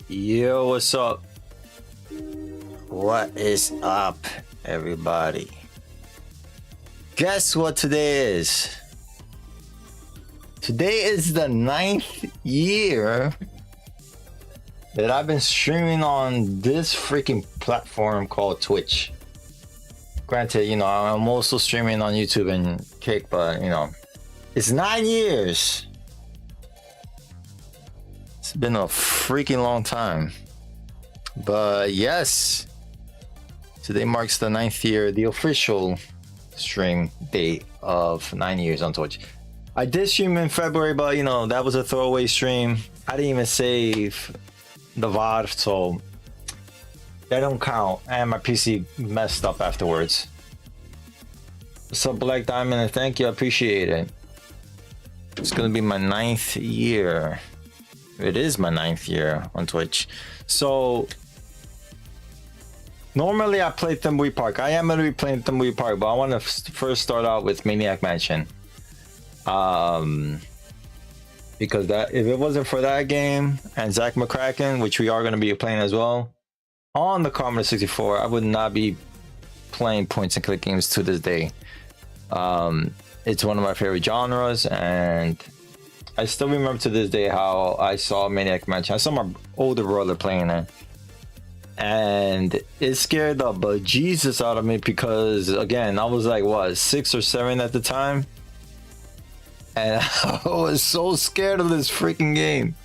Yo, what's up? What is up, everybody? Guess what today is? Today is the 9th year that I've been streaming on this freaking platform called Twitch. Granted, you know, I'm also streaming on YouTube and Kick, but you know, it's 9 years. It's been a freaking long time. But yes, today marks the 9th year, the official stream date of 9 years on Twitch. I did stream in February, but you know, that was a throwaway stream. I didn't even save the VOD, so that don't count. And my PC messed up afterwards. What's up, Black Diamond? And thank you, I appreciate it. It's gonna be my 9th year. It is my 9th year on Twitch. So normally I play Thimbleweed Park. I am going to be playing Thimbleweed Park, but I want to first start out with Maniac Mansion. Because that, if it wasn't for that game and Zach McCracken, which we are going to be playing as well on the Commodore 64, I would not be playing points and click games to this day. It's one of my favorite genres, and I still remember to this day how I saw Maniac Mansion. I saw my older brother playing it, and it scared the bejesus out of me because, again, I was like, what, 6 or 7 at the time, and I was so scared of this freaking game.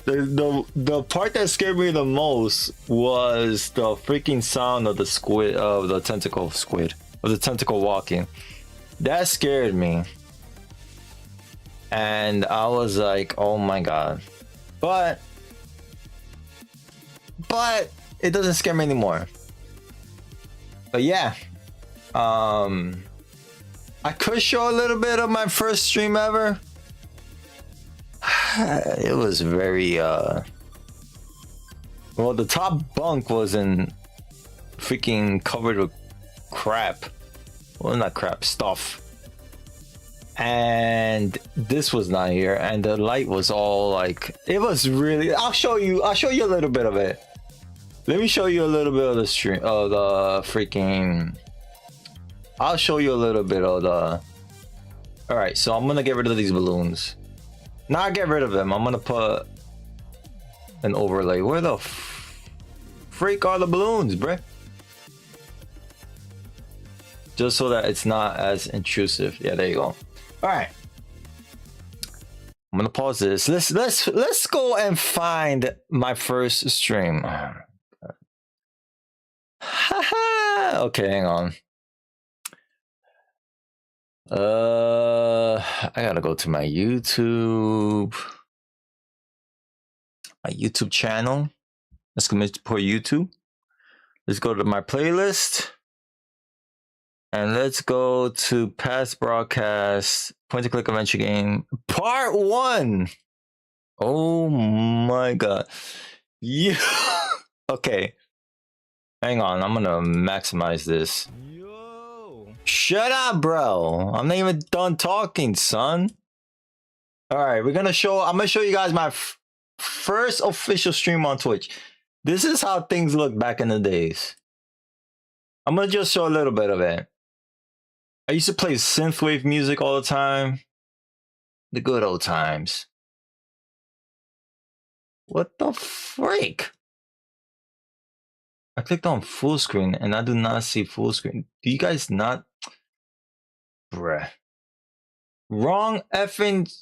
The part that scared me the most was the freaking sound of the squid, of the tentacle squid, of the tentacle walking. That scared me. And I was like, oh my god. But it doesn't scare me anymore. But yeah, I could show a little bit of my first stream ever. It was very well, the top bunk wasn't freaking covered with crap. Well, not crap, stuff. And this was not here, and the light was all like, it was really, I'll show you a little bit of it. Let me show you a little bit of the stream of the freaking, I'll show you a little bit of the, all right, so I'm gonna get rid of these balloons. Not get rid of them, I'm gonna put an overlay. Where the freak are the balloons, bruh? Just so that it's not as intrusive. Yeah, there you go. All right, I'm gonna pause this. Let's go and find my first stream. Okay, hang on. I gotta go to my YouTube channel. Let's go to YouTube. Let's go to my playlist. And let's go to past broadcast, point and click adventure game, part 1. Oh my god. Yeah. Okay. Hang on, I'm gonna maximize this. Yo. Shut up, bro. I'm not even done talking, son. Alright, I'm gonna show you guys my first official stream on Twitch. This is how things look back in the days. I'm gonna just show a little bit of it. I used to play synthwave music all the time. The good old times. What the freak? I clicked on full screen and I do not see full screen. Do you guys not? Bruh. Wrong effing.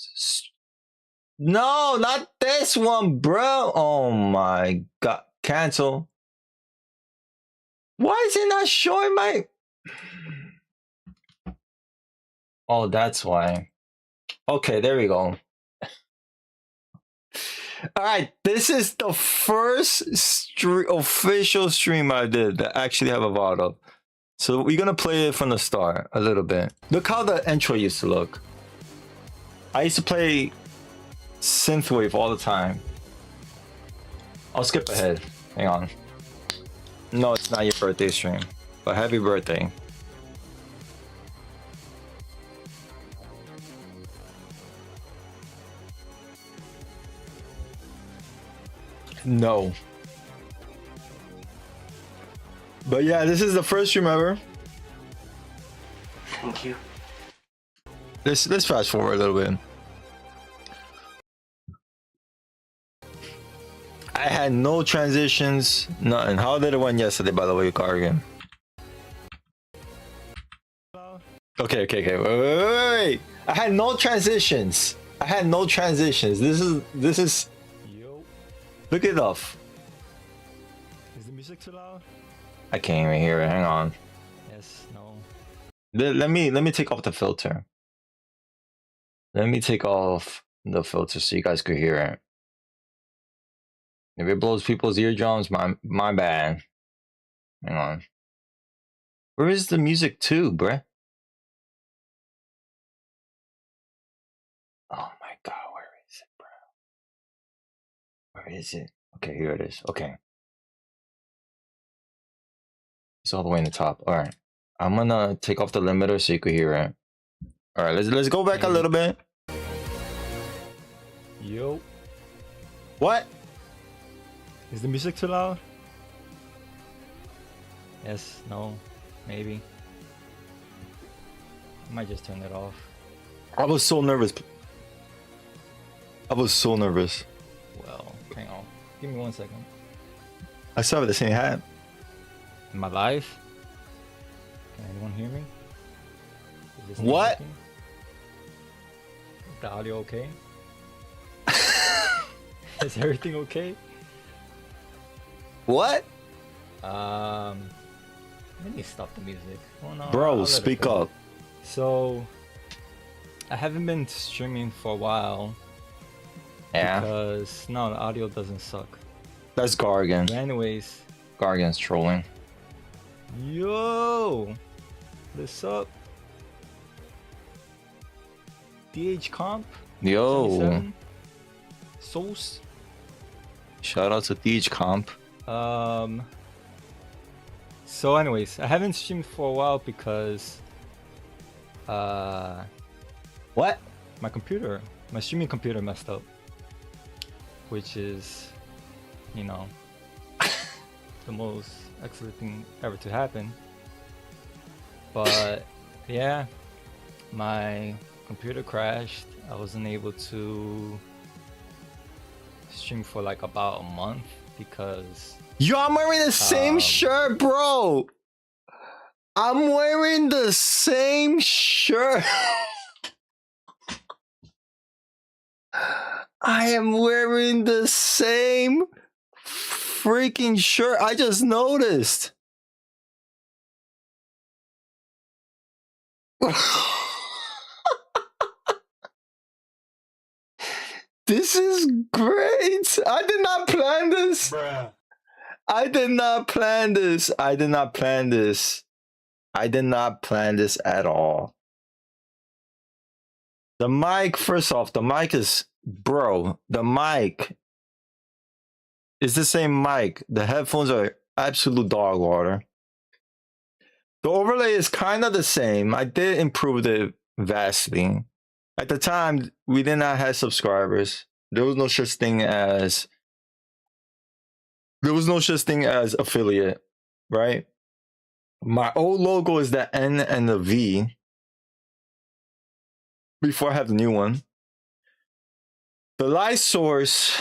No, not this one, bro. Oh my god. Cancel. Why is it not showing my... Oh, that's why. Okay, there we go. All right, this is the first official stream I did that actually have a VOD up. So we're gonna play it from the start a little bit. Look how the intro used to look. I used to play synthwave all the time. I'll skip ahead. Hang on. No, it's not your birthday stream, but happy birthday. No. But yeah, this is the first stream ever. Thank you. Let's fast forward a little bit. I had no transitions, nothing. How did it went yesterday, by the way, Cargan? Okay. Wait. I had no transitions. This is. Yo. Look it up. Is the music too loud? I can't even hear it. Hang on. Yes, no. Let me take off the filter. Let me take off the filter so you guys could hear it. If it blows people's eardrums, my bad. Hang on. Where is the music too, bruh? Oh my god, where is it, bro? Where is it? Okay, here it is. Okay. It's all the way in the top. Alright. I'm gonna take off the limiter so you could hear it. Alright, let's go back a little bit. Yo. What? Is the music too loud? Yes, no, maybe. I might just turn it off. I was so nervous. Well, hang on. Give me 1 second. I still have the same hat. Am I live? Can anyone hear me? Is this What? working? Is the audio okay? Is everything okay? What? Let me stop the music. Oh no. Bro, speak up. So, I haven't been streaming for a while. Yeah. Because no, the audio doesn't suck. That's Gargan. But anyways, Gargan's trolling. yo, what's up? DH Comp. Yo. 77? Sauce. Shout out to Deej Comp. So anyways, I haven't streamed for a while because What? my streaming computer messed up, which is, you know, the most excellent thing ever to happen. But yeah, my computer crashed. I wasn't able to stream for like about a month because Yo, I'm wearing the same shirt, bro. I'm wearing the same shirt. I am wearing the same freaking shirt. I just noticed. This is great. I did not plan this. bruh. I did not plan this. I did not plan this. I did not plan this at all. The mic, first off, the mic is, bro, the mic is the same mic. The headphones are absolute dog water. The overlay is kind of the same. I did improve it vastly. At the time, we did not have subscribers. There was no such thing as affiliate, right? My old logo is the N and the V. Before I have the new one. The light source,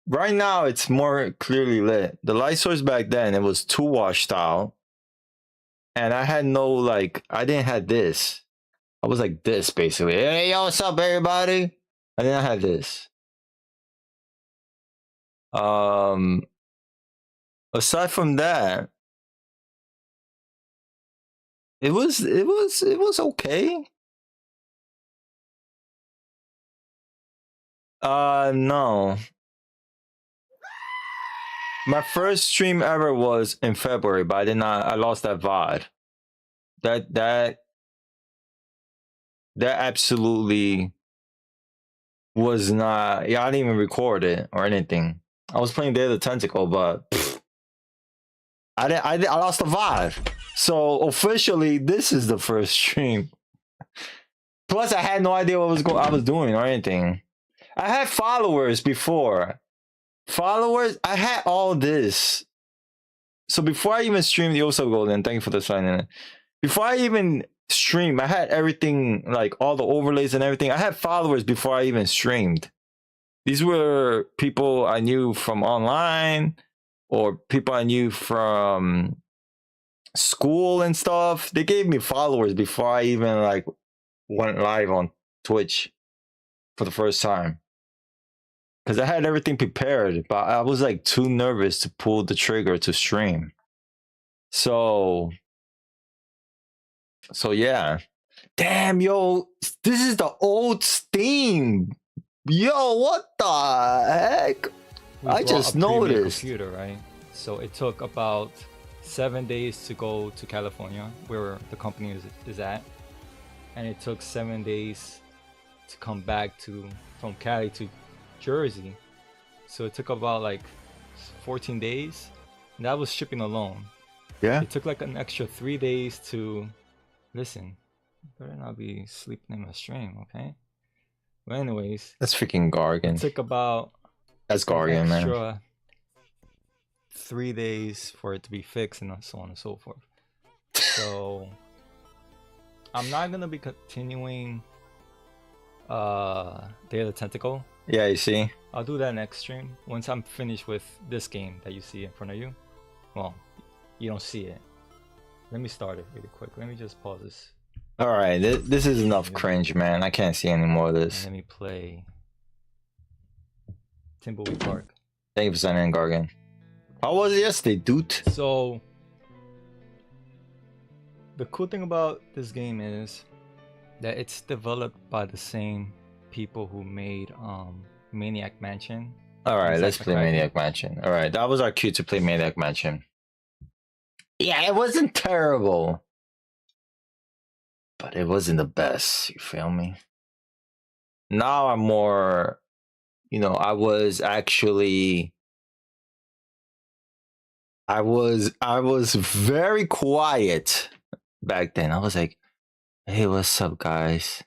right now it's more clearly lit. The light source back then, it was 2-watt style. And I had no, like, I didn't have this. I was like this, basically. Hey, yo, what's up, everybody? I didn't have this. Aside from that, it was okay. No. My first stream ever was in February, but I lost that VOD. That absolutely was not, yeah, I didn't even record it or anything. I was playing Day of the Tentacle, but I lost the vibe. So officially, this is the first stream. Plus, I had no idea what I was doing or anything. I had followers before. Followers, I had all this. So before I even streamed, yo, what's up, Golden? Thank you for the sign in. Before I even streamed, I had everything, like all the overlays and everything. I had followers before I even streamed. These were people I knew from online or people I knew from school and stuff. They gave me followers before I even like went live on Twitch for the first time. Because I had everything prepared, but I was like too nervous to pull the trigger to stream. So yeah. Damn, yo, this is the old Steam. Yo, what the heck? I just noticed. Computer, right? So it took about 7 days to go to California, where the company is at, and it took 7 days to come back from Cali to Jersey. So it took about like 14 days, and that was shipping alone. Yeah. It took like an extra 3 days to listen. Better not be sleeping in my stream, okay? But anyways, that's freaking Gargan. It took about that's Gargan, man. 3 days for it to be fixed, and so on and so forth. So I'm not gonna be continuing Day of the Tentacle. Yeah, you see. I'll do that next stream once I'm finished with this game that you see in front of you. Well, you don't see it. Let me start it really quick. Let me just pause this. All right, this is enough cringe, man. I can't see any more of this. Let me play Timbleweed Park. Thank you for signing in, Gargan. How was it yesterday, dude? So the cool thing about this game is that it's developed by the same people who made Maniac Mansion. All right, let's play Maniac Mansion. All right, that was our cue to play Maniac Mansion. Yeah, it wasn't terrible, but it wasn't the best. You feel me? Now I'm more, you know, I was very quiet back then. I was like, hey, what's up, guys?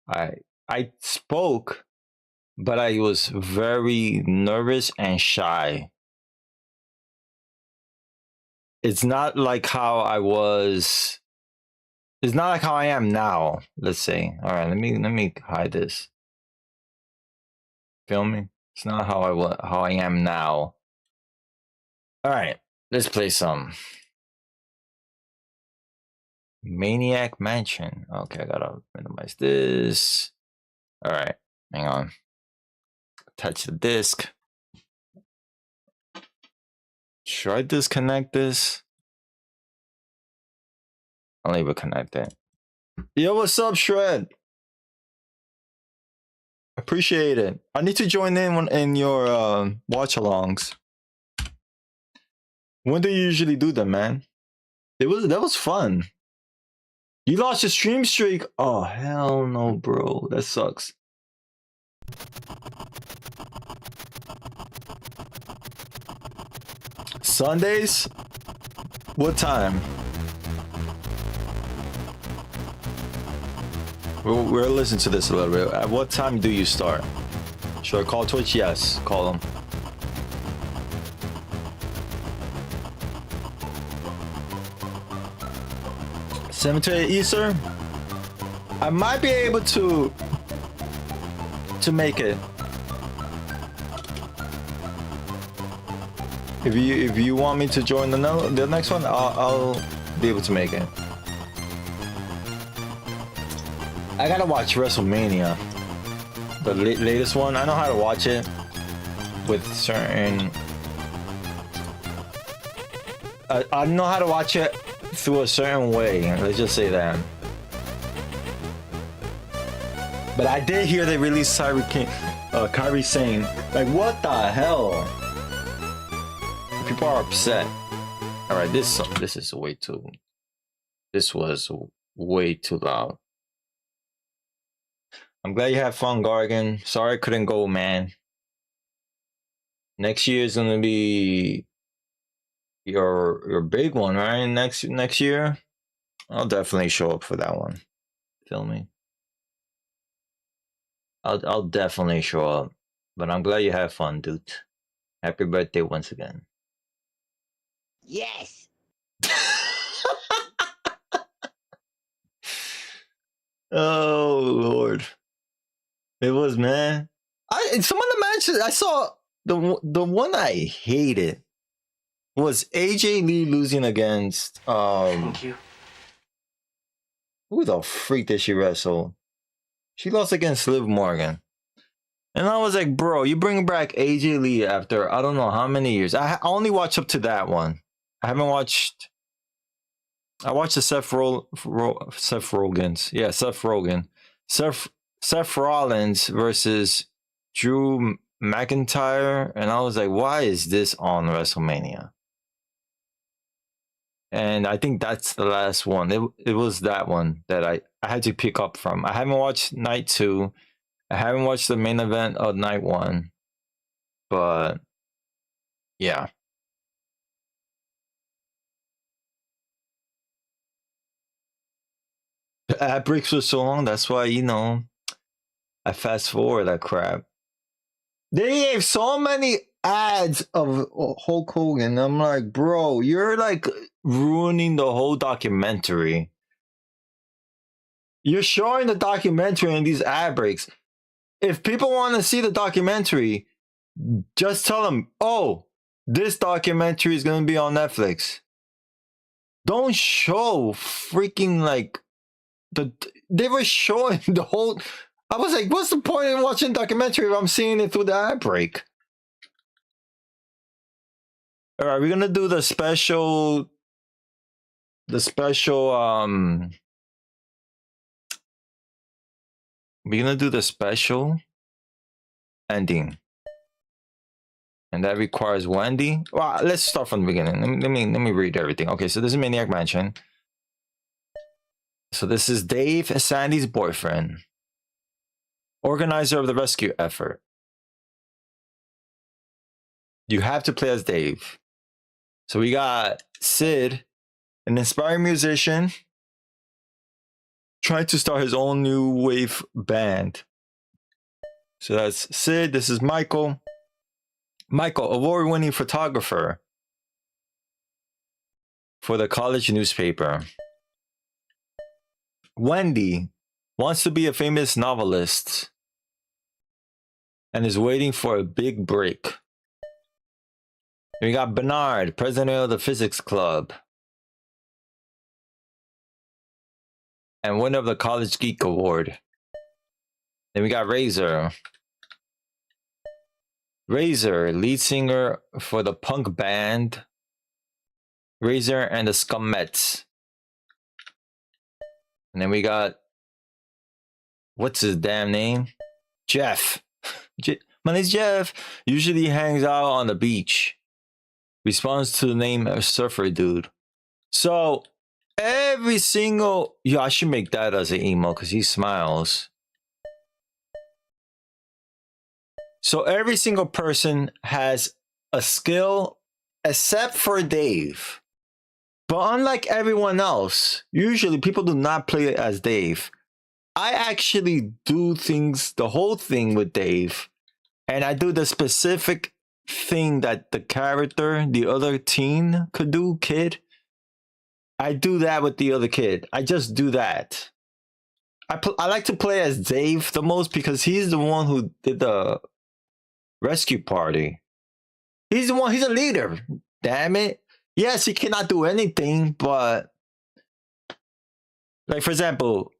I spoke, but I was very nervous and shy. It's not like how I was. It's not like how I am now. Let's say. All right, let me hide this. Feel me? It's not how I am now. All right, let's play some Maniac Mansion. Okay, I gotta minimize this. All right, hang on. Attach the disc. Should I disconnect this? I'll leave it connected. Yo, what's up, Shred? Appreciate it. I need to join in your watch-alongs. When do you usually do them, man? That was fun. You lost your stream streak? Oh, hell no, bro. That sucks. Sundays? What time? We'll listen to this a little bit. At what time do you start? Should I call Twitch? Yes, call them. Cemetery Easter? I might be able to make it. If you want me to join the next one, I'll be able to make it. I gotta watch WrestleMania, the latest one. I know how to watch it with certain. I know how to watch it through a certain way. Let's just say that. But I did hear they released Kyrie Sane. Like, what the hell? People are upset. All right, this is way too. This was way too loud. I'm glad you had fun, Gargan. Sorry I couldn't go, man. Next year is gonna be your big one, right? Next year, I'll definitely show up for that one. Feel me? I'll definitely show up. But I'm glad you had fun, dude. Happy birthday once again. Yes. Oh Lord, it was, man. Some of the matches I saw, the one I hated was AJ Lee losing against Thank you. who the freak did she wrestle? She lost against Liv Morgan. And I was like, bro, you bring back AJ Lee after I don't know how many years. I only watched up to that one. I haven't watched. I watched the Seth Rollins. Yeah, Seth Rogen. Seth Rollins versus Drew McIntyre. And I was like, why is this on WrestleMania? And I think that's the last one. It was that one that I had to pick up from. I haven't watched night 2. I haven't watched the main event of night 1. But yeah. The ad breaks were so long, that's why, I fast forward that crap. They gave so many ads of Hulk Hogan. I'm like, bro, you're like ruining the whole documentary. You're showing the documentary in these ad breaks. If people want to see the documentary, just tell them, oh, this documentary is going to be on Netflix. Don't show freaking like they were showing the whole. I was like, what's the point in watching documentary if I'm seeing it through the ad break? All right, we're gonna do the special. We're gonna do the special ending, and that requires Wendy. Well, let's start from the beginning. Let me read everything. Okay, so this is Maniac Mansion. So this is Dave, Sandy's boyfriend, organizer of the rescue effort. You have to play as Dave. So we got Sid, an inspiring musician, trying to start his own new wave band. So that's Sid. This is Michael. Michael, award-winning photographer for the college newspaper. Wendy wants to be a famous novelist and is waiting for a big break. We got Bernard, president of the physics club and winner of the College Geek Award. Then we got Razor. Razor, lead singer for the punk band Razor and the Scumettes. And then we got, what's his damn name? Jeff. My name's Jeff. Usually hangs out on the beach. Responds to the name Surfer Dude. So every single, I should make that as an emo because he smiles. So every single person has a skill except for Dave. But unlike everyone else, usually people do not play as Dave. I actually do things, the whole thing with Dave. And I do the specific thing that the character, the other teen could do, kid. I do that with the other kid. I just do that. I like to play as Dave the most because he's the one who did the rescue party. He's the one, he's a leader. Damn it. Yes, he cannot do anything, but like for example,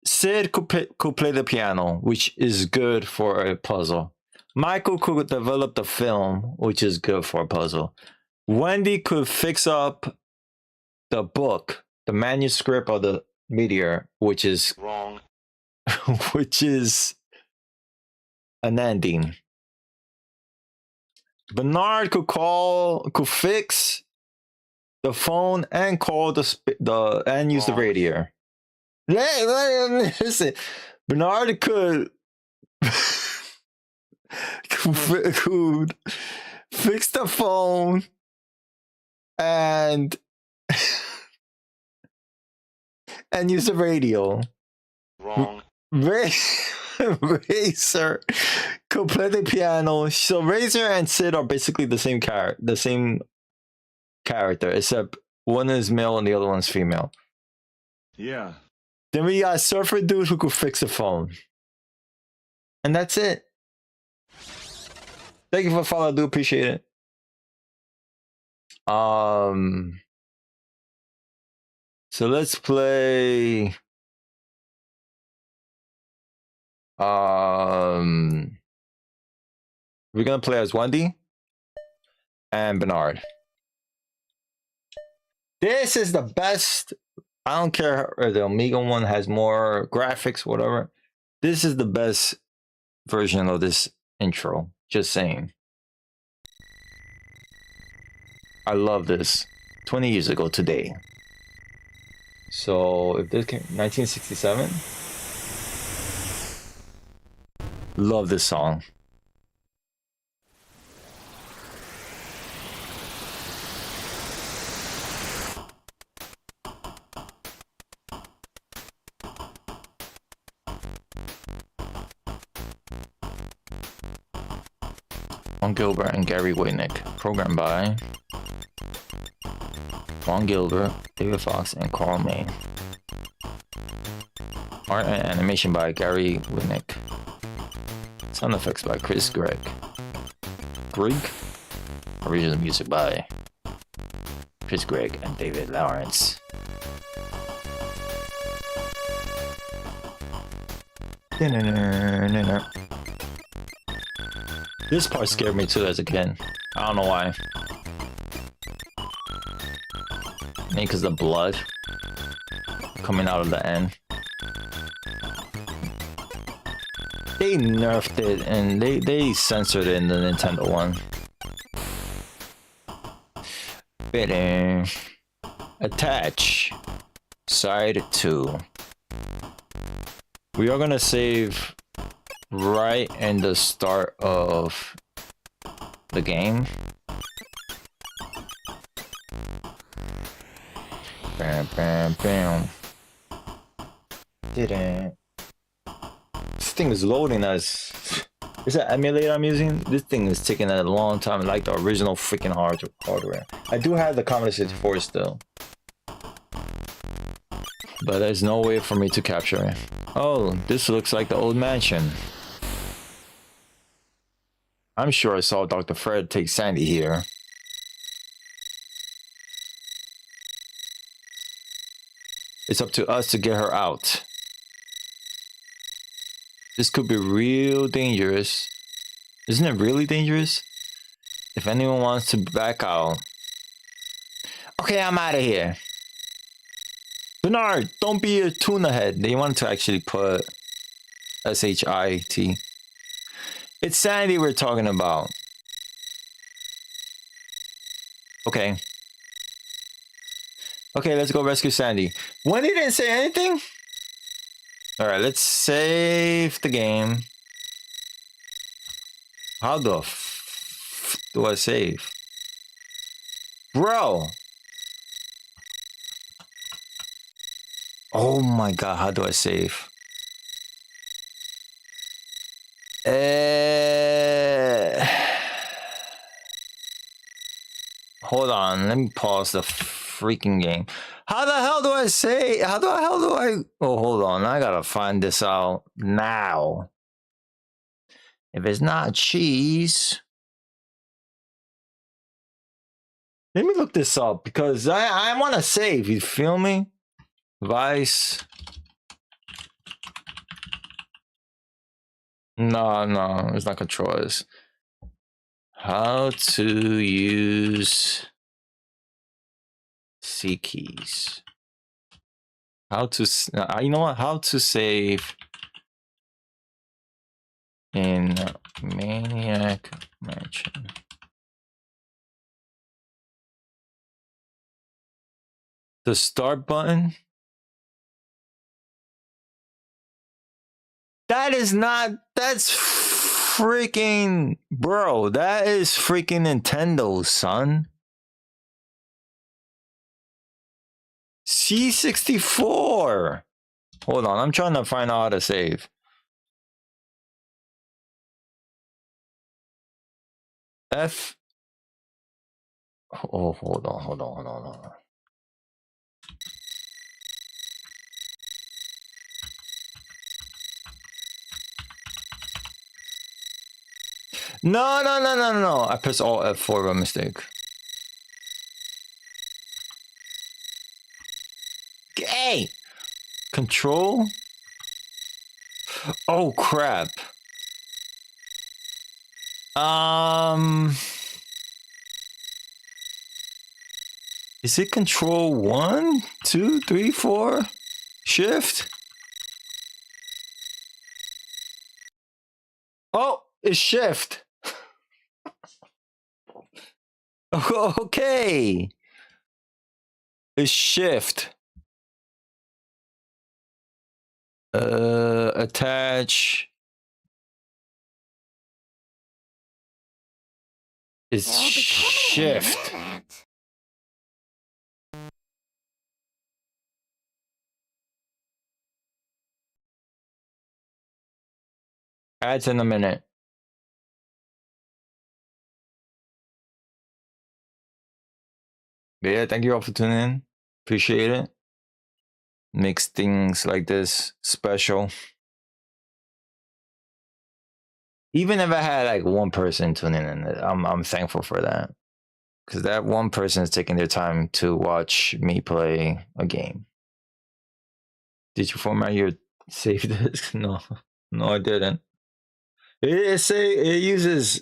Sid could play the piano, which is good for a puzzle. Michael could develop the film, which is good for a puzzle. Wendy could fix up the book, the manuscript of the meteor, which is Wrong. which is an ending. Bernard could fix the phone and call and use the radio. Listen, Bernard could fix the phone, and and use the radio. Wrong. Razor could play the piano. So Razor and Sid are basically the same character, except one is male and the other one's female. Yeah. Then we got Surfer Dude who could fix a phone. And that's it. Thank you for following. I do appreciate it. So let's play we're gonna play as Wendy and Bernard. This is the best. I don't care if the Amiga one has more graphics, whatever. This is the best version of this intro. Just saying. I love this. 20 years ago today. So if this came 1967. Love this song. Ron Gilbert and Gary Waynick. Programmed by Ron Gilbert, David Fox, and Carl May. Art and animation by Gary Waynick. Sound effects by Chris Gregg. Original music by Chris Gregg and David Lawrence. This part scared me too as a kid. I don't know why. Maybe because the blood coming out of the end. They nerfed it and they censored it in the Nintendo one. Bidding. Attach. Side 2. We are gonna save right in the start of the game. Bam, bam, bam. Didn't. This thing is loading as. Is that emulator I'm using? This thing is taking a long time, like the original freaking hardware. I do have the Commodore 64 still. But there's no way for me to capture it. Oh, this looks like the old mansion. I'm sure I saw Dr. Fred take Sandy here. It's up to us to get her out. This could be real dangerous. Isn't it really dangerous? If anyone wants to back out. Okay, I'm out of here. Bernard, don't be a tuna head. They wanted to actually put S-H-I-T. It's Sandy we're talking about. Okay. Okay, let's go rescue Sandy. Wendy didn't say anything? Alright, let's save the game. How the f do I save? Bro! Oh my god, how do I save? Hold on, let me pause the freaking game. How the hell do I say? How the hell do I? Oh, hold on, I gotta find this out now. If it's not cheese, let me look this up because I want to save. You feel me? Vice. No, it's not controllers. How to use C keys. How to, you know what? How to save in Maniac Mansion. The start button. That is not, that's freaking bro. That is freaking Nintendo, son. C64. Hold on, I'm trying to find out how to save. F. Oh, hold on. No. I pressed Alt F4 by mistake. Hey! Control? Oh, crap. Is it control 1, 2, 3, 4? Shift? Oh, it's shift. Okay. It's shift. Attach. It's shift. Ads in a minute. But yeah, thank you all for tuning in. Appreciate it. Makes things like this special. Even if I had like one person tuning in, I'm thankful for that. Because that one person is taking their time to watch me play a game. Did you format your save disk? No, I didn't. It uses.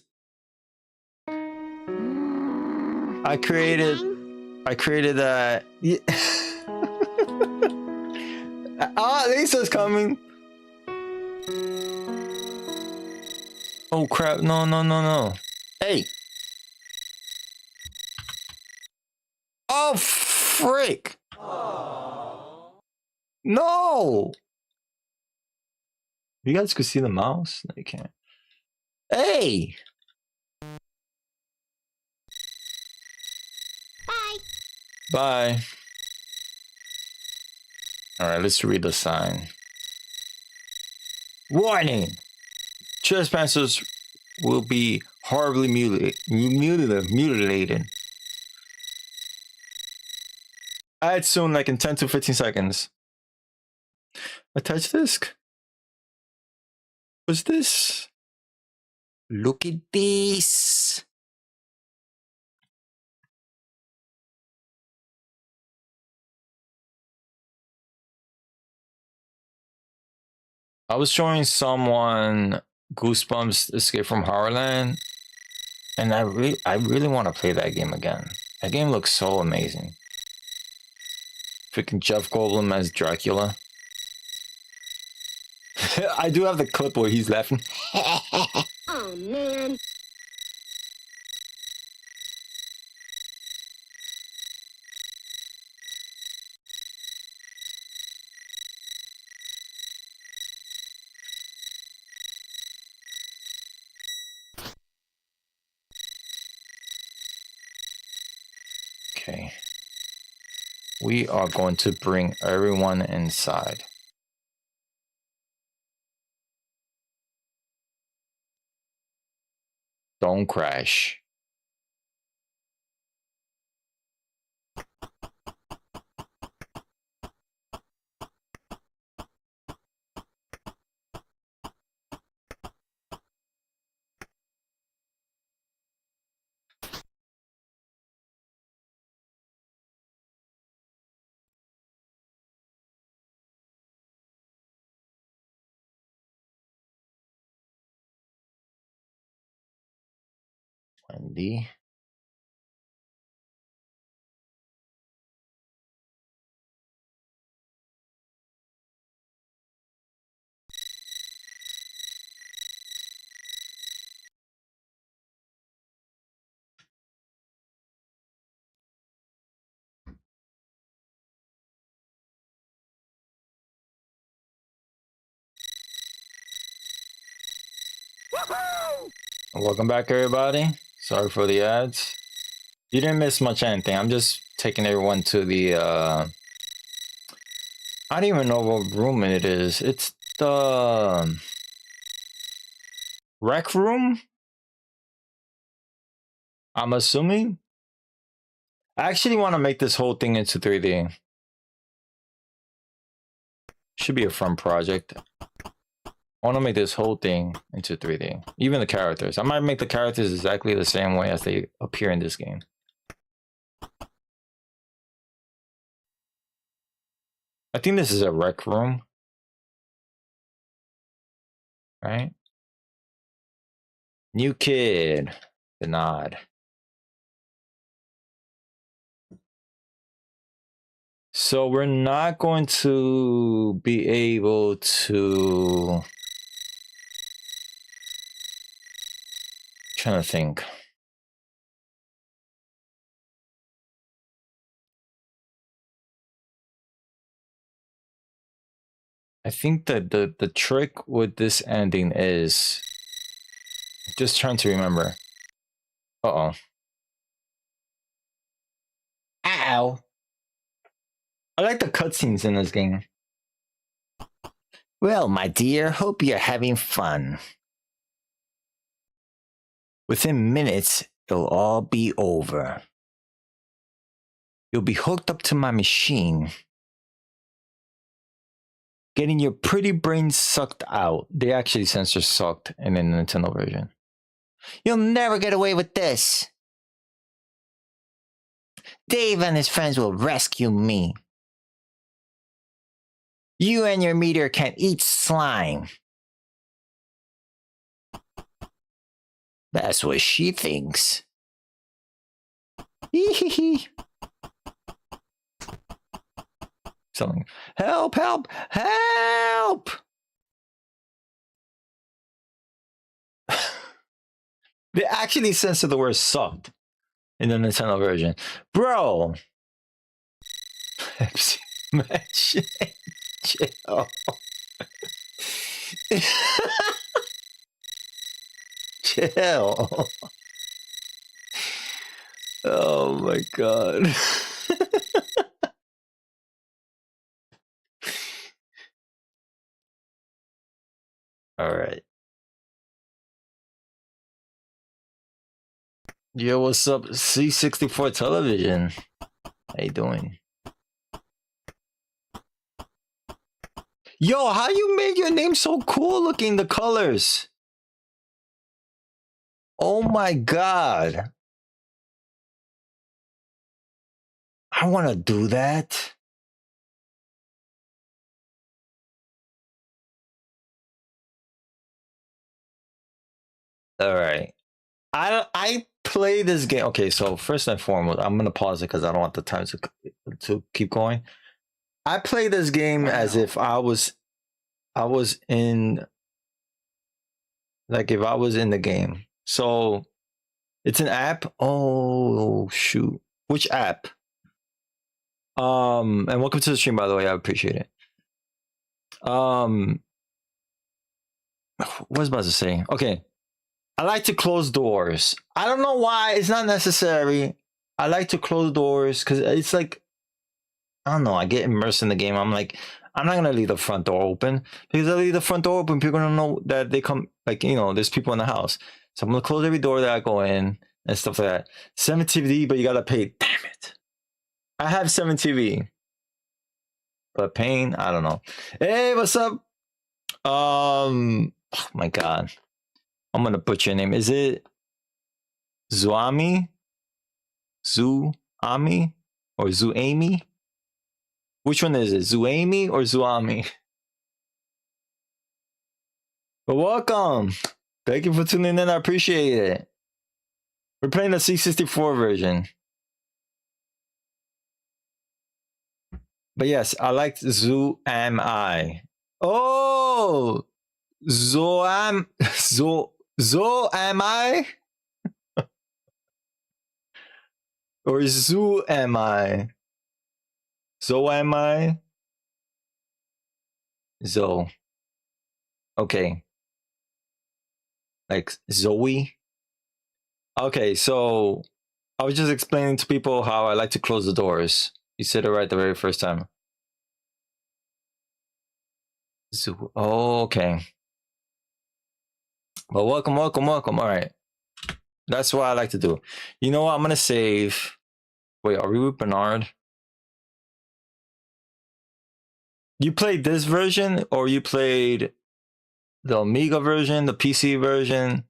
I created that. Yeah. Lisa's coming. Oh crap! No. Hey. Oh frick! No. You guys could see the mouse. No, you can't. Hey. Bye. All right, let's read the sign. Warning! Trespassers will be horribly mutilated. Add soon, like in 10 to 15 seconds. Attach disk? What's this? Look at this. I was showing someone Goosebumps Escape from Horrorland, and I really want to play that game again. That game looks so amazing. Freaking Jeff Goldblum as Dracula. I do have the clip where he's laughing. Oh man. Okay. We are going to bring everyone inside. Don't crash. Wendy. Welcome back, everybody. Sorry for the ads. You didn't miss much anything. I'm just taking everyone to the I don't even know what room it is. It's the rec room, I'm assuming. I actually want to make this whole thing into 3D. Should be a fun project. I want to make this whole thing into 3D. Even the characters. I might make the characters exactly the same way as they appear in this game. I think this is a rec room. Right? New kid. The nod. So we're not going to be able to... Trying to think. I think that the trick with this ending is... Just trying to remember. Uh-oh. Ow! I like the cutscenes in this game. Well, my dear, hope you're having fun. Within minutes, it'll all be over. You'll be hooked up to my machine, getting your pretty brain sucked out. They actually censor sucked in the Nintendo version. You'll never get away with this. Dave and his friends will rescue me. You and your meteor can eat slime. That's what she thinks. Hee hee hee. Something. Help, help, help! They actually censor the word sucked in the Nintendo version. Bro! Mansion. Chill. Chill. Oh my god. All right. Yo, what's up? C64 television. How you doing? Yo, how you made your name so cool looking, the colors? Oh my god. I want to do that. All right. I play this game. Okay, so first and foremost, I'm gonna pause it because I don't want the time to keep going. I play this game as if I was in, like if I was in the game. So it's an app. Oh shoot. Which app? And welcome to the stream, by the way. I appreciate it. What was I about to say? Okay. I like to close doors. I don't know why. It's not necessary. I like to close doors because it's like, I don't know. I get immersed in the game. I'm like, I'm not going to leave the front door open because if I leave the front door open, people are going to know that they come, like, you know, there's people in the house. So I'm going to close every door that I go in and stuff like that. 7 TV, but you got to pay. Damn it. I have 7 TV. But paying, I don't know. Hey, what's up? Oh my God. I'm going to butcher your name. Is it Zuami? Zuami? Or Zuami? Which one is it? Zuami or Zuami? But welcome. Thank you for tuning in. I appreciate it. We're playing the C64 version. But yes, I like Zuami. Oh! Zoami? Or Zoami? Zoami? Zo. Okay. like Zoe. Okay, so I was just explaining to people how I like to close the doors. You said it right the very first time. Oh, okay. Well, welcome. All right. That's what I like to do. You know what? I'm going to save. Wait, are we with Bernard? You played this version or you played the Amiga version, the PC version,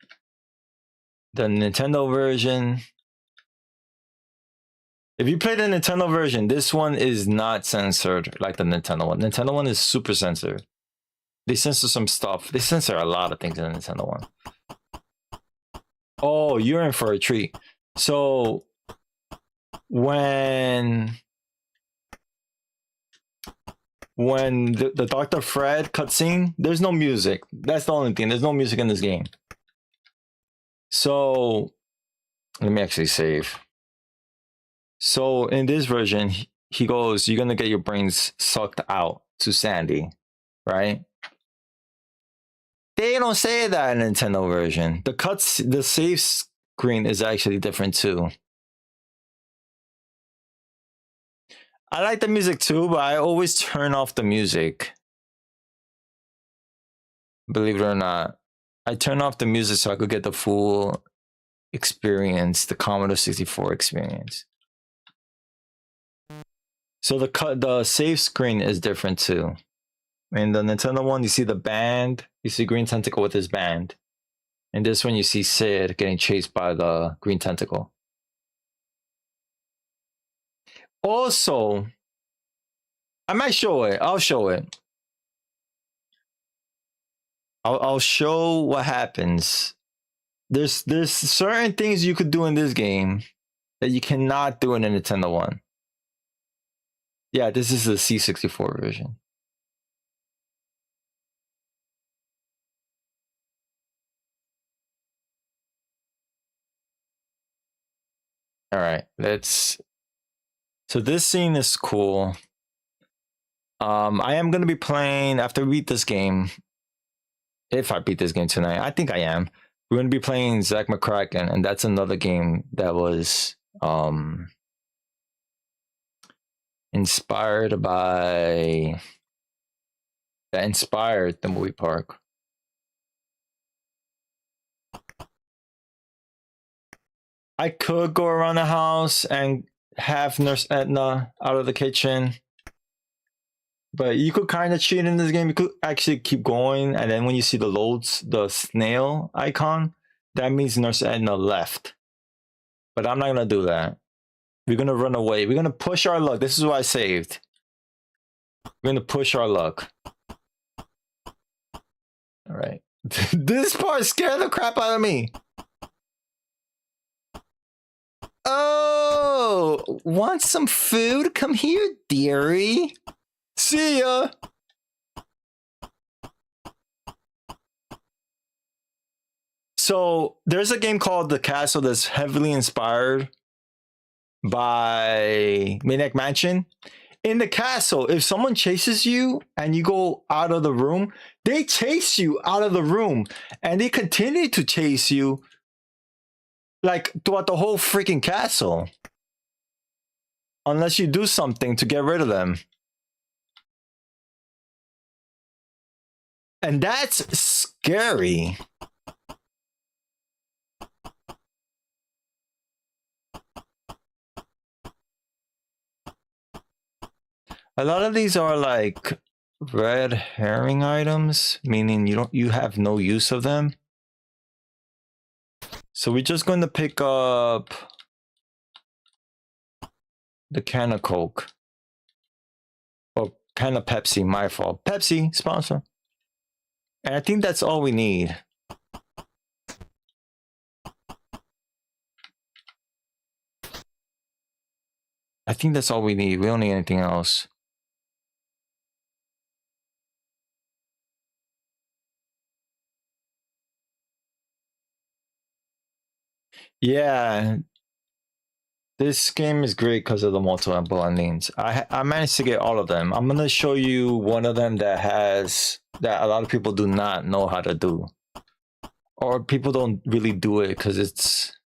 the Nintendo version? If you play the Nintendo version, this one is not censored like the Nintendo one. Nintendo one is super censored. They censor some stuff. They censor a lot of things in the Nintendo one. Oh, you're in for a treat. So when the Dr. Fred cutscene, there's no music. That's the only thing. There's no music in this game. So let me actually save. So in this version, he goes, you're going to get your brains sucked out to Sandy, right? They don't say that in Nintendo version. The save screen is actually different too. I like the music too, but I always turn off the music. Believe it or not. I turn off the music so I could get the full experience, the Commodore 64 experience. So the save screen is different too. In the Nintendo one, you see the band. You see Green Tentacle with his band. In this one, you see Sid getting chased by the Green Tentacle. Also, I might show it. I'll show it. I'll show what happens. There's certain things you could do in this game that you cannot do in the Nintendo one. Yeah, this is the C64 version. All right, so this scene is cool. I am going to be playing, after we beat this game, if I beat this game tonight, I think I am. We're going to be playing Zack McCracken, and that's another game that was inspired the movie park. I could go around the house and have Nurse Edna out of the kitchen. But you could kind of cheat in this game. You could actually keep going. And then when you see the snail icon, that means Nurse Edna left. But I'm not going to do that. We're going to run away. We're going to push our luck. This is what I saved. We're going to push our luck. All right. This part scared the crap out of me. Oh, want some food? Come here, dearie. See ya. So there's a game called The Castle that's heavily inspired by Maniac Mansion. In the castle, if someone chases you and you go out of the room, they chase you out of the room and they continue to chase you like throughout the whole freaking castle. Unless you do something to get rid of them. And that's scary. A lot of these are like red herring items, meaning you have no use of them. So we're just going to pick up the can of Coke. Or can of Pepsi, my fault. Pepsi, sponsor. And I think that's all we need. I think that's all we need. We don't need anything else. Yeah. This game is great because of the multiple endings. I managed to get all of them. I'm going to show you one of them that a lot of people do not know how to do. or people don't really do it because it's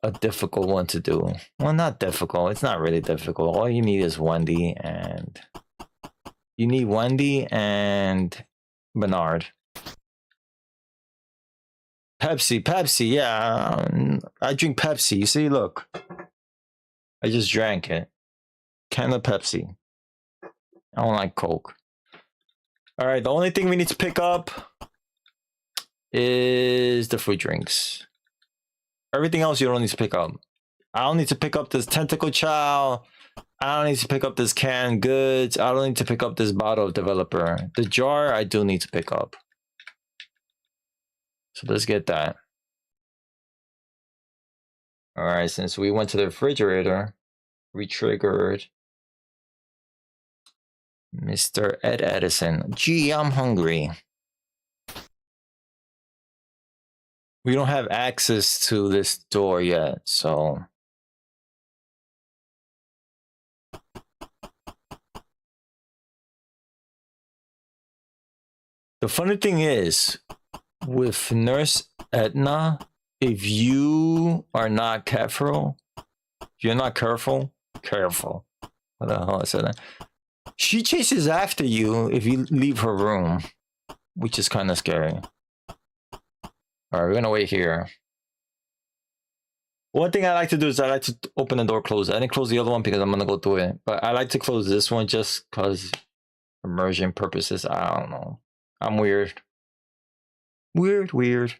a difficult one to do. Well, not difficult. It's not really difficult. All you need is Wendy and Bernard. Pepsi, yeah. I drink Pepsi. You see, look. I just drank it. Can of Pepsi. I don't like Coke. All right, the only thing we need to pick up is the fruit drinks. Everything else you don't need to pick up. I don't need to pick up this tentacle chow. I don't need to pick up this canned goods. I don't need to pick up this bottle of developer. The jar I do need to pick up. So let's get that. All right, since we went to the refrigerator, we triggered Mr. Ed Edison. Gee, I'm hungry. We don't have access to this door yet, so. The funny thing is, with Nurse Edna, if you are not careful, what the hell I said that? She chases after you if you leave her room, which is kind of scary. All right, we're gonna wait here. One thing I like to do is I like to open the door, close it. I didn't close the other one because I'm gonna go through it, but I like to close this one just because immersion purposes. I don't know. I'm weird. Weird.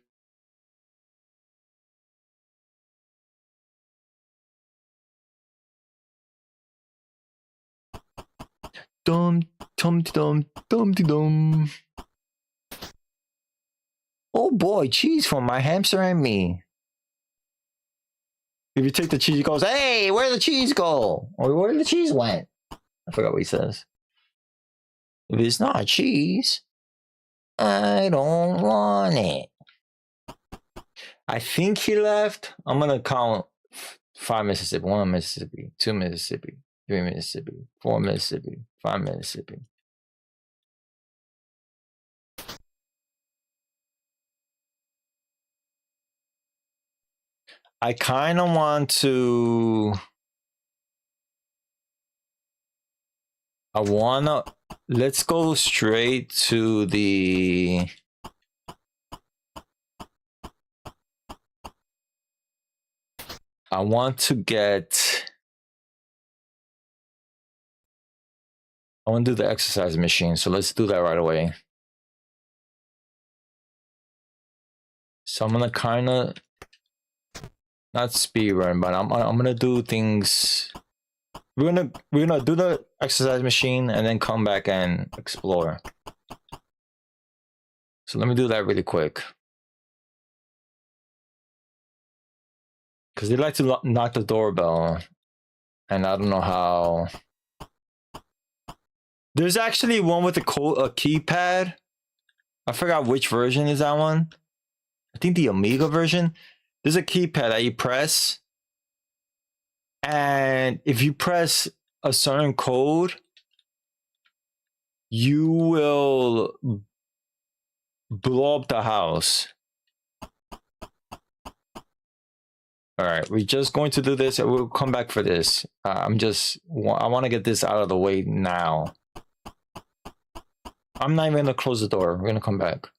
Dum. Oh boy, cheese for my hamster and me. If you take the cheese, he goes, "Hey, where'd the cheese go? Or where the cheese went?" I forgot what he says. If it's not cheese, I don't want it. I think he left. I'm gonna count 5 Mississippi, 1 Mississippi, 2 Mississippi, 3 Mississippi, 4 Mississippi, 5 Mississippi. I kind of want to. Let's go straight to the. I want to do the exercise machine, so let's do that right away. So I'm gonna kind of not speed run, but I'm gonna do things. We're gonna do the exercise machine and then come back and explore. So let me do that really quick. Because they like to knock the doorbell, and I don't know how. There's actually one with a keypad. I forgot which version is that one. I think the Amiga version. There's a keypad that you press, and if you press a certain code, you will blow up the house. All right, we're just going to do this, and we'll come back for this. I want to get this out of the way now. I'm not even gonna close the door. We're gonna come back.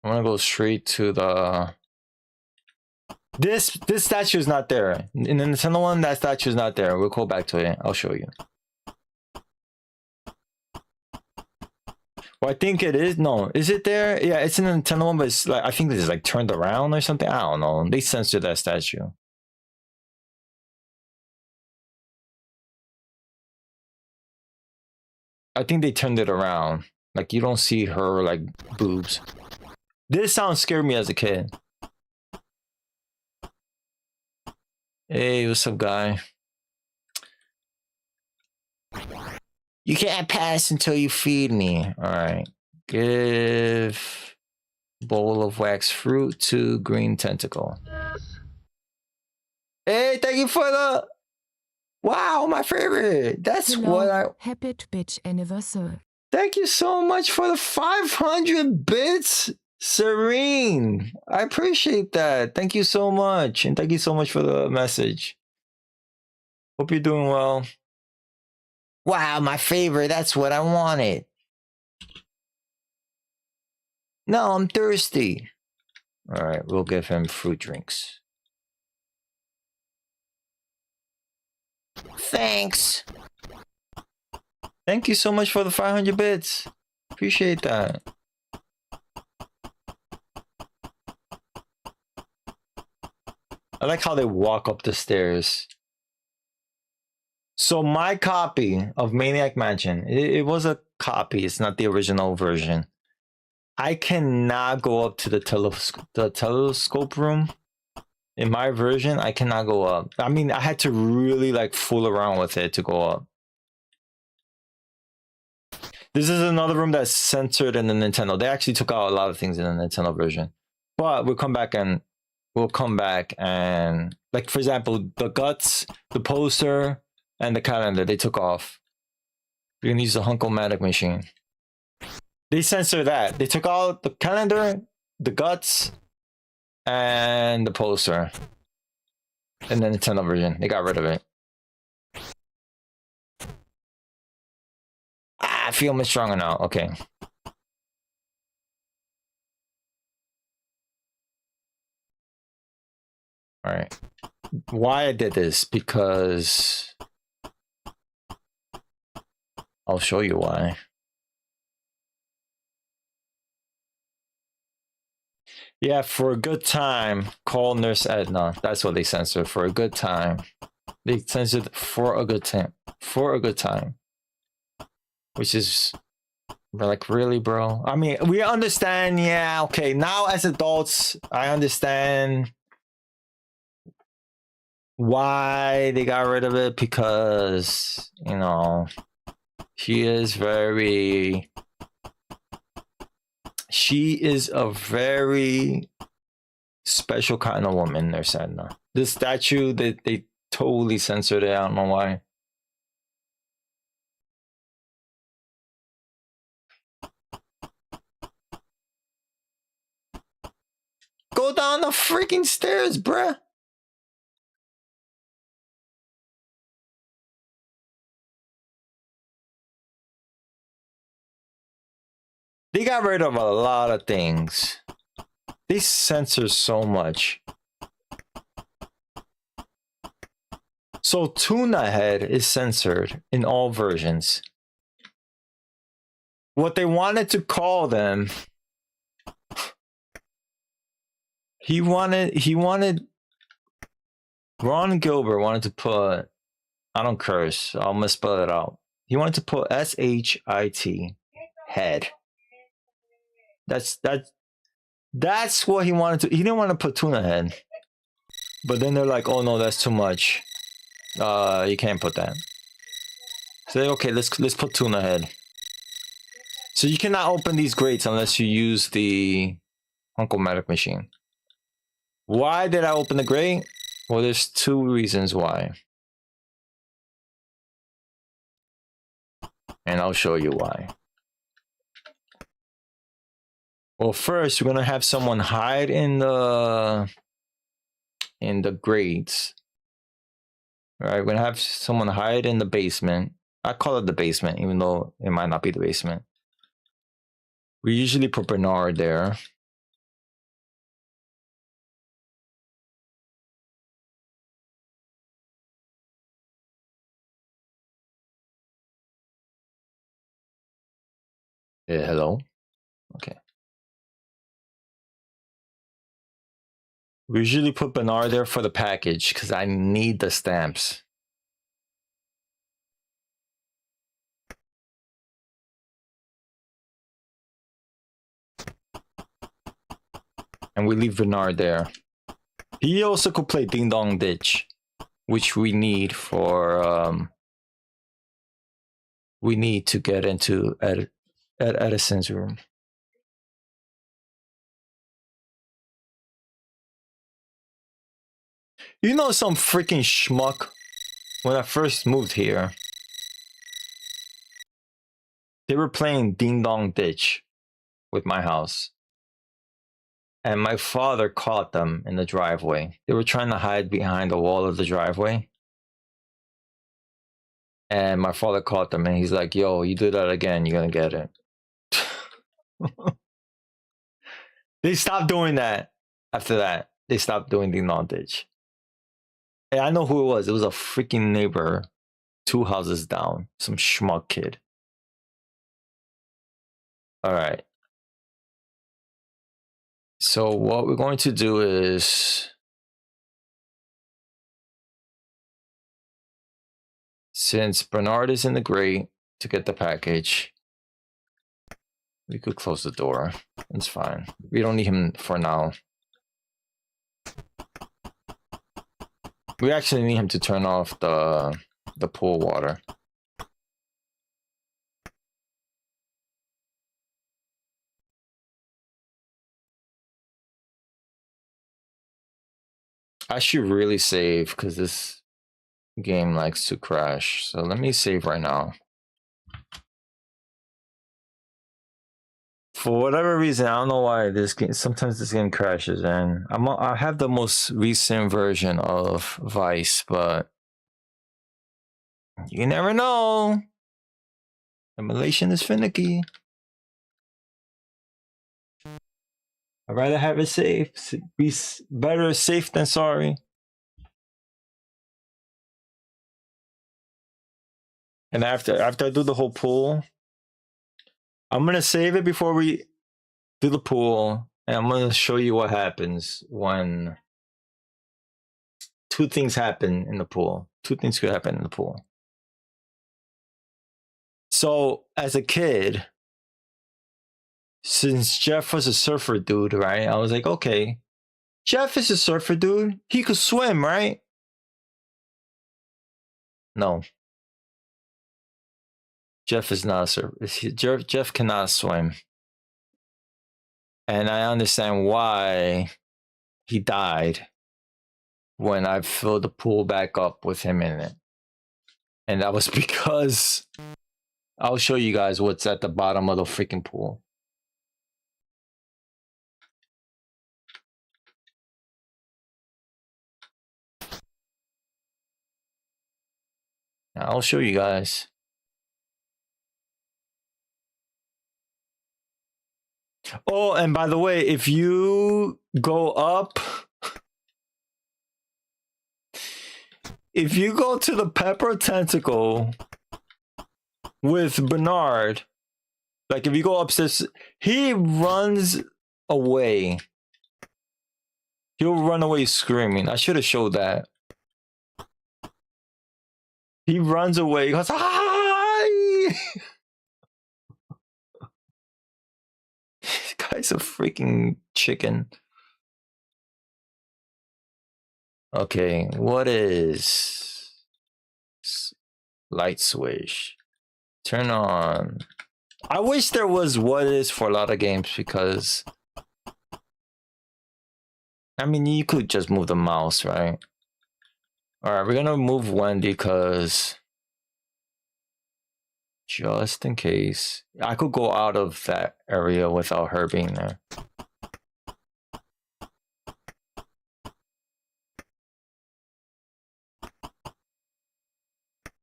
I'm gonna go straight to the. This statue is not there. In the Nintendo one, that statue is not there. We'll go back to it. I'll show you. Well, I think it is. No, is it there? Yeah, it's in the Nintendo one, but it's like I think it's like turned around or something. I don't know. They censored that statue. I think they turned it around. Like you don't see her like boobs. This sound scared me as a kid. Hey, what's up, guy? You can't pass until you feed me. All right. Give bowl of wax fruit to green tentacle. Hey, thank you for the Wow, my favorite. That's what I... Happy bitch anniversary. Thank you so much for the 500 bits, Serene. I appreciate that. Thank you so much. And thank you so much for the message. Hope you're doing well. Wow, my favorite. That's what I wanted. No, I'm thirsty. All right, we'll give him fruit drinks. Thanks. Thank you so much for the 500 bits. Appreciate that. I like how they walk up the stairs. So my copy of Maniac Mansion, it was a copy. It's not the original version. I cannot go up to the telescope room. In my version, I cannot go up. I mean, I had to really like fool around with it to go up. This is another room that's censored in the Nintendo. They actually took out a lot of things in the Nintendo version. But we'll come back and like, for example, the guts, the poster, and the calendar, they took off. We're gonna use the Hunko-matic machine. They censored that. They took out the calendar, the guts, and the poster. And the Nintendo version, they got rid of it. I feel much stronger now. Okay. All right. Why I did this? Because I'll show you why. Yeah, for a good time, call Nurse Edna. That's what they censored. For a good time. They censored for a good time. For a good time. Which is like, really, bro? I mean, we understand. Yeah, okay. Now as adults, I understand why they got rid of it, because, you know, she is a very special kind of woman, Nurse Edna. This statue, they totally censored it. I don't know why. Go down the freaking stairs, bruh. They got rid of a lot of things. They censor so much. So Tuna Head is censored in all versions. What they wanted to call them, he wanted Ron Gilbert wanted to put, I don't curse, I'll misspell it out. He wanted to put S-H-I-T, head. That's what he wanted to. He didn't want to put Tuna Head. But then they're like, oh no, that's too much. You can't put that. So okay, let's put Tuna Head. So you cannot open these grates unless you use the Hunko-matic machine. Why did I open the grate? Well, there's two reasons why. And I'll show you why. Well, first we're gonna have someone hide in the grates. All right, we're gonna have someone hide in the basement. I call it the basement, even though it might not be the basement. We usually put Bernard there. Yeah, hello. Okay. We usually put Bernard there for the package because I need the stamps. And we leave Bernard there. He also could play Ding Dong Ditch, which we need for we need to get into Ed Edison's room. You know, some freaking schmuck when I first moved here, they were playing Ding Dong Ditch with my house. And my father caught them in the driveway. They were trying to hide behind the wall of the driveway. And my father caught them and he's like, yo, you do that again, you're going to get it. They stopped doing that after that. They stopped doing Ding Dong Ditch. And I know who it was. It was a freaking neighbor 2 houses down. Some schmuck kid. All right. So what we're going to do is, since Bernard is in the grate to get the package, we could close the door. It's fine. We don't need him for now. We actually need him to turn off the pool water. I should really save because this game likes to crash. So let me save right now. For whatever reason, I don't know why this game. Sometimes this game crashes, and I have the most recent version of Vice, but you never know. Emulation is finicky. I'd rather have it safe. Be better safe than sorry. And after I do the whole pool, I'm gonna save it before we do the pool, and I'm gonna show you what happens when 2 things happen in the pool. 2 things could happen in the pool. So as a kid, since Jeff was a surfer dude, right? I was like, okay, Jeff is a surfer dude. He could swim, right? No. Jeff is not a surfer. Jeff cannot swim. And I understand why he died when I filled the pool back up with him in it. And that was because I'll show you guys what's at the bottom of the freaking pool. I'll show you guys. Oh, and by the way, if you go up, if you go to the pepper tentacle with Bernard, like if you go upstairs, he runs away. He'll run away screaming. I should have showed that. He runs away. He goes, "Hi!" This guy's a freaking chicken. Okay, what is light switch? Turn on. I wish there was what is for a lot of games because I mean you could just move the mouse, right? Alright, we're gonna move Wendy because just in case. I could go out of that area without her being there.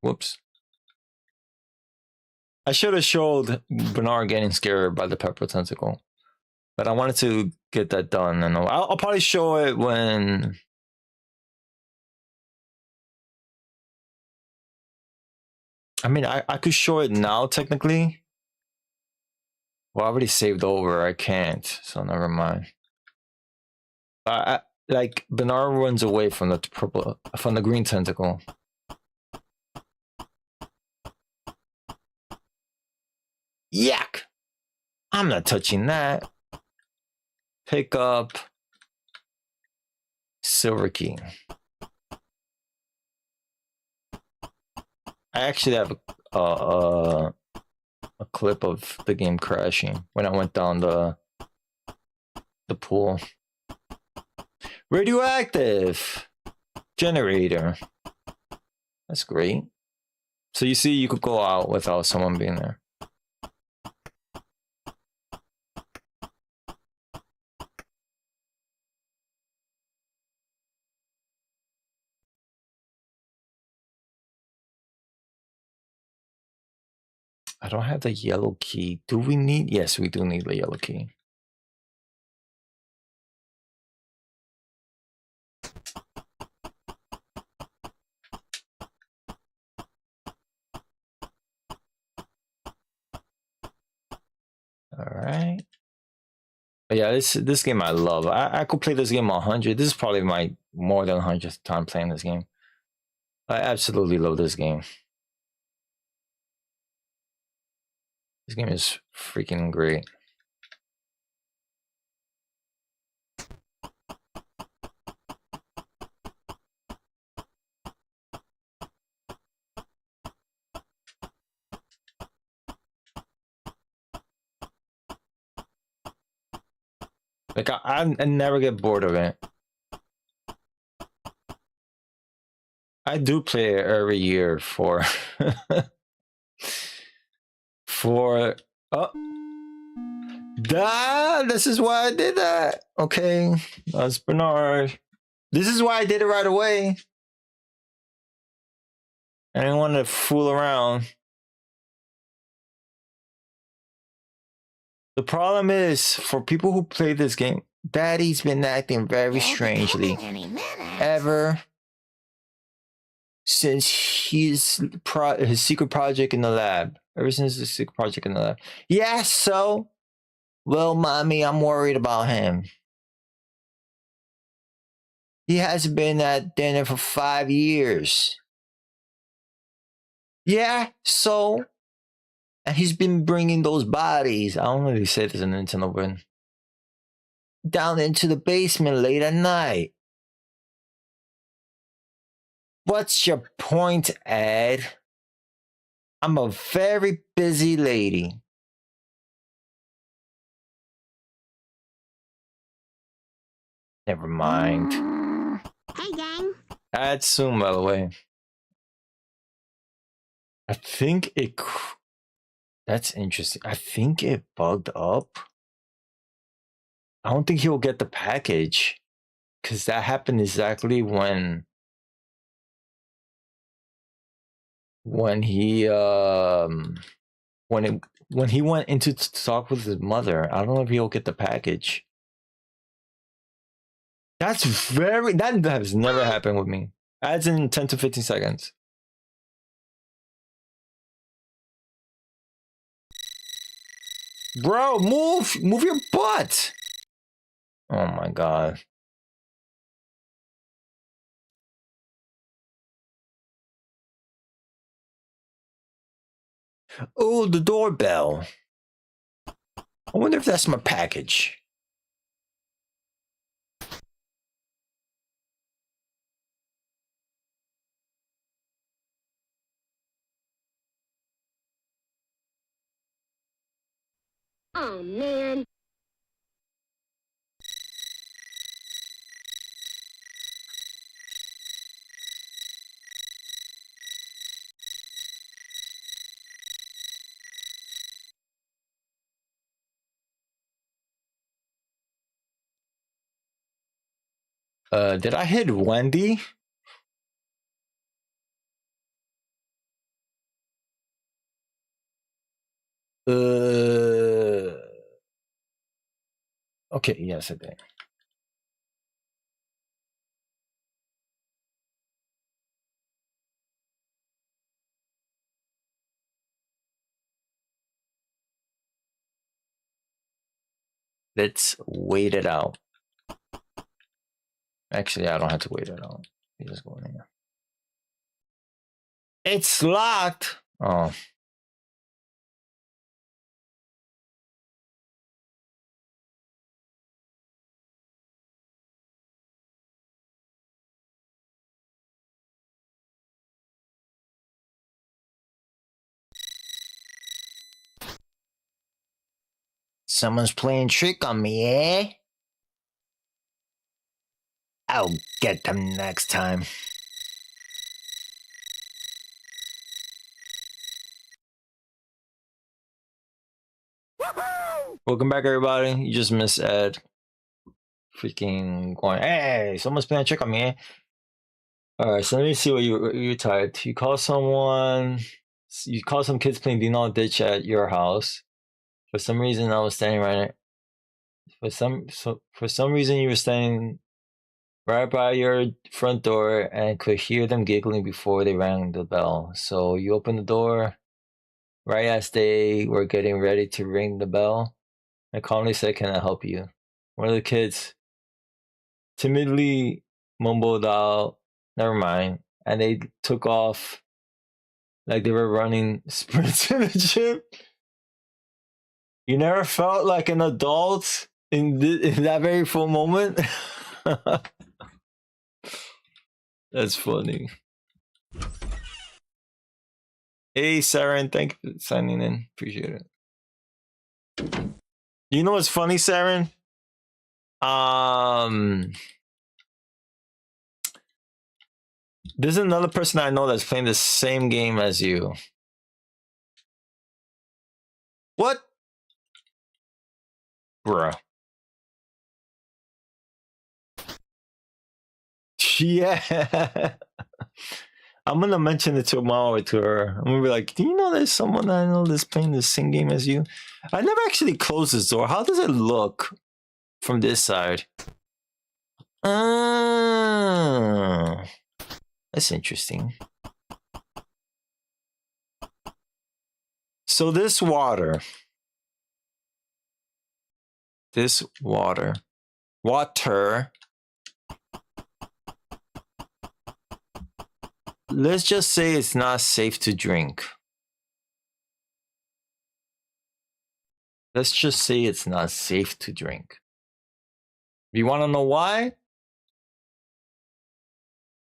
Whoops. I should have showed Bernard getting scared by the pepper tentacle. But I wanted to get that done. And I'll probably show it when... I mean, I could show it now, technically. Well, I already saved over. I can't, so never mind. Like, Bernard runs away from the purple, from the green tentacle. Yuck! I'm not touching that. Pick up silver key. I actually have a clip of the game crashing when I went down the pool. Radioactive generator. That's great. So you see, you could go out without someone being there. I don't have the yellow key. Do we need? Yes, we do need the yellow key. All right. Yeah, this game I love. I could play this game 100. This is probably my more than 100th time playing this game. I absolutely love this game. This game is freaking great. Like I never get bored of it. I do play it every year for for this is why I did that. Okay, that's Bernard. This is why I did it right away. I didn't want to fool around. The problem is, for people who play this game, Daddy's been acting very strangely ever since his secret project in the lab. Ever since the secret project in the lab. Yeah, so, well, mommy, I'm worried about him. He hasn't been at dinner for 5 years. Yeah, so, and he's been bringing those bodies. I don't know if he said this in Nintendo, but down into the basement late at night. What's your point, Ed? I'm a very busy lady. Never mind. Hey, gang. That's soon, by the way. I think it... That's interesting. I think it bugged up. I don't think he'll get the package. Because that happened exactly when he when he went into talk with his mother. I don't know if he'll get the package. That has never happened with me. Adds in 10 to 15 seconds. Bro, move your butt. Oh my god. Oh, the doorbell. I wonder if that's my package. Oh, man. Did I hit Wendy? Okay, yes, I did. Let's wait it out. Actually, I don't have to wait it out. You just go in here. It's locked. Oh. Someone's playing trick on me, eh? I'll get them next time. Welcome back, everybody. You just missed Ed. Freaking going, hey, someone's playing a trick on me, eh? Alright, so let me see what you typed. You call someone, you call some kids playing Do Not Ditch at your house. For some reason, I was standing right. For some reason, you were standing right by your front door and could hear them giggling before they rang the bell. So you opened the door right as they were getting ready to ring the bell. I calmly said, "Can I help you?" One of the kids timidly mumbled out, "Never mind," and they took off like they were running sprints in the gym. You never felt like an adult in that very full moment? That's funny. Hey, Saren, thank you for signing in. Appreciate it. You know what's funny, Saren? There's another person I know that's playing the same game as you. What? Bruh. Yeah. I'm gonna mention it tomorrow to her. I'm gonna be like, do you know there's someone I know that's playing the same game as you? I never actually closed this door. How does it look from this side? That's interesting. So this water. Let's just say it's not safe to drink. Let's just say it's not safe to drink. You want to know why?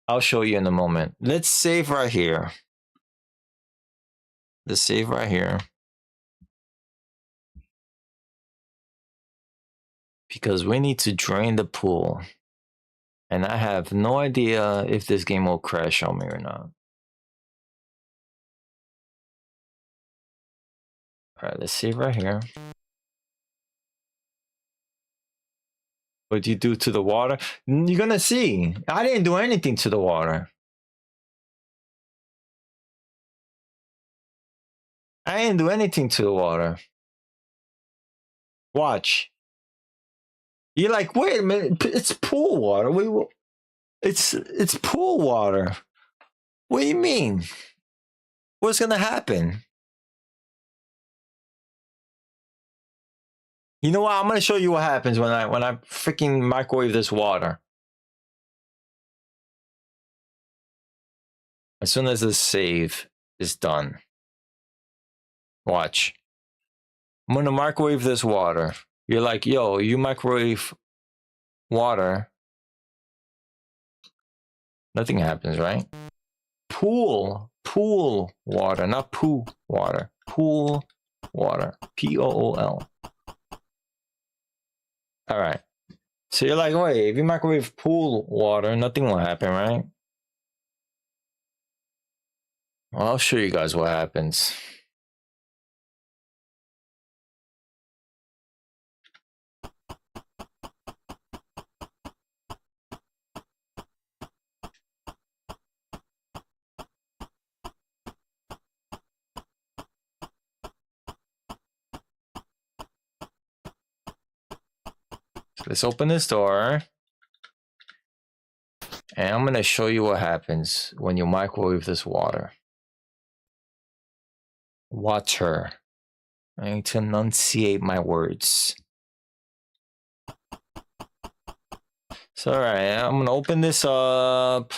I'll show you in a moment. Let's save right here. Let's save right here. Because we need to drain the pool. And I have no idea if this game will crash on me or not. Alright, let's save right here. What do you do to the water? You're gonna see. I didn't do anything to the water. I didn't do anything to the water. Watch. You're like, wait a minute, it's pool water. It's pool water. What do you mean? What's gonna happen? You know what? I'm gonna show you what happens when I freaking microwave this water. As soon as the save is done. Watch. I'm gonna microwave this water. You're like, yo, you microwave water. Nothing happens, right? Pool water, not poo water. Pool water. Pool. All right. So you're like, wait, if you microwave pool water, nothing will happen, right? Well, I'll show you guys what happens. Let's open this door. And I'm going to show you what happens when you microwave this water. Water. I need to enunciate my words. So, all right, I'm going to open this up.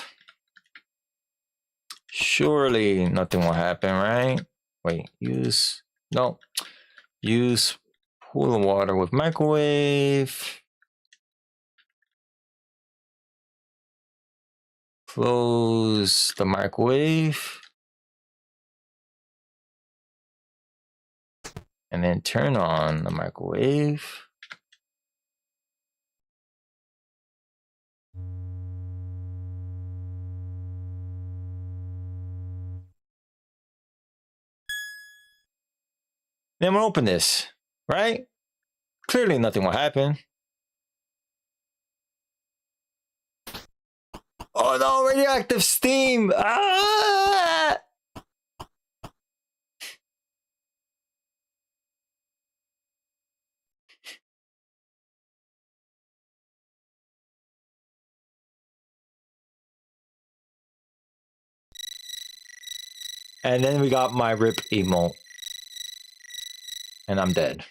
Surely nothing will happen, right? Wait, use pool water with microwave. Close the microwave. And then turn on the microwave. Then I'm gonna open this, right? Clearly nothing will happen. Oh no, radioactive steam! Ah! And then we got my rip emote. And I'm dead.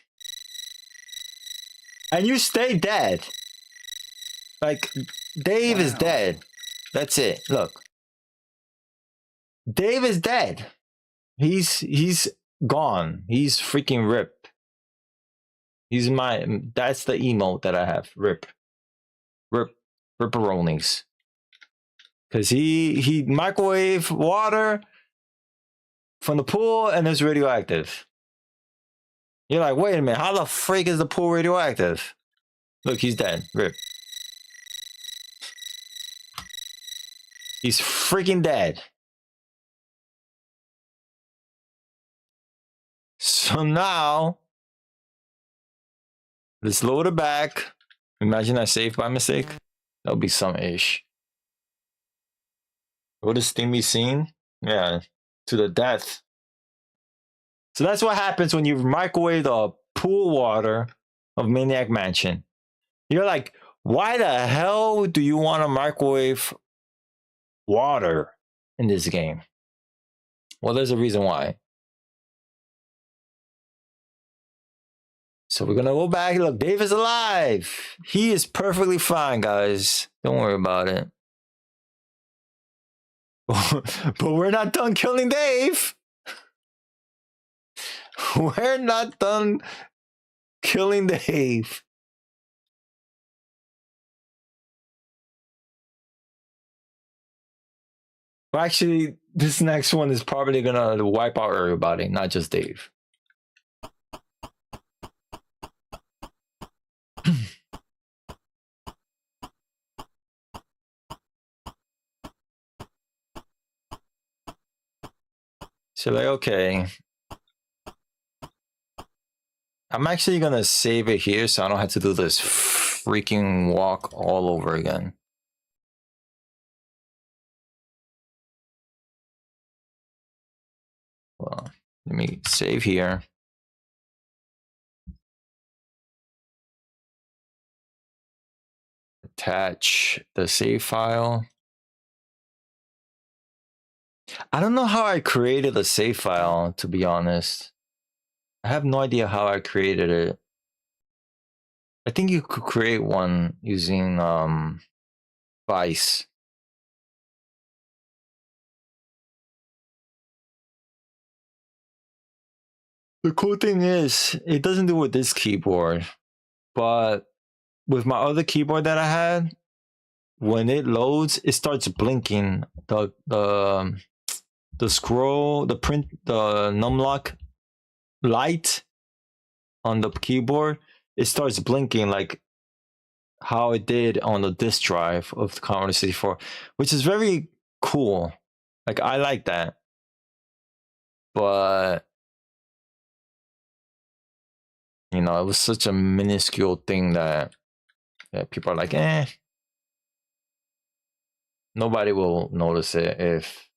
And you stay dead. Like, Dave is dead. That's it. Look. Dave is dead. He's gone. He's freaking rip. He's that's the emote that I have. Rip. Ripperonis. Cause he microwave water from the pool and it's radioactive. You're like, wait a minute, how the freak is the pool radioactive? Look, he's dead. Rip. He's freaking dead. So now, let's load it back. Imagine I saved by mistake. That'll be some ish. What is steamy scene? Yeah, to the death. So that's what happens when you microwave the pool water of Maniac Mansion. You're like, why the hell do you want to microwave water in this game? Well, there's a reason why. So we're gonna go back. Look, Dave is alive. He is perfectly fine, guys. Don't worry about it. But we're not done killing Dave. We're not done killing Dave. Well, actually, this next one is probably gonna wipe out everybody, not just Dave. So like, okay. I'm actually gonna save it here so I don't have to do this freaking walk all over again. Well, let me save here. Attach the save file. I don't know how I created a save file, to be honest. I have no idea how I created it. I think you could create one using Vice. The cool thing is, it doesn't do with this keyboard, but with my other keyboard that I had, when it loads, it starts blinking. The scroll, the print, the numlock light on the keyboard, it starts blinking like how it did on the disk drive of the Commodore 64, which is very cool. Like, I like that. But, you know, it was such a minuscule thing that people are like, eh. Nobody will notice it if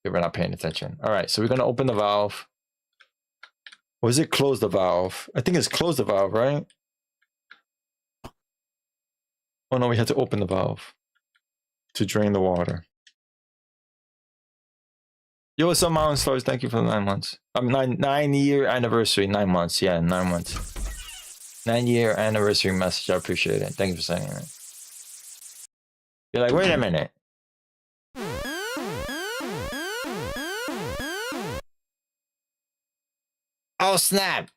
we're not paying attention. All right, so we're gonna open the valve. Or is it close the valve? I think it's close the valve, right? Oh no, we had to open the valve to drain the water. Yo, what's up, Mountain Stars? Thank you for the 9 months. 9-year anniversary. 9 months. Yeah, 9 months. 9-year anniversary message. I appreciate it. Thank you for saying it. You're like, wait a minute. Oh, snap.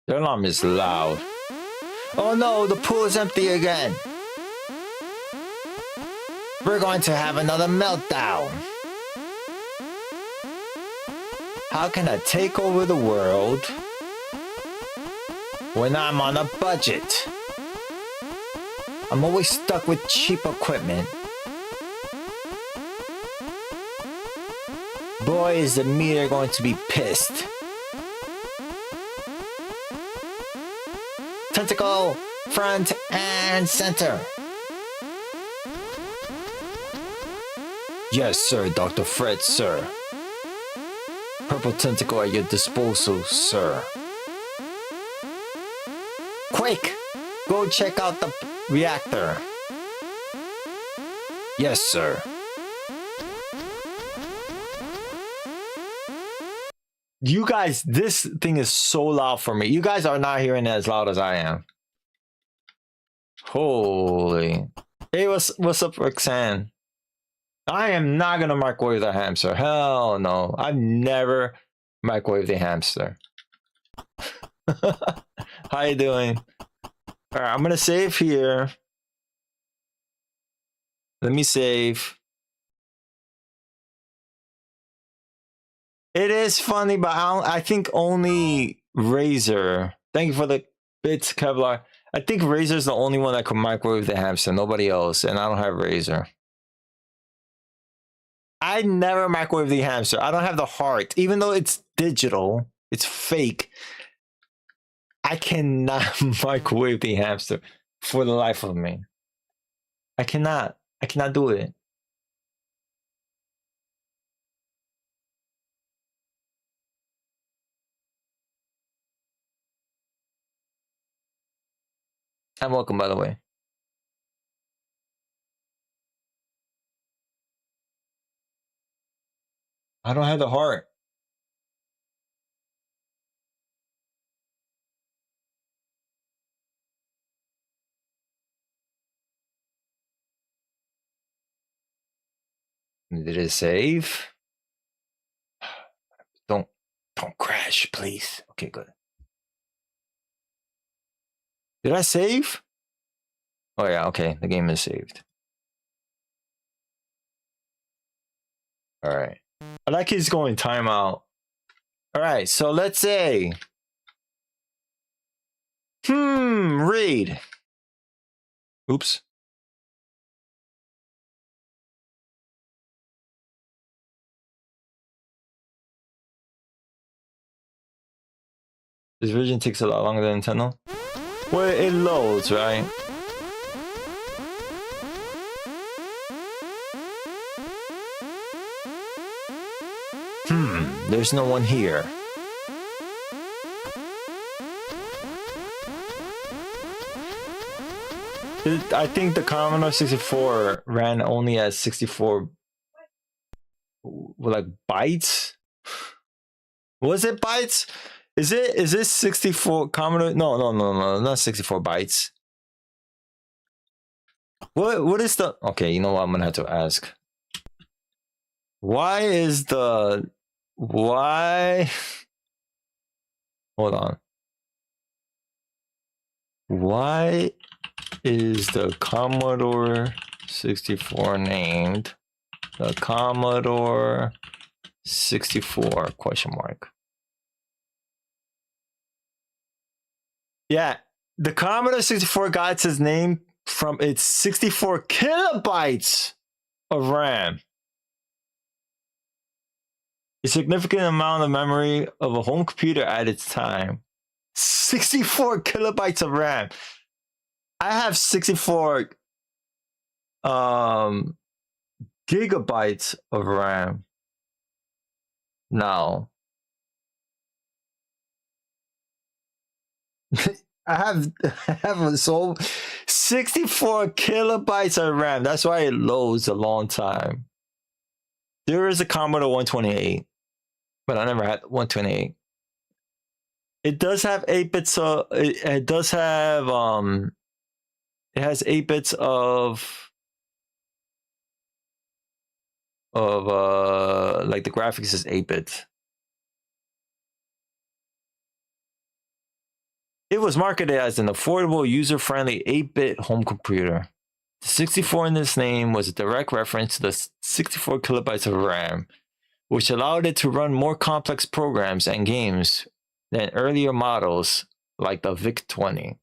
The alarm is loud. Oh no, the pool is empty again. We're going to have another meltdown. How can I take over the world when I'm on a budget? I'm always stuck with cheap equipment. Boy, is the meter going to be pissed. Tentacle, front and center. Yes, sir, Dr. Fred, sir. Purple tentacle at your disposal, sir. Quick, go check out the reactor. Yes, sir. You guys, this thing is so loud for me. You guys are not hearing it as loud as I am. Holy. Hey, what's up, Roxanne? I am not gonna microwave the hamster. Hell no. I've never microwaved a hamster. How you doing? Alright, I'm gonna save here. Let me save. It is funny, but I think only Razor. Thank you for the bits, Kevlar. I think Razor's the only one that can microwave the hamster. Nobody else, and I don't have Razor. I never microwave the hamster. I don't have the heart. Even though it's digital, it's fake. I cannot microwave the hamster for the life of me. I cannot do it. And welcome, by the way. I don't have the heart. Did it save? Don't crash, please. Okay, good. Did I save? Oh yeah, okay. The game is saved. All right. I like he's going timeout. All right, so let's say. Read. Oops. This version takes a lot longer than Nintendo. Well, it loads, right? There's no one here. I think the Commodore 64 ran only at 64 like bytes. Was it bytes? Is it 64 Commodore? No, not 64 bytes. What is the okay? You know what? I'm gonna have to ask. Why is the why? Hold on. Why is the Commodore 64 named the Commodore 64 question mark? Yeah, the Commodore 64 got its name from its 64 kilobytes of RAM. A significant amount of memory of a home computer at its time. 64 kilobytes of RAM. I have 64 gigabytes of RAM now. I have so 64 kilobytes of RAM. That's why it loads a long time. There is a Commodore 128, but I never had 128. It does have 8 bits of it does have it has 8 bits of like the graphics is 8 bits. It was marketed as an affordable, user-friendly 8-bit home computer. The 64 in this name was a direct reference to the 64 kilobytes of RAM, which allowed it to run more complex programs and games than earlier models like the VIC-20.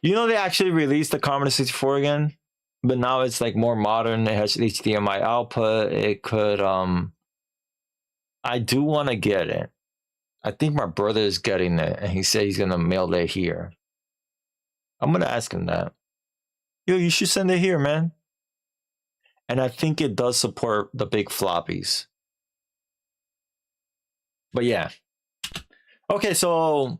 You know, they actually released the Commodore 64 again, but now it's like more modern. It has HDMI output. It could, I do want to get it. I think my brother is getting it, and he said he's gonna mail it here. I'm gonna ask him that. Yo, you should send it here, man. And I think it does support the big floppies. But yeah. Okay, so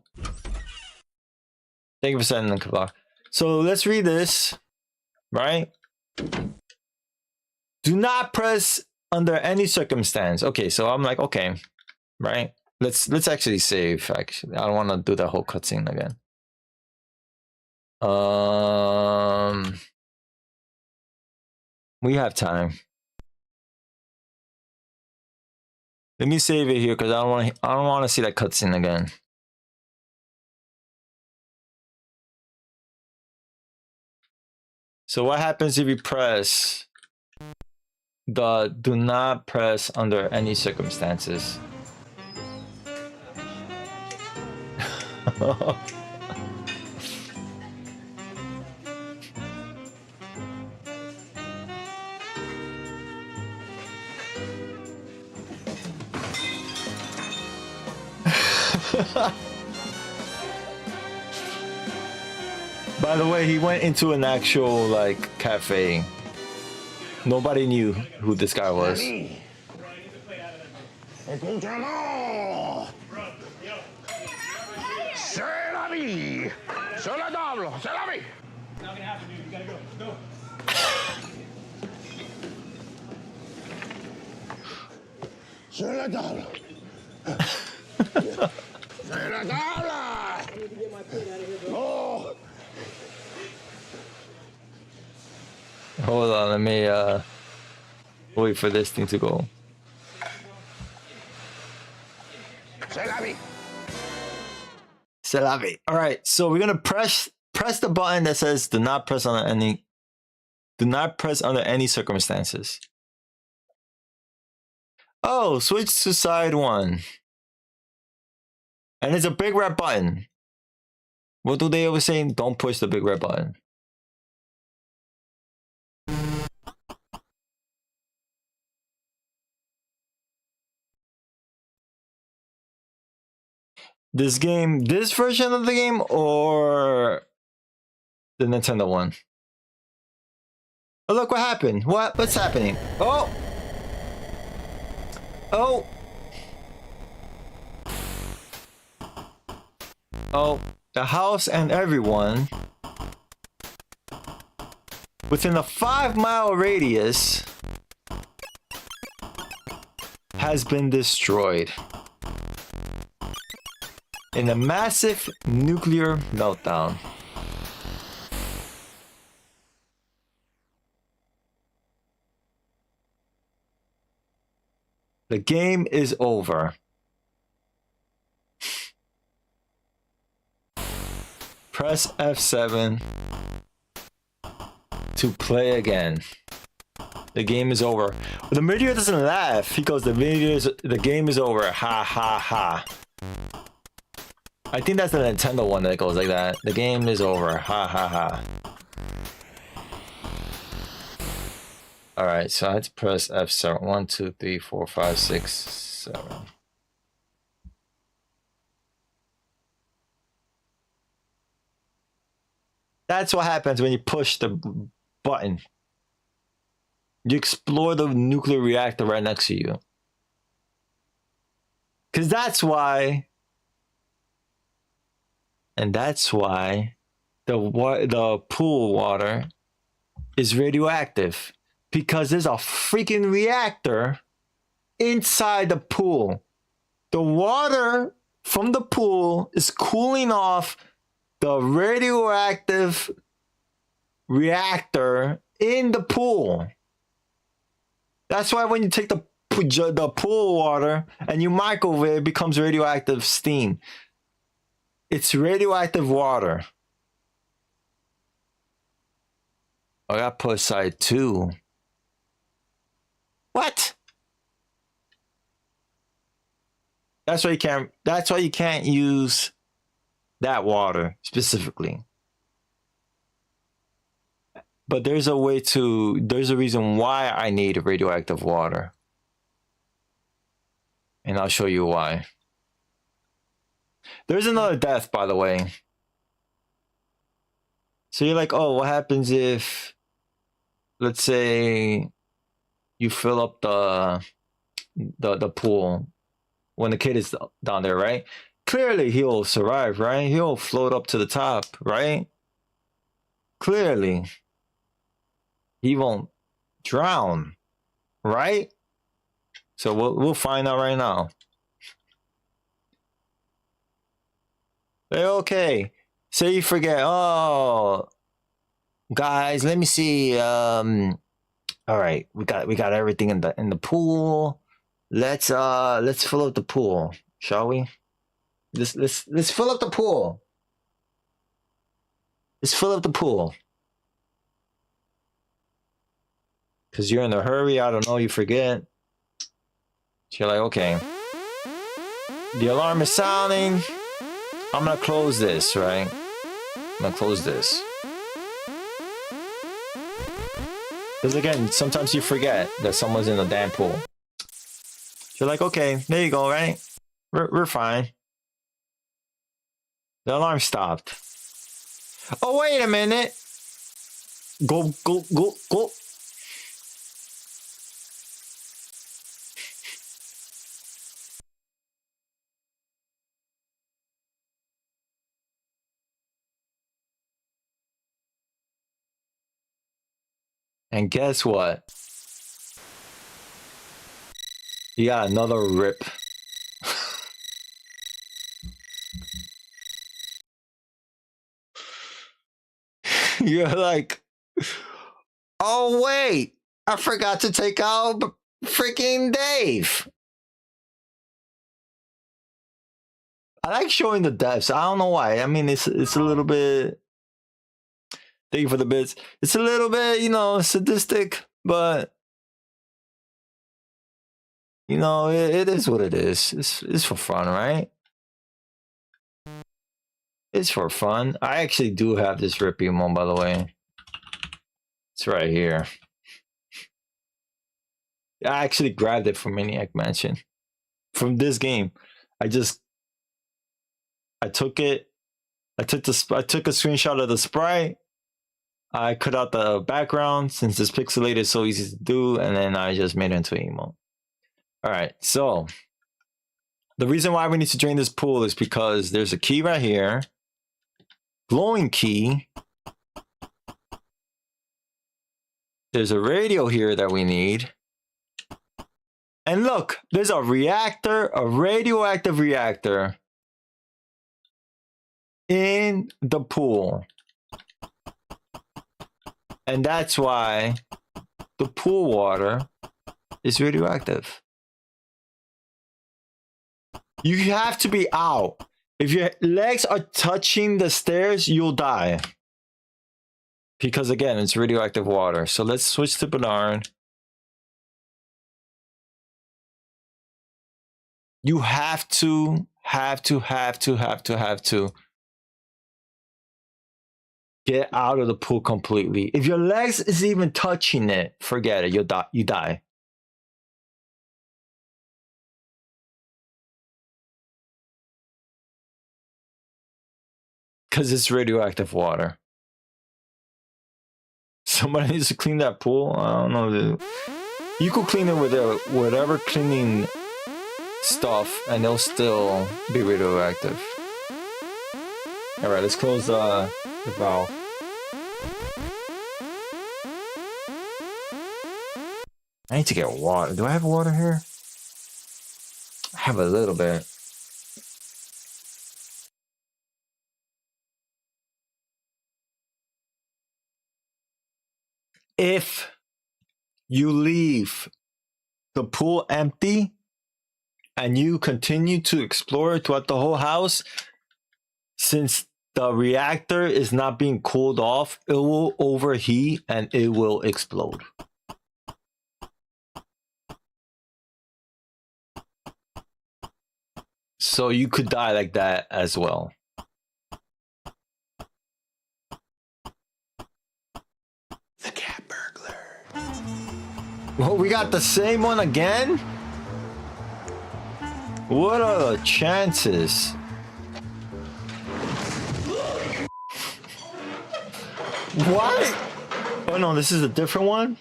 thank you for sending the Kabak. So let's read this, right? Do not press under any circumstance. Okay, so I'm like, okay, right? Let's actually save. Actually, I don't want to do that whole cutscene again. We have time. Let me save it here because I don't want to see that cutscene again. So what happens if you press the do not press under any circumstances? By the way, he went into an actual like cafe. Nobody knew who this guy was. Écoute-moi! C'est la vie! Sur la table! C'est la vie! Not gonna happen, dude. You gotta go. Go. Sur la table! C'est la table! I need to get my plate out of here, bro. Oh! Hold on, let me wait for this thing to go. C'est la vie! C'est la vie. All right, so we're gonna press the button that says do not press under any circumstances. Oh, switch to side one. And it's a big red button. What do they always say? Don't push the big red button. This game, this version of the game, or the Nintendo one? Oh, look what happened. What's happening? Oh! Oh! Oh, the house and everyone within a 5-mile radius has been destroyed in a massive nuclear meltdown. The game is over. Press F7 to play again. The game is over. But the video doesn't laugh. He goes, the game is over. Ha ha ha. I think that's the Nintendo one that goes like that. The game is over. Ha ha ha. Alright, so I had to press F7. 1, 2, 3, 4, 5, 6, 7. That's what happens when you push the button. You explore the nuclear reactor right next to you. Because that's why... And that's why the pool water is radioactive. Because there's a freaking reactor inside the pool. The water from the pool is cooling off the radioactive reactor in the pool. That's why when you take the pool water and you microwave it, it becomes radioactive steam. It's radioactive water. I got put side 2. What? That's why you can't use that water specifically. But there's a reason why I need radioactive water. And I'll show you why. There's another death, by the way. So you're like, oh, what happens if, let's say, you fill up the pool when the kid is down there, right? Clearly, he'll survive, right? He'll float up to the top, right? Clearly. He won't drown, right? So we'll find out right now. Okay. Say you forget. Oh, guys, let me see. All right, we got everything in the pool. Let's fill up the pool, shall we? Let's fill up the pool. Let's fill up the pool. Cause you're in a hurry. I don't know. You forget. So you're like, okay. The alarm is sounding. I'm gonna close this, right? I'm gonna close this. Because again, sometimes you forget that someone's in the damn pool. You're like, okay, there you go, right? We're fine. The alarm stopped. Oh, wait a minute. Go. And guess what? You got another rip. You're like, oh wait, I forgot to take out freaking Dave. I like showing the deaths. I don't know why. I mean, it's a little bit. Thank you for the bits. It's a little bit, you know, sadistic, but you know, it is what it is. It's for fun, right? It's for fun. I actually do have this rip emote, by the way. It's right here. I actually grabbed it from Maniac Mansion. From this game. I took it. I took a screenshot of the sprite. I cut out the background since it's pixelated, it's so easy to do, and then I just made it into an emote. Alright, so the reason why we need to drain this pool is because there's a key right here. Glowing key. There's a radio here that we need. And look, there's a reactor, a radioactive reactor in the pool. And that's why the pool water is radioactive. You have to be out. If your legs are touching the stairs, you'll die. Because again, it's radioactive water. So let's switch to Bernard. You have to get out of the pool completely. If your legs is even touching it, forget it. You die. Because it's radioactive water. Somebody needs to clean that pool. I don't know, dude. You could clean it with whatever cleaning stuff, and they'll still be radioactive. All right, let's close the valve. I need to get water. Do I have water here? I have a little bit. If you leave the pool empty and you continue to explore throughout the whole house, since the reactor is not being cooled off, it will overheat and it will explode. So you could die like that as well. Oh, we got the same one again? What are the chances? What? Oh no, this is a different one?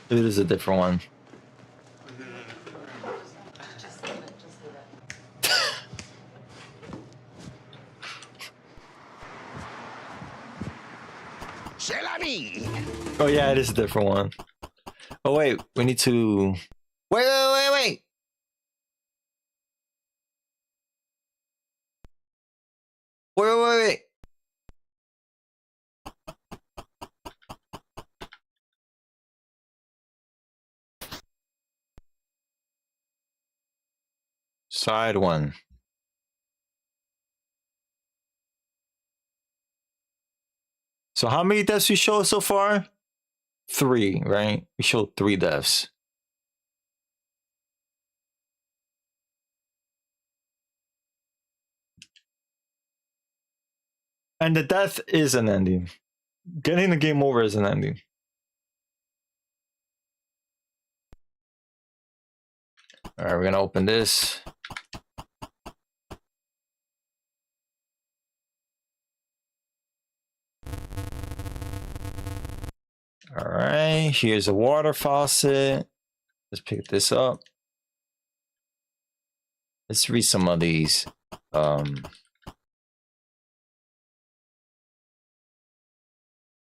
It is a different one. C'est la vie. Oh yeah, it is a different one. Oh wait, we need to... Wait. Wait. Side one. So how many deaths we showed so far? 3, right? We showed 3 deaths. And the death is an ending. Getting the game over is an ending. All right, we're gonna open this. All right, here's a water faucet. Let's pick this up. Let's read some of these.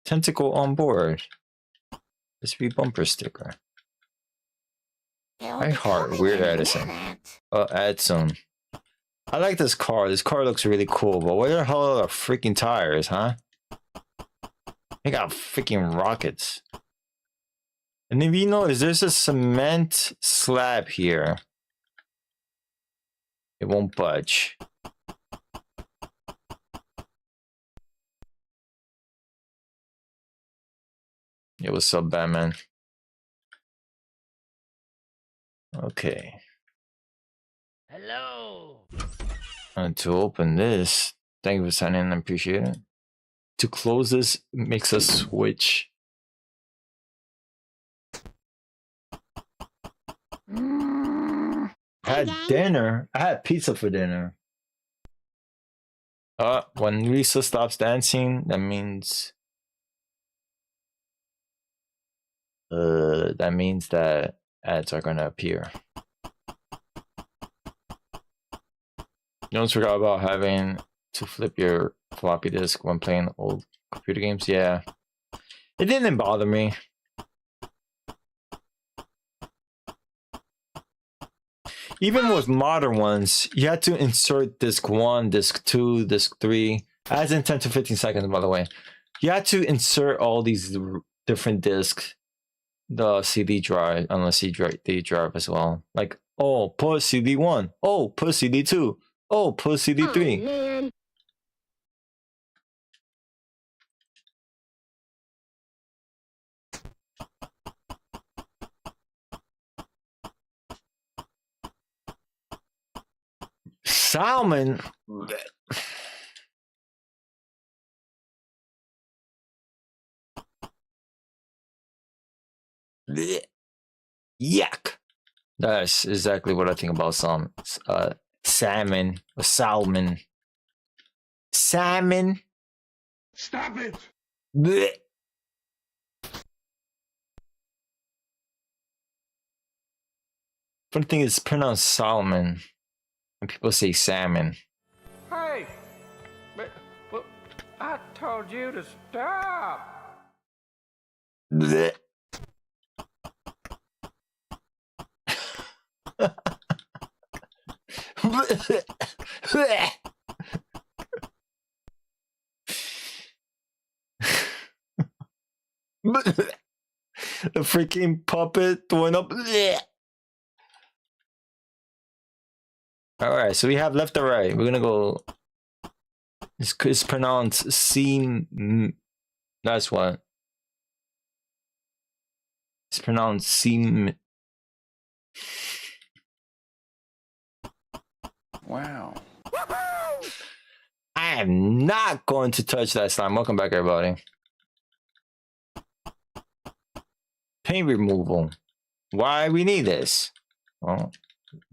Tentacle on board. Let's read bumper sticker. I heart Weird Edison. Edson. I like this car. This car looks really cool, but where the hell are the freaking tires, huh? They got freaking rockets. And if you notice, there's a cement slab here. It won't budge. Yeah, what's up, Batman? Okay. Hello. And to open this, thank you for signing in, I appreciate it. To close this, makes us switch. I had dinner. I had pizza for dinner. When Lisa stops dancing, that means that ads are gonna appear. You almost forgot about having to flip your floppy disk when playing old computer games. Yeah, it didn't bother me. Even with modern ones, you had to insert disc 1, disc 2, disc 3, as in 10 to 15 seconds, by the way. You had to insert all these different discs, the CD drive, on the CD drive as well. Like, oh, put CD 1, oh, put CD 2, oh, put CD 3. Oh, man. Salmon. Yuck. That's exactly what I think about salmon. Salmon or salmon. Salmon. Stop it. Blech. Funny thing is, pronounced Solomon, and people say salmon. Hey, but I told you to stop. Blech. The freaking puppet throwing up. Alright, so we have left or right. We're gonna go. It's pronounced seam. That's what. It's pronounced seam. Wow. I am not going to touch that slime. Welcome back, everybody. paint removal. Why we need this? Well,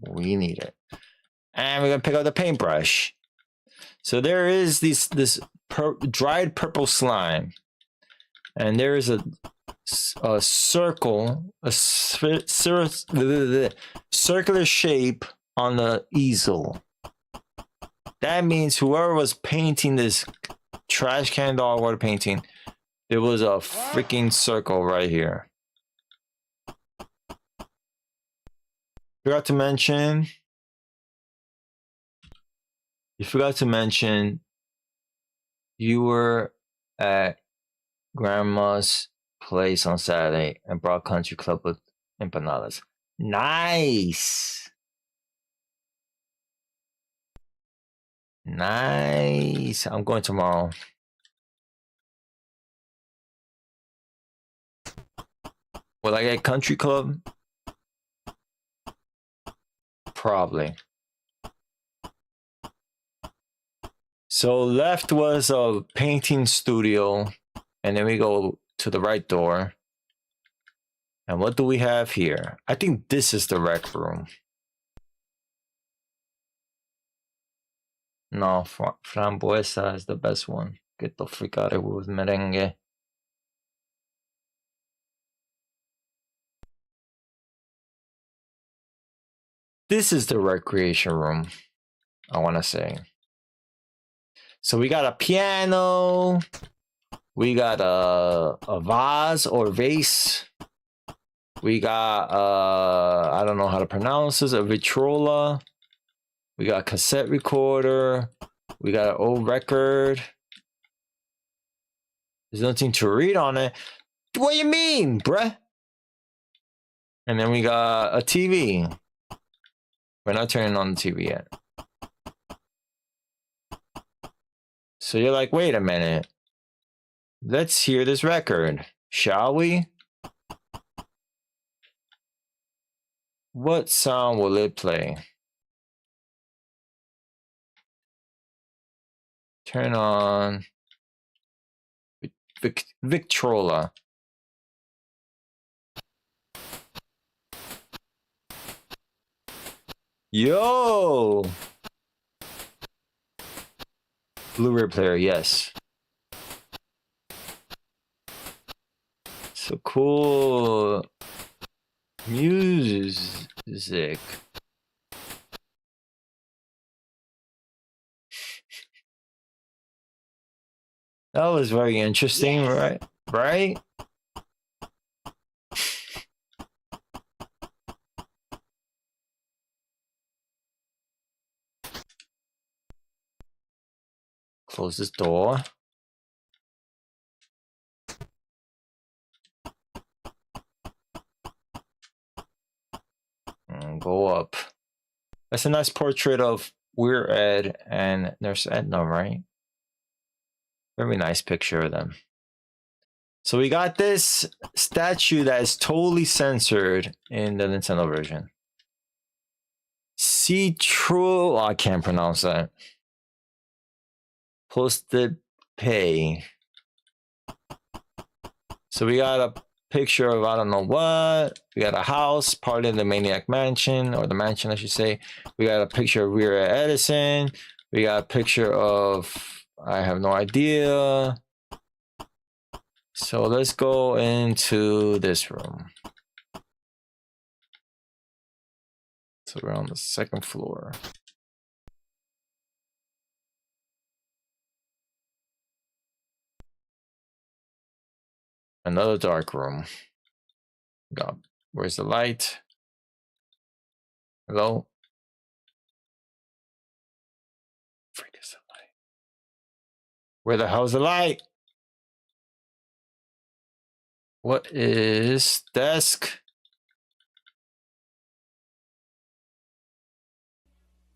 we need it. And we're gonna pick up the paintbrush. So there is this dried purple slime, and there is a circle, a circular shape on the easel. That means whoever was painting this trash can dog water painting, there was a freaking circle right here. Forgot to mention. You forgot to mention you were at Grandma's place on Saturday and brought Country Club with empanadas. Nice. Nice. I'm going tomorrow. Will I get Country Club? Probably. So left was a painting studio, and then we go to the right door. And what do we have here? I think this is the rec room. No, frambuesa is the best one. Get the freak out of here with merengue. This is the recreation room, I want to say. So we got a piano. We got a vase or vase. We got, I don't know how to pronounce this, a vitrola. We got a cassette recorder. We got an old record. There's nothing to read on it. What do you mean, bruh? And then we got a TV. We're not turning on the TV yet. So you're like, wait a minute. Let's hear this record, shall we? What sound will it play? Turn on Victrola. Yo! Blu-ray player, yes. So cool. Music. That was very interesting, right? Right? Close this door. And go up. That's a nice portrait of We're Ed and Nurse Edna, right? Very nice picture of them. So we got this statue that is totally censored in the Nintendo version. C64, I can't pronounce that. Posted pay. So we got a picture of I don't know what. We got a house, part of the Maniac Mansion, or the mansion I should say. We got a picture of We're Edison. We got a picture of I have no idea. So let's go into this room. So we're on the second floor. Another dark room. God, where's the light? Hello? Freak is the light. Where the hell's the light? What is desk?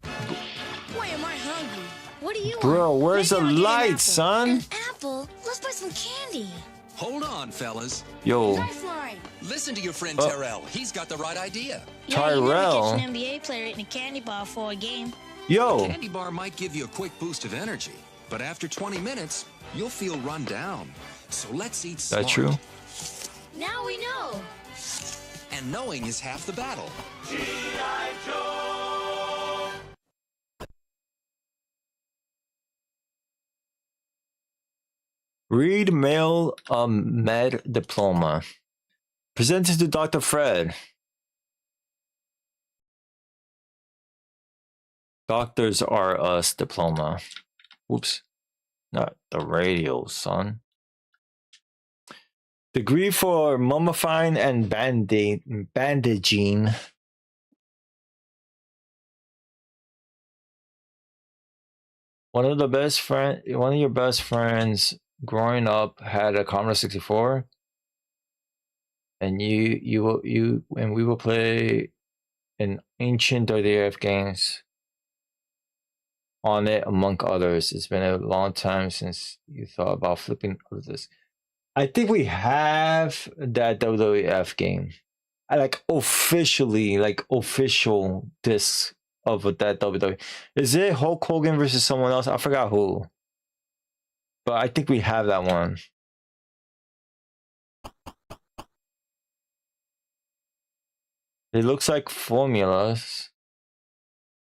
Boy, am I hungry. What do you Bro, want? where's the Maybe I'll get an light, apple. son? An apple? Let's buy some candy. Hold on, fellas. Yo, Lifeline. Listen to your friend Oh. Terrell. He's got the right idea. Yeah, you never Tyrell. catch an NBA player eating a candy bar for a game. Yo, Candy bar might give you a quick boost of energy, but after 20 minutes, you'll feel run down. So let's eat smart. that's true. Now we know. And knowing is half the battle. Read Male Med Diploma. Presented to Dr. Fred. Doctors Are Us Diploma. Oops. Not the radio, son. Degree for mummifying and bandaging. One of your best friends growing up had a Commodore 64, and we will play an ancient WDF games on it, among others. It's been a long time since you thought about flipping over this. I think we have that WWF game. I like official disc of that WWE. Is it Hulk Hogan versus someone else? I forgot who. But I think we have that one. It looks like formulas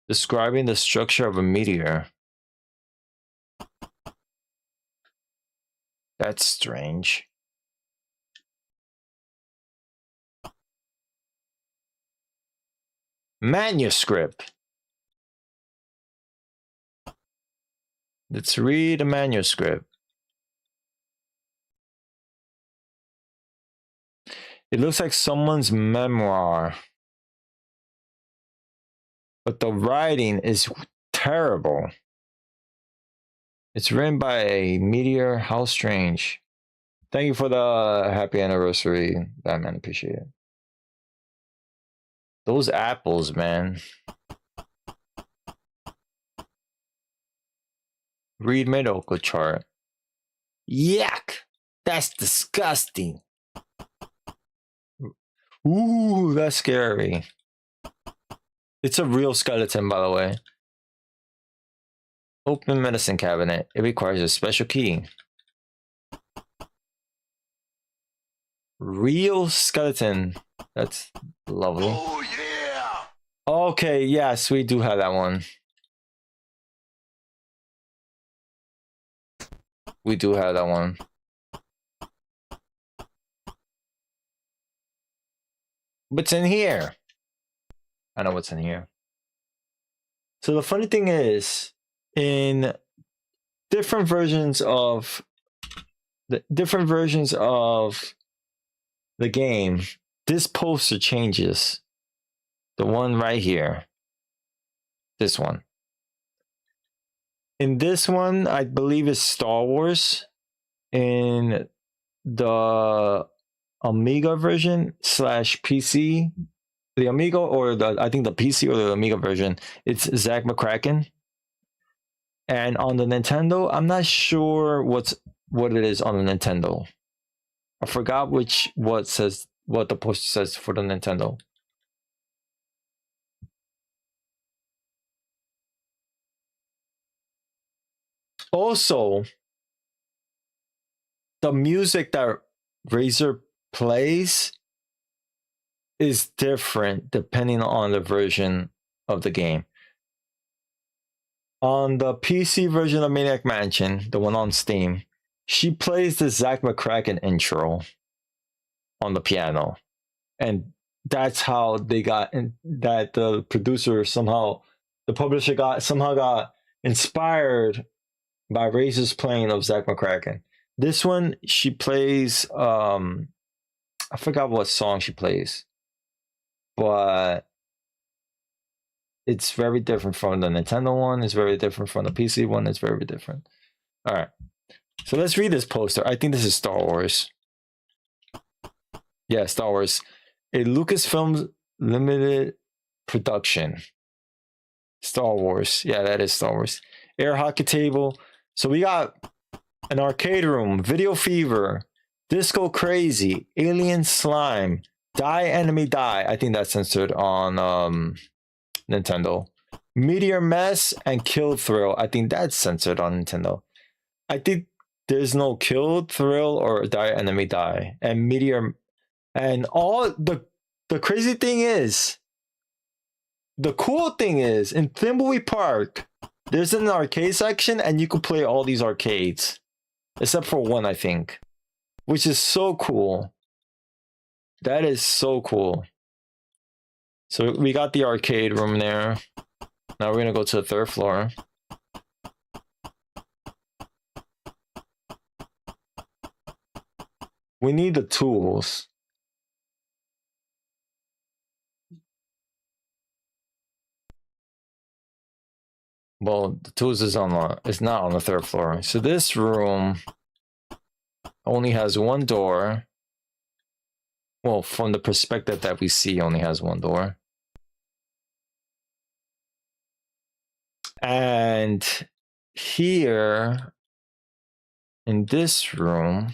describing the structure of a meteor. That's strange. Manuscript. Let's read a manuscript. It looks like someone's memoir, but the writing is terrible. It's written by a meteor. How strange. Thank you for the happy anniversary, Batman. Appreciate it. Those apples, man. Read medical chart. Yuck! That's disgusting. Ooh, that's scary. It's a real skeleton, by the way. Open medicine cabinet. It requires a special key. Real skeleton. That's lovely. Oh, yeah! Okay, yes, we do have that one. We do have that one. What's in here? I know what's in here. So the funny thing is, in different versions of the game, this poster changes. The one right here. This one. In this one, I believe it's Star Wars. In the Amiga version / PC, the Amiga or I think the PC or the Amiga version, it's Zach McCracken. And on the Nintendo, I'm not sure what it is on the Nintendo. I forgot what the poster says for the Nintendo. Also, the music that Razer plays is different depending on the version of the game. On the PC version of Maniac Mansion, the one on Steam, she plays the Zach McCracken intro on the piano. And that's how they got in, that the producer the publisher got inspired by Razor's playing of Zach McCracken. This one, she plays, I forgot what song she plays, but it's very different from the Nintendo one. It's very different from the PC one. It's very different. All right. So let's read this poster. I think this is Star Wars. Yeah, Star Wars. A Lucasfilm limited production. Star Wars. Yeah, that is Star Wars. Air hockey table. So we got an arcade room, Video Fever, Disco Crazy, Alien Slime, Die Enemy Die. I think that's censored on Nintendo. Meteor Mess and Kill Thrill. I think that's censored on Nintendo. I think there's no Kill Thrill or Die Enemy Die. And Meteor and all the the crazy thing is, the cool thing is, in Thimbleweed Park, there's an arcade section and you can play all these arcades. Except for one, I think. Which is so cool. That is so cool. So we got the arcade room there. Now we're gonna go to the 3rd floor. We need the tools. Well, the tools is on the, it's not on the 3rd floor. So this room only has one door. Well, from the perspective that we see, only has one door. And here in this room,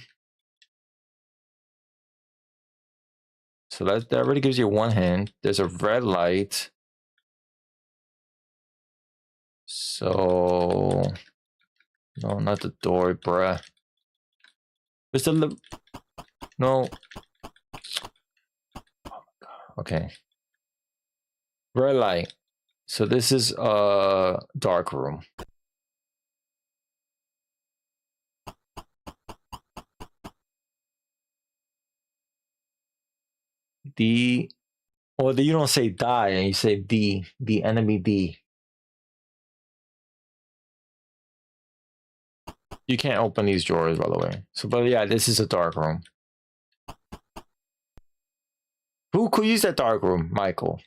so that already gives you one hint. There's a red light. So, no, not the door, bruh. Where's the no. Oh my God. Okay. Red light. So this is a dark room. D, or you don't say die, and you say D, the enemy D. You can't open these drawers, by the way. So, but yeah, this is a dark room. Who could use that dark room? Michael.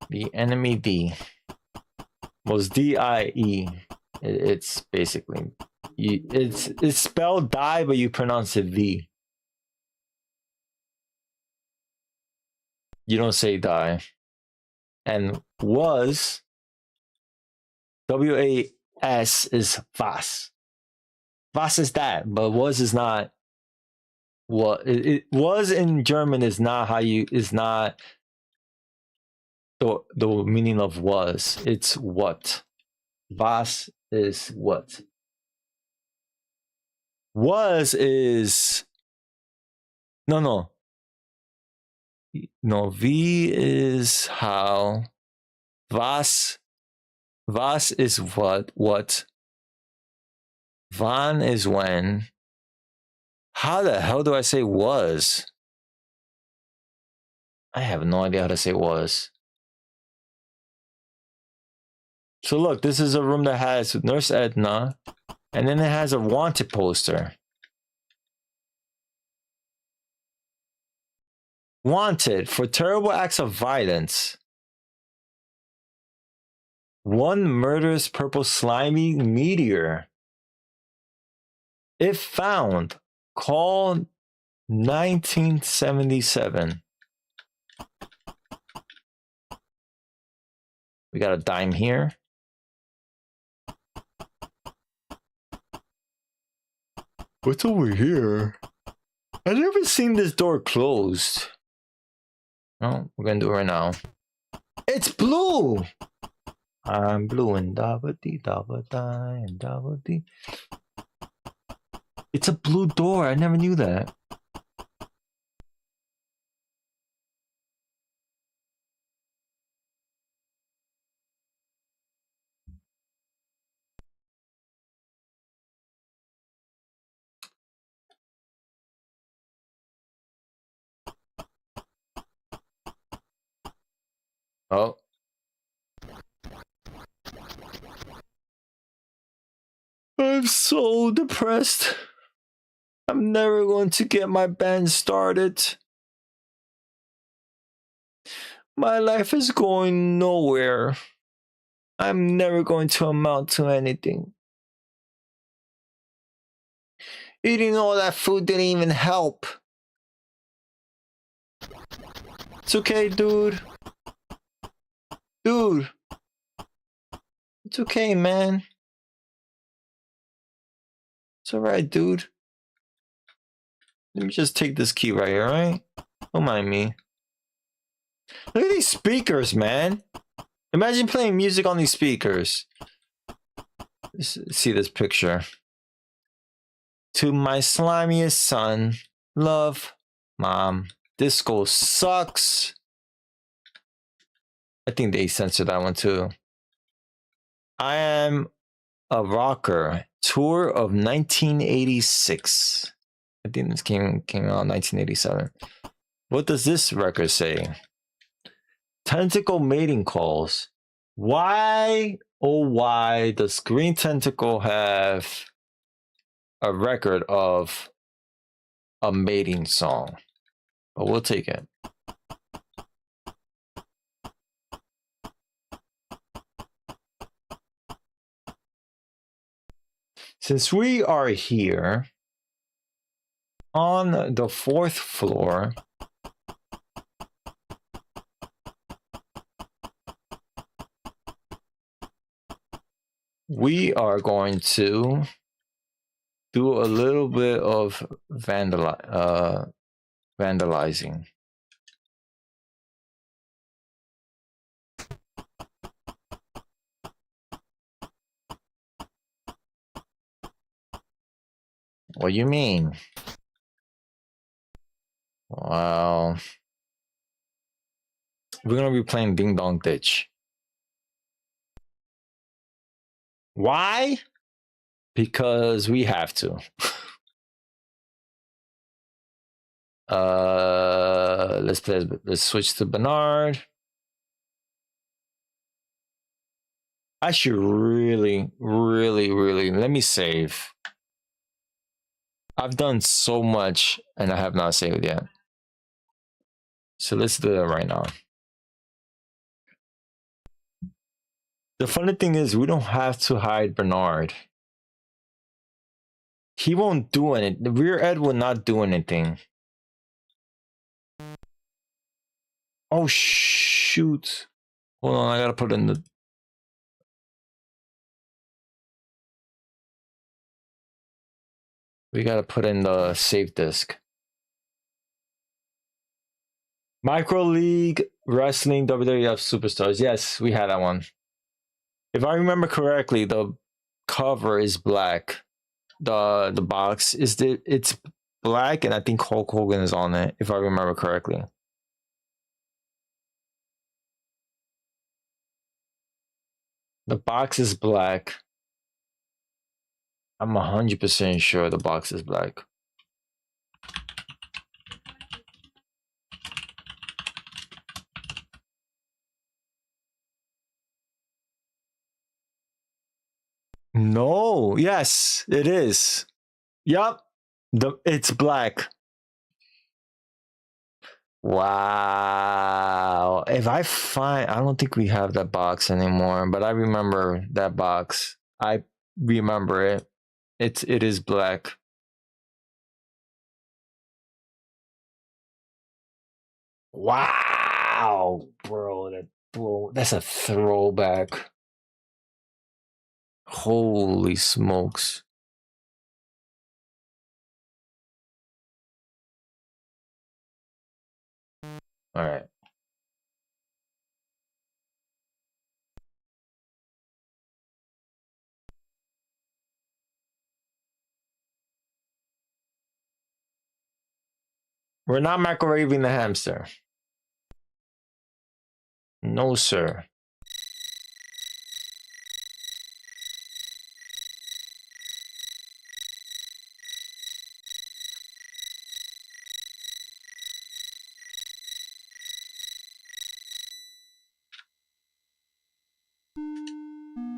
The enemy D was D-I-E. It's basically, it's spelled die, but you pronounce it V. You don't say die. And was, W-A-S is was. Was is that, but was is not. What it was in German is not how you, is not the meaning of was. It's what. Was is what. Was is no. No, V is how. Was is what. Wann is when. How the hell do I say was? I have no idea how to say was. So look, this is a room that has Nurse Edna, and then it has a wanted poster. Wanted for terrible acts of violence. One murderous purple slimy meteor. If found, call 1977. We got a dime here. What's over here? I've never seen this door closed. No, we're gonna do it right now. It's blue! I'm blue and dabba-dee, dabba-die, and dabba-dee. It's a blue door. I never knew that. Oh. I'm so depressed. I'm never going to get my band started. My life is going nowhere. I'm never going to amount to anything. Eating all that food didn't even help. It's okay, dude. Dude. It's okay, man. It's alright, dude. Let me just take this key right here, alright? Don't mind me. Look at these speakers, man. Imagine playing music on these speakers. see this picture. To my slimiest son, love, mom. Disco sucks. I think they censored that one too. I am a rocker. Tour of 1986. I think this came out in 1987. What does this record say? Tentacle mating calls. Why, oh why, does Green Tentacle have a record of a mating song? But we'll take it. Since we are here on the 4th floor, we are going to do a little bit of vandalizing. What do you mean? Well, we're gonna be playing Ding Dong Ditch. Why? Because we have to. Let's switch to Bernard. I should really let me save. I've done so much and I have not saved yet. So let's do that right now. The funny thing is we don't have to hide Bernard. He won't do anything. The rear Ed will not do anything. Oh shoot. Hold on, I gotta put in the we gotta put in the save disk. Micro League Wrestling WWF Superstars. Yes, we had that one. If I remember correctly, the cover is black. The box is it's black, and I think Hulk Hogan is on it, if I remember correctly. The box is black. I'm 100% sure the box is black. No, yes, it is. Yup, it's black. Wow. If I find, I don't think we have that box anymore, but I remember that box. I remember it. It is black. Wow, bro, that's a throwback. Holy smokes. All right. We're not microwaving the hamster. No, sir.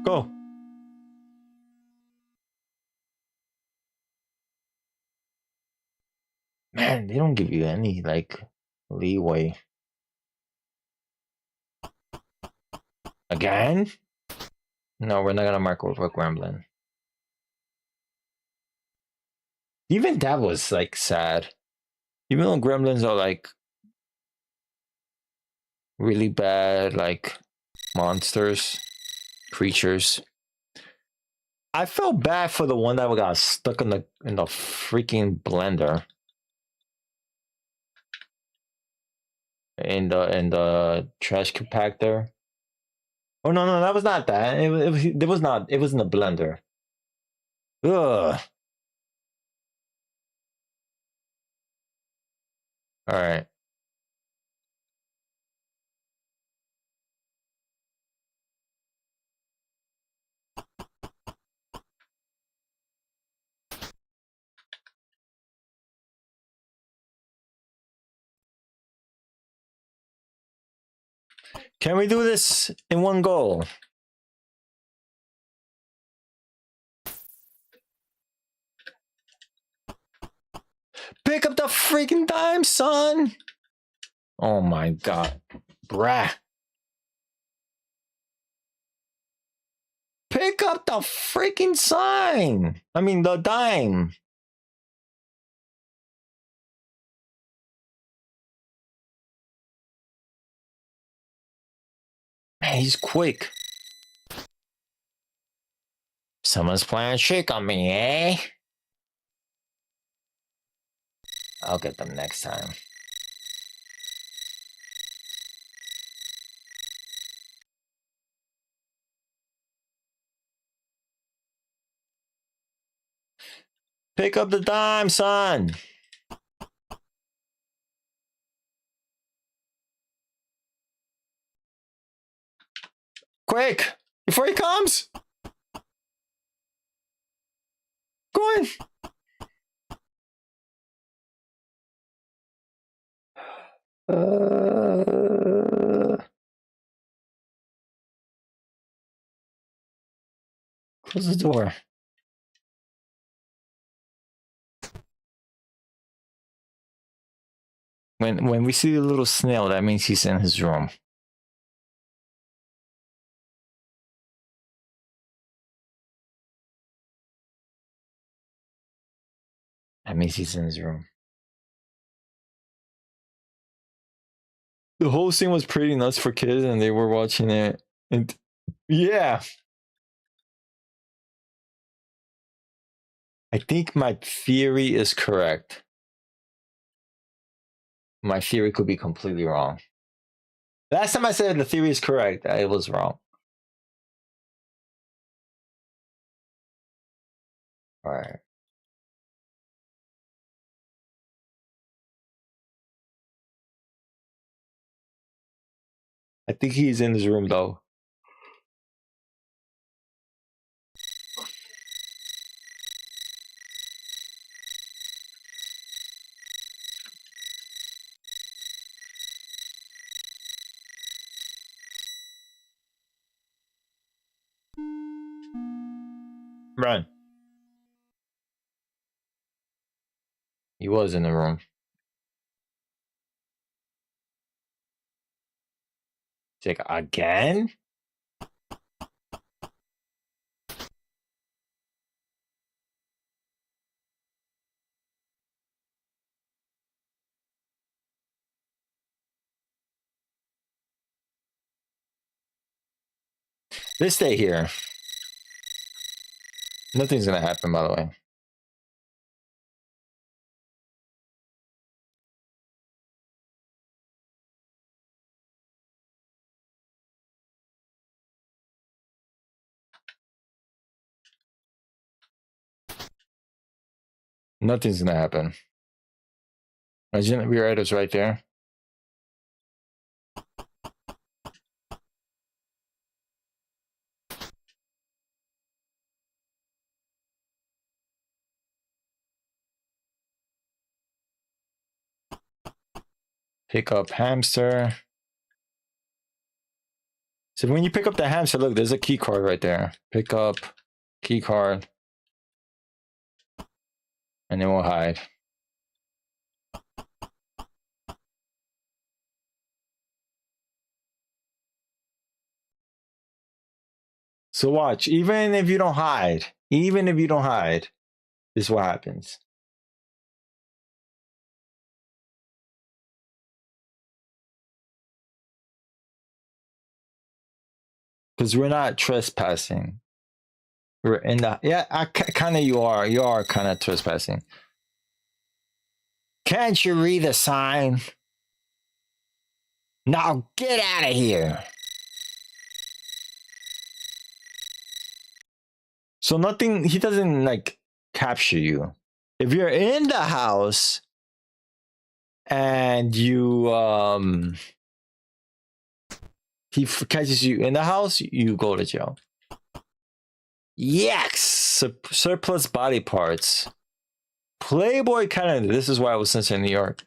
Go. Man, they don't give you any, like, leeway. Again? No, we're not gonna microwave a gremlin. Even that was, like, sad. Even though gremlins are, like, really bad, like, monsters, creatures. I felt bad for the one that got stuck in the freaking blender. In the trash compactor. Oh no, that was not that. It wasn't a blender. Ugh. All right. Can we do this in one go? Pick up the freaking dime, son. Oh my god. Bruh. Pick up the freaking sign. I mean, the dime. Man, he's quick. Someone's playing a trick on me, eh? I'll get them next time. Pick up the dime, son. Quick, before he comes. Go in. Close the door. When we see a little snail, that means he's in his room. That means he's in his room. The whole scene was pretty nuts for kids, and they were watching it. And yeah, I think my theory is correct. My theory could be completely wrong. Last time I said the theory is correct, I was wrong. All right. I think he's in his room though. Run. He was in the room. Check again? Let's stay here. Nothing's gonna happen, by the way. Nothing's gonna happen. Imagine Rearito's right there. Pick up hamster. So when you pick up the hamster, look, there's a key card right there. Pick up key card. And then we'll hide. So watch, even if you don't hide, this is what happens. Because we're not trespassing. We're in the, yeah, kind of you are kind of trespassing. Can't you read the sign? Now get out of here. So nothing, he doesn't like capture you. If you're in the house and you catches you in the house, you go to jail. Yes, surplus body parts. Playboy calendar. This is why I was censored in New York.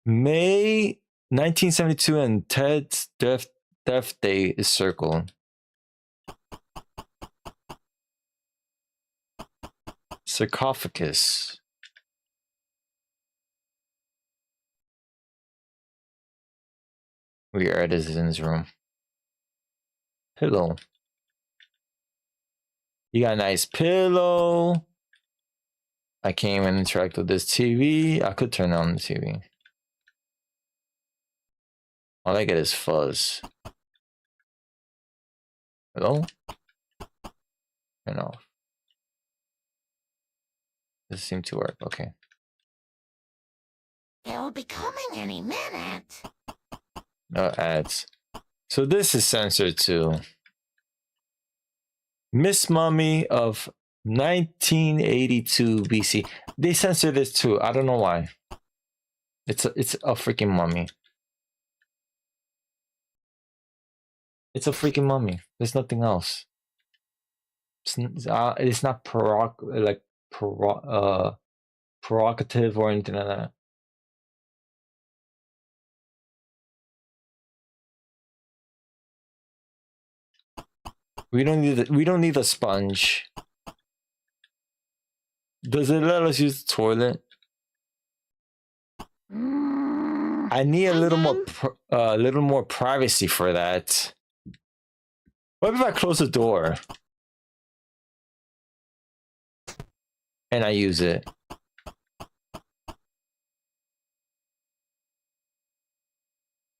May 1972 and Ted's death day is circled. Sarcophagus. Weird is in his room. Pillow. You got a nice pillow. I can't even interact with this TV. I could turn on the TV. All I get is fuzz. Hello? Turn off. Doesn't seem to work. Okay. It'll be coming any minute. No ads. So this is censored too. Miss Mummy of 1982 BC. They censored this too. I don't know why. It's a freaking mummy. It's a freaking mummy. There's nothing else. It's not prerogative or anything like that. We don't need a sponge. Does it let us use the toilet? I need a little more privacy for that. What if I close the door and I use it?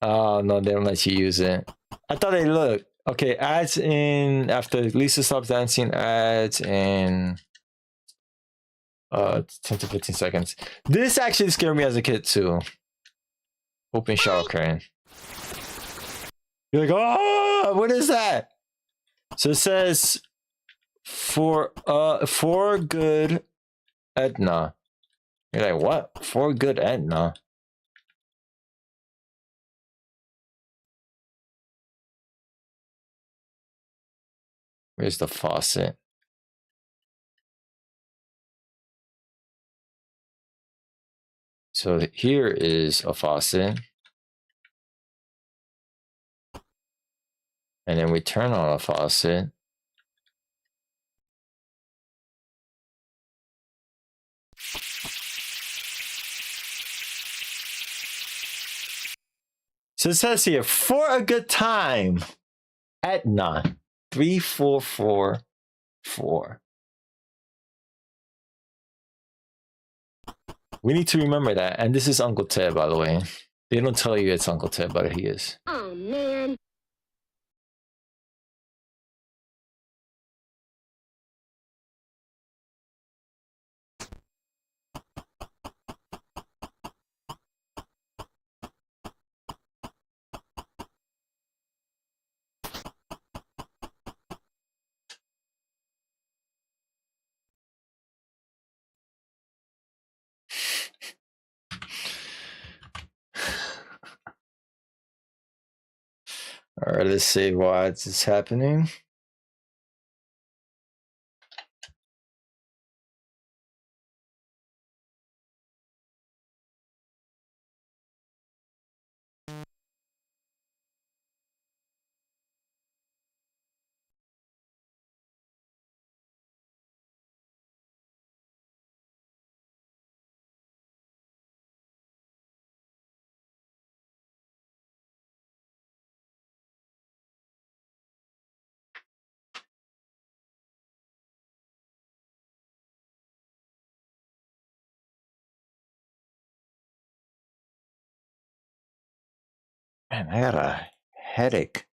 Oh no, they don't let you use it. I thought they look. Okay, ads in after Lisa stops dancing, ads in 10 to 15 seconds. This actually scared me as a kid too. Open shower curtain. You're like, oh, what is that? So it says for good Edna. You're like, what? For good Edna. Where's the faucet? So here is a faucet. And then we turn on a faucet. So it says here, for a good time, Etna, 3444. We need to remember that. And this is Uncle Ted, by the way. They don't tell you it's Uncle Ted, but he is. Oh, man. All right, let's see why it's happening. Man, I got a headache.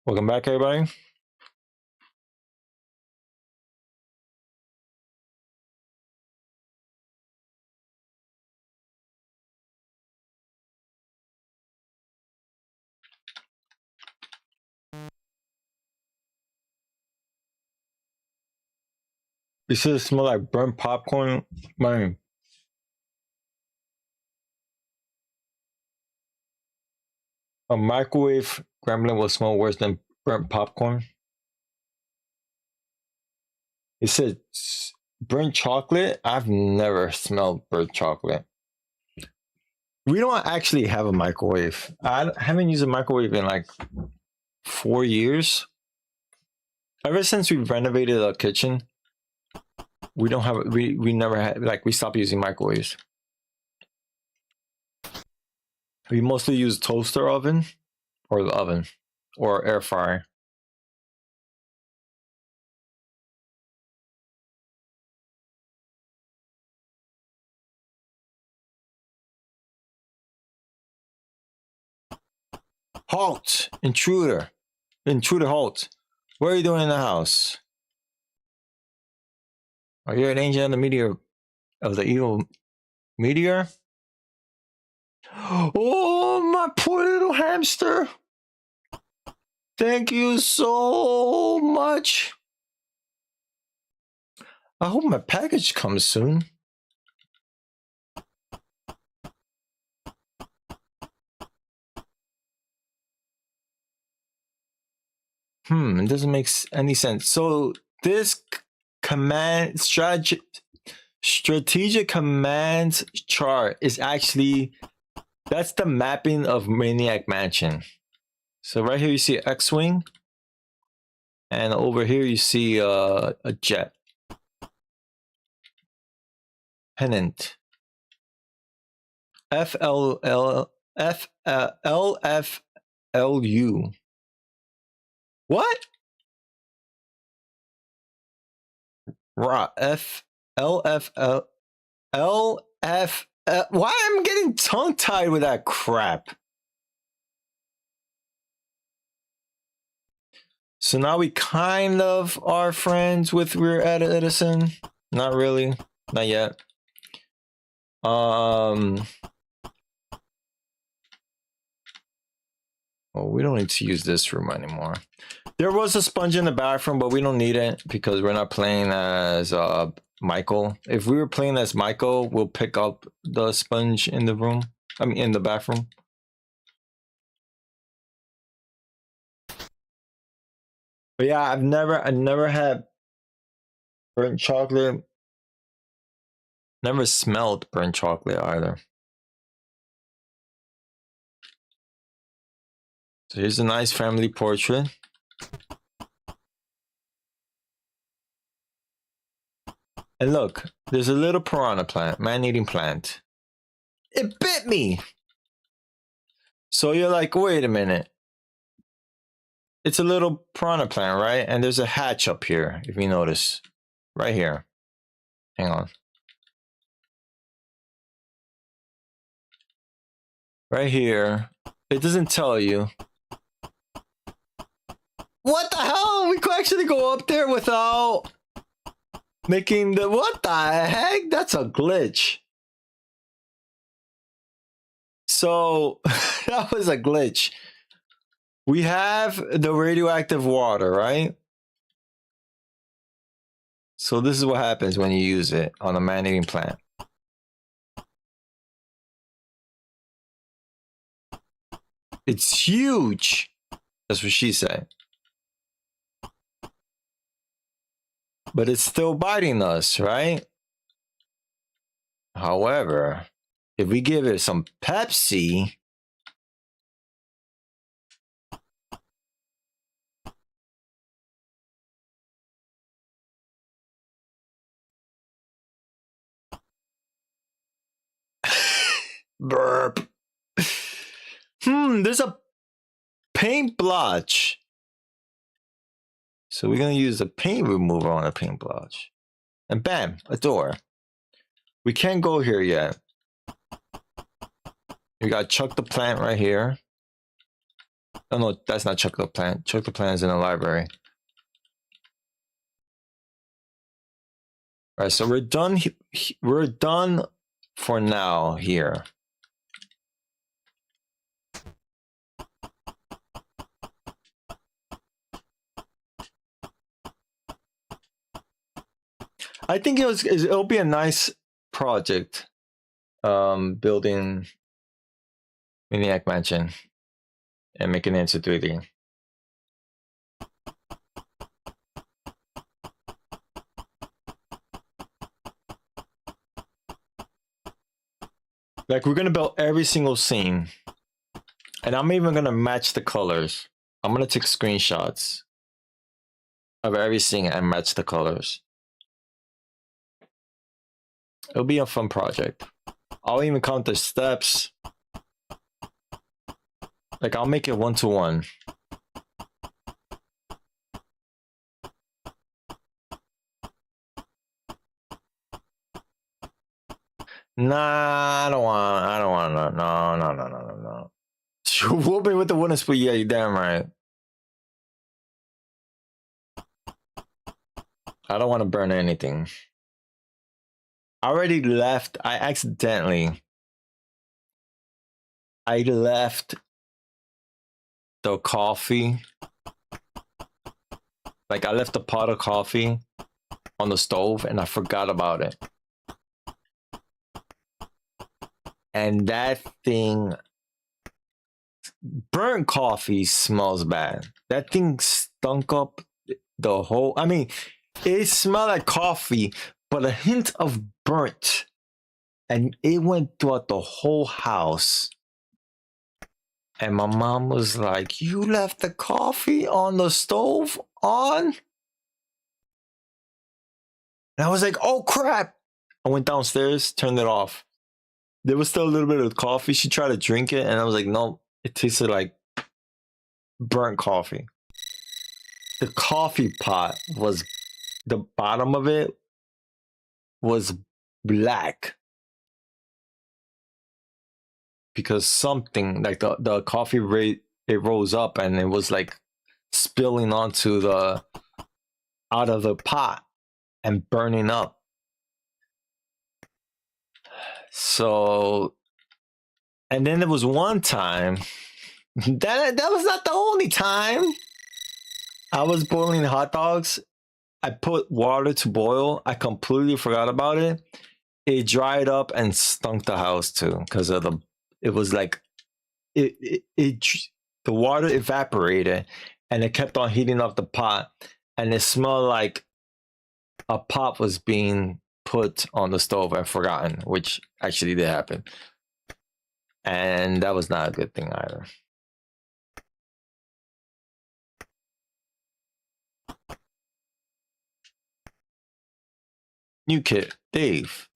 Welcome back, everybody. It should smell like burnt popcorn. Man. A microwave gremlin will smell worse than burnt popcorn. It said burnt chocolate. I've never smelled burnt chocolate. We don't actually have a microwave. I haven't used a microwave in like 4 years. Ever since we renovated our kitchen, we don't have we never had, like, we stopped using microwaves. We mostly use toaster oven or the oven or air fryer. Halt! Intruder! Intruder, halt! What are you doing in the house? Are you an agent of the meteor of the evil meteor? Oh, my poor little hamster! Thank you so much. I hope my package comes soon. It doesn't make any sense. So this command strategic commands chart is actually, that's the mapping of Maniac Mansion. So right here you see X-Wing, and over here you see a jet. Pennant. LFLU. What? LFL. Why am I getting tongue tied with that crap? So now we kind of are friends with Rear Edison. Not really. Not yet. Well, we don't need to use this room anymore. There was a sponge in the bathroom, but we don't need it because we're not playing as Michael. If we were playing as Michael, we'll pick up the sponge in the room. I mean, in the bathroom. But yeah, I never had burnt chocolate. Never smelled burnt chocolate either. So here's a nice family portrait. And look, there's a little piranha plant, man-eating plant. It bit me! So you're like, wait a minute. It's a little piranha plant, right? And there's a hatch up here, if you notice. Right here. Hang on. Right here. It doesn't tell you. What the hell? We could actually go up there without making the... What the heck? That's a glitch. So, that was a glitch. We have the radioactive water, right? So this is what happens when you use it on a man-eating plant. It's huge. That's what she said. But it's still biting us, right? However, if we give it some Pepsi, burp. There's a paint blotch. So we're gonna use the paint remover on a paint blotch. And bam, a door. We can't go here yet. We got Chuck the Plant right here. Oh no, that's not Chuck the Plant. Chuck the Plant is in the library. All right, so we're done. We're done for now here. I think it'll be a nice project. Building Maniac Mansion and making it into 3D. Like, we're gonna build every single scene, and I'm even gonna match the colors. I'm gonna take screenshots of every scene and match the colors. It'll be a fun project. I'll even count the steps. Like, I'll make it 1-to-1. Nah, I don't want, no. You whoop me with the wooden spoon, yeah, you damn right. I don't want to burn anything. I already left, I left the coffee. Like, I left the pot of coffee on the stove and I forgot about it. And that thing, burnt coffee smells bad. That thing stunk up the whole, I mean, it smelled like coffee, but a hint of burnt. And it went throughout the whole house. And my mom was like, you left the coffee on the stove on? And I was like, oh crap. I went downstairs, turned it off. There was still a little bit of coffee. She tried to drink it, and I was like, no, it tasted like burnt coffee. The coffee pot was, the bottom of it was black. Because something, like the coffee it rose up and it was like spilling onto out of the pot and burning up. So, and then there was one time, that was not the only time. I was boiling hot dogs. I put water to boil. I completely forgot about it. It dried up and stunk the house too because of it was like, the water evaporated and it kept on heating up the pot and it smelled like a pot was being put on the stove and forgotten, which actually did happen. And that was not a good thing either. New kit, Dave.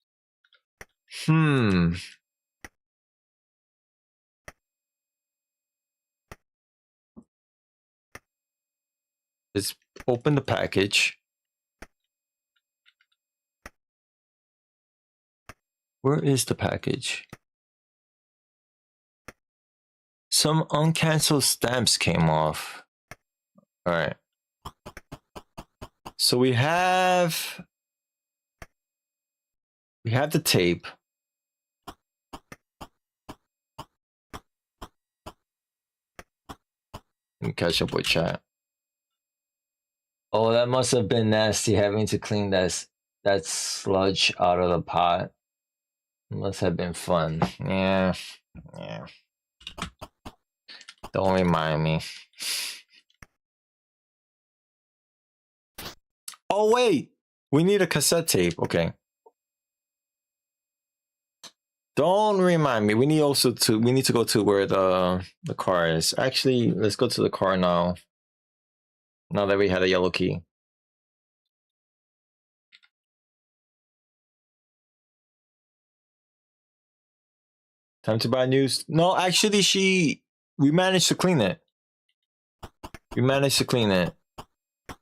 Let's open the package. Where is the package? Some uncanceled stamps came off. All right. So we have the tape. Let me catch up with chat. Oh, that must have been nasty having to clean that sludge out of the pot. Must have been fun. Yeah. Don't remind me. Oh wait, we need a cassette tape. Okay. Don't remind me. We need to go to where the car is. Actually, let's go to the car now. Now that we had a yellow key. Time to buy news. No, actually, we managed to clean it.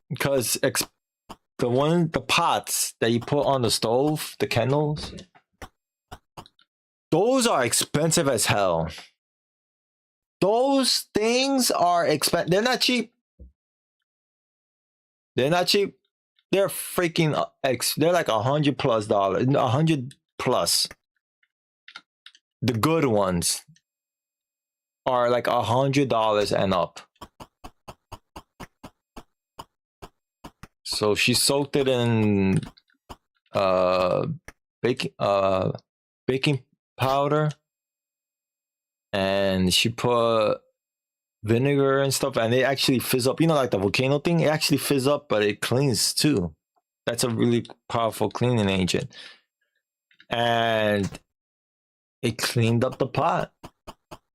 Because the pots that you put on the stove, the candles, those are expensive as hell. Those things are expensive. They're not cheap. They're freaking they're like $100+ $100+. The good ones are like $100 and up. So she soaked it in uh baking powder, and she put vinegar and stuff, and it actually fizz up. You know, like the volcano thing, it actually fizz up, but it cleans too. That's a really powerful cleaning agent. And it cleaned up the pot.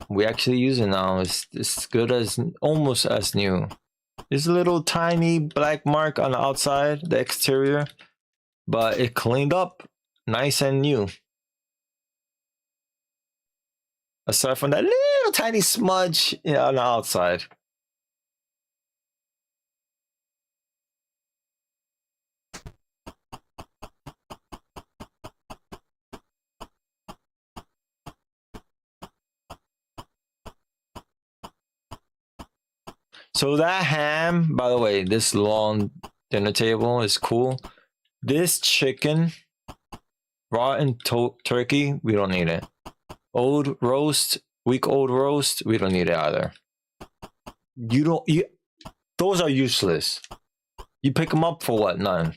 We actually use it now. It's good as almost as new. There's a little tiny black mark on the outside, the exterior, but it cleaned up nice and new. Aside from that little tiny smudge on the outside. So that ham, by the way, this long dinner table is cool. This chicken, rotten turkey, we don't need it. Old roast, week old roast, we don't need it either. Those are useless. You pick them up for what? None.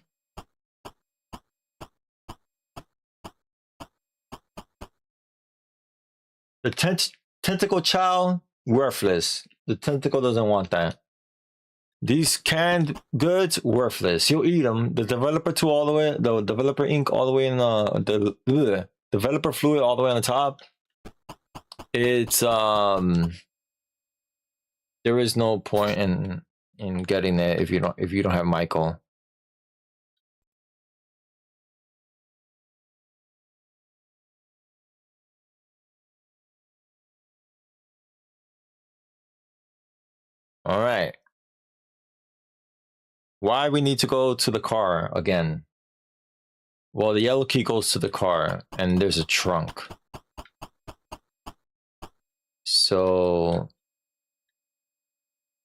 The tentacle chow, worthless. The tentacle doesn't want that. These canned goods, worthless. He'll eat them. The developer tool all the way, the developer ink all the way in the developer fluid all the way on the top. It's there is no point in getting it if you don't have Michael. All right. Why we need to go to the car again? Well, the yellow key goes to the car, and there's a trunk. So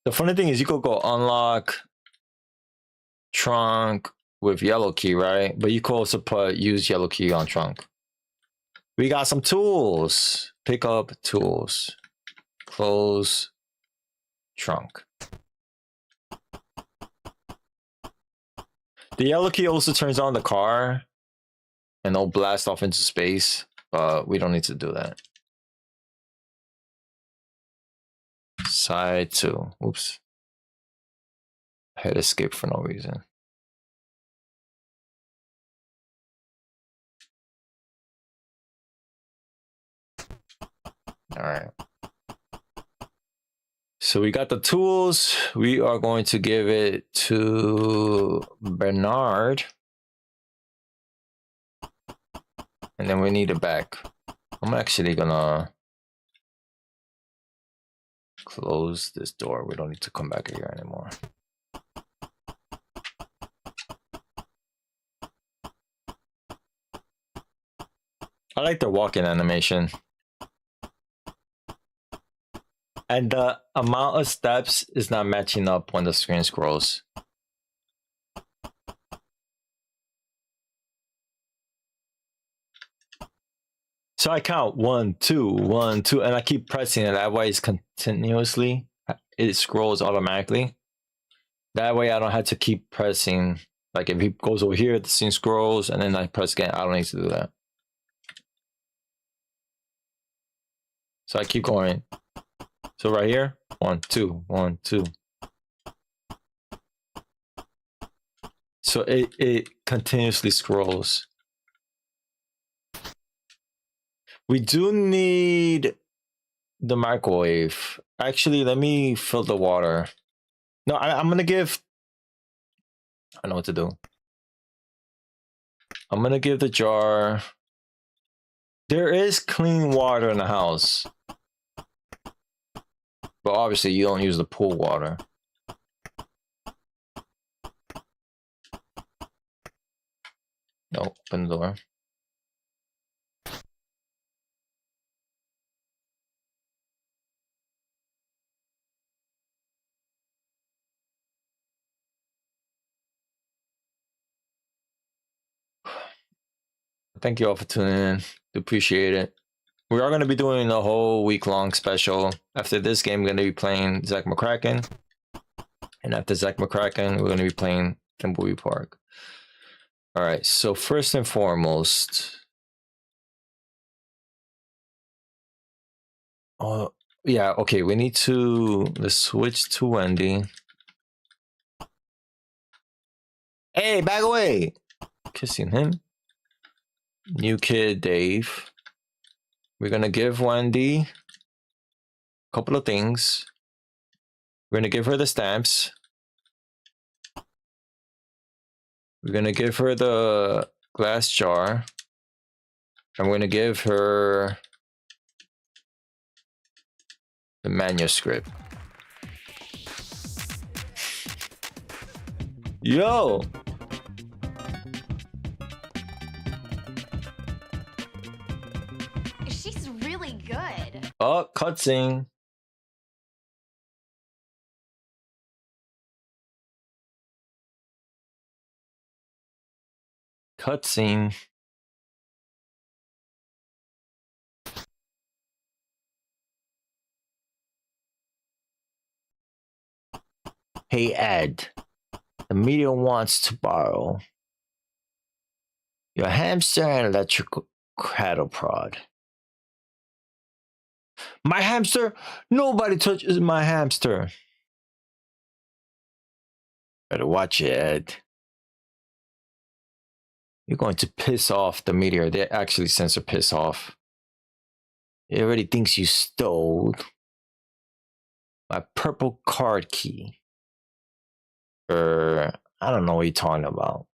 the funny thing is, you could go unlock trunk with yellow key, right? But you could also put use yellow key on trunk. We got some tools. Pick up tools. Close trunk. The yellow key also turns on the car and it'll blast off into space, but we don't need to do that. Side 2. Oops. I hit escape for no reason. All right. So we got the tools. We are going to give it to Bernard. And then we need it back. I'm actually gonna close this door. We don't need to come back here anymore. I like the walking animation. And the amount of steps is not matching up when the screen scrolls. So I count 1, 2, 1, 2, and I keep pressing it. That way it's continuously. It scrolls automatically. That way I don't have to keep pressing. Like if he goes over here, the screen scrolls, and then I press again. I don't need to do that. So I keep going. So right here, 1, 2, 1, 2. So it continuously scrolls. We do need the microwave. Actually, let me fill the water. No, I'm gonna give. I know what to do. I'm gonna give the jar. There is clean water in the house. But obviously you don't use the pool water. No, open the door. Thank you all for tuning in. Appreciate it. We are going to be doing a whole week-long special. After this game, we're going to be playing Zack McCracken. And after Zack McCracken, we're going to be playing Thimbleweed Park. All right, so first and foremost, yeah, okay, we need to, let's switch to Wendy. Hey, back away! Kissing him. New kid, Dave. We're gonna give Wendy a couple of things. We're gonna give her the stamps. We're gonna give her the glass jar. And we're gonna give her the manuscript. Yo! She's really good. Oh, cutscene. Cutscene. Hey Ed, the media wants to borrow your hamster and electrical cattle prod. My hamster? Nobody touches my hamster. Better watch it, Ed. You're going to piss off the meteor. They actually censor piss off. He already thinks you stole my purple card key. I don't know what you're talking about.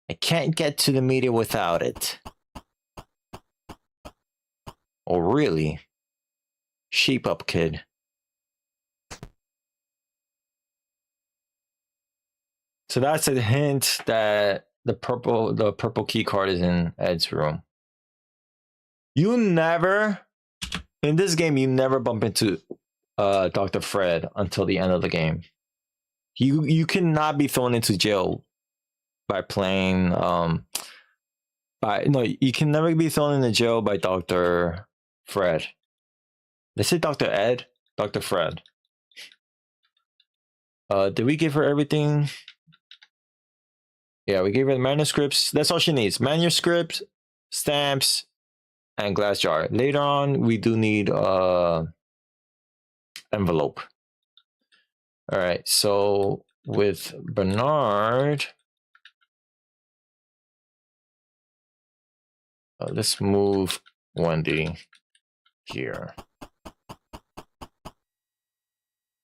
I can't get to the meteor without it. Oh, really? Sheep up, kid. So that's a hint that the purple key card is in Ed's room. You never, in this game, you never bump into Dr. Fred until the end of the game. You cannot be thrown into jail by playing you can never be thrown into jail by Dr. Fred. They say Dr. Ed, Dr. Fred. Did we give her everything? Yeah, we gave her the manuscripts. That's all she needs. Manuscripts, stamps, and glass jar. Later on, we do need envelope. All right, so with Bernard, let's move Wendy here.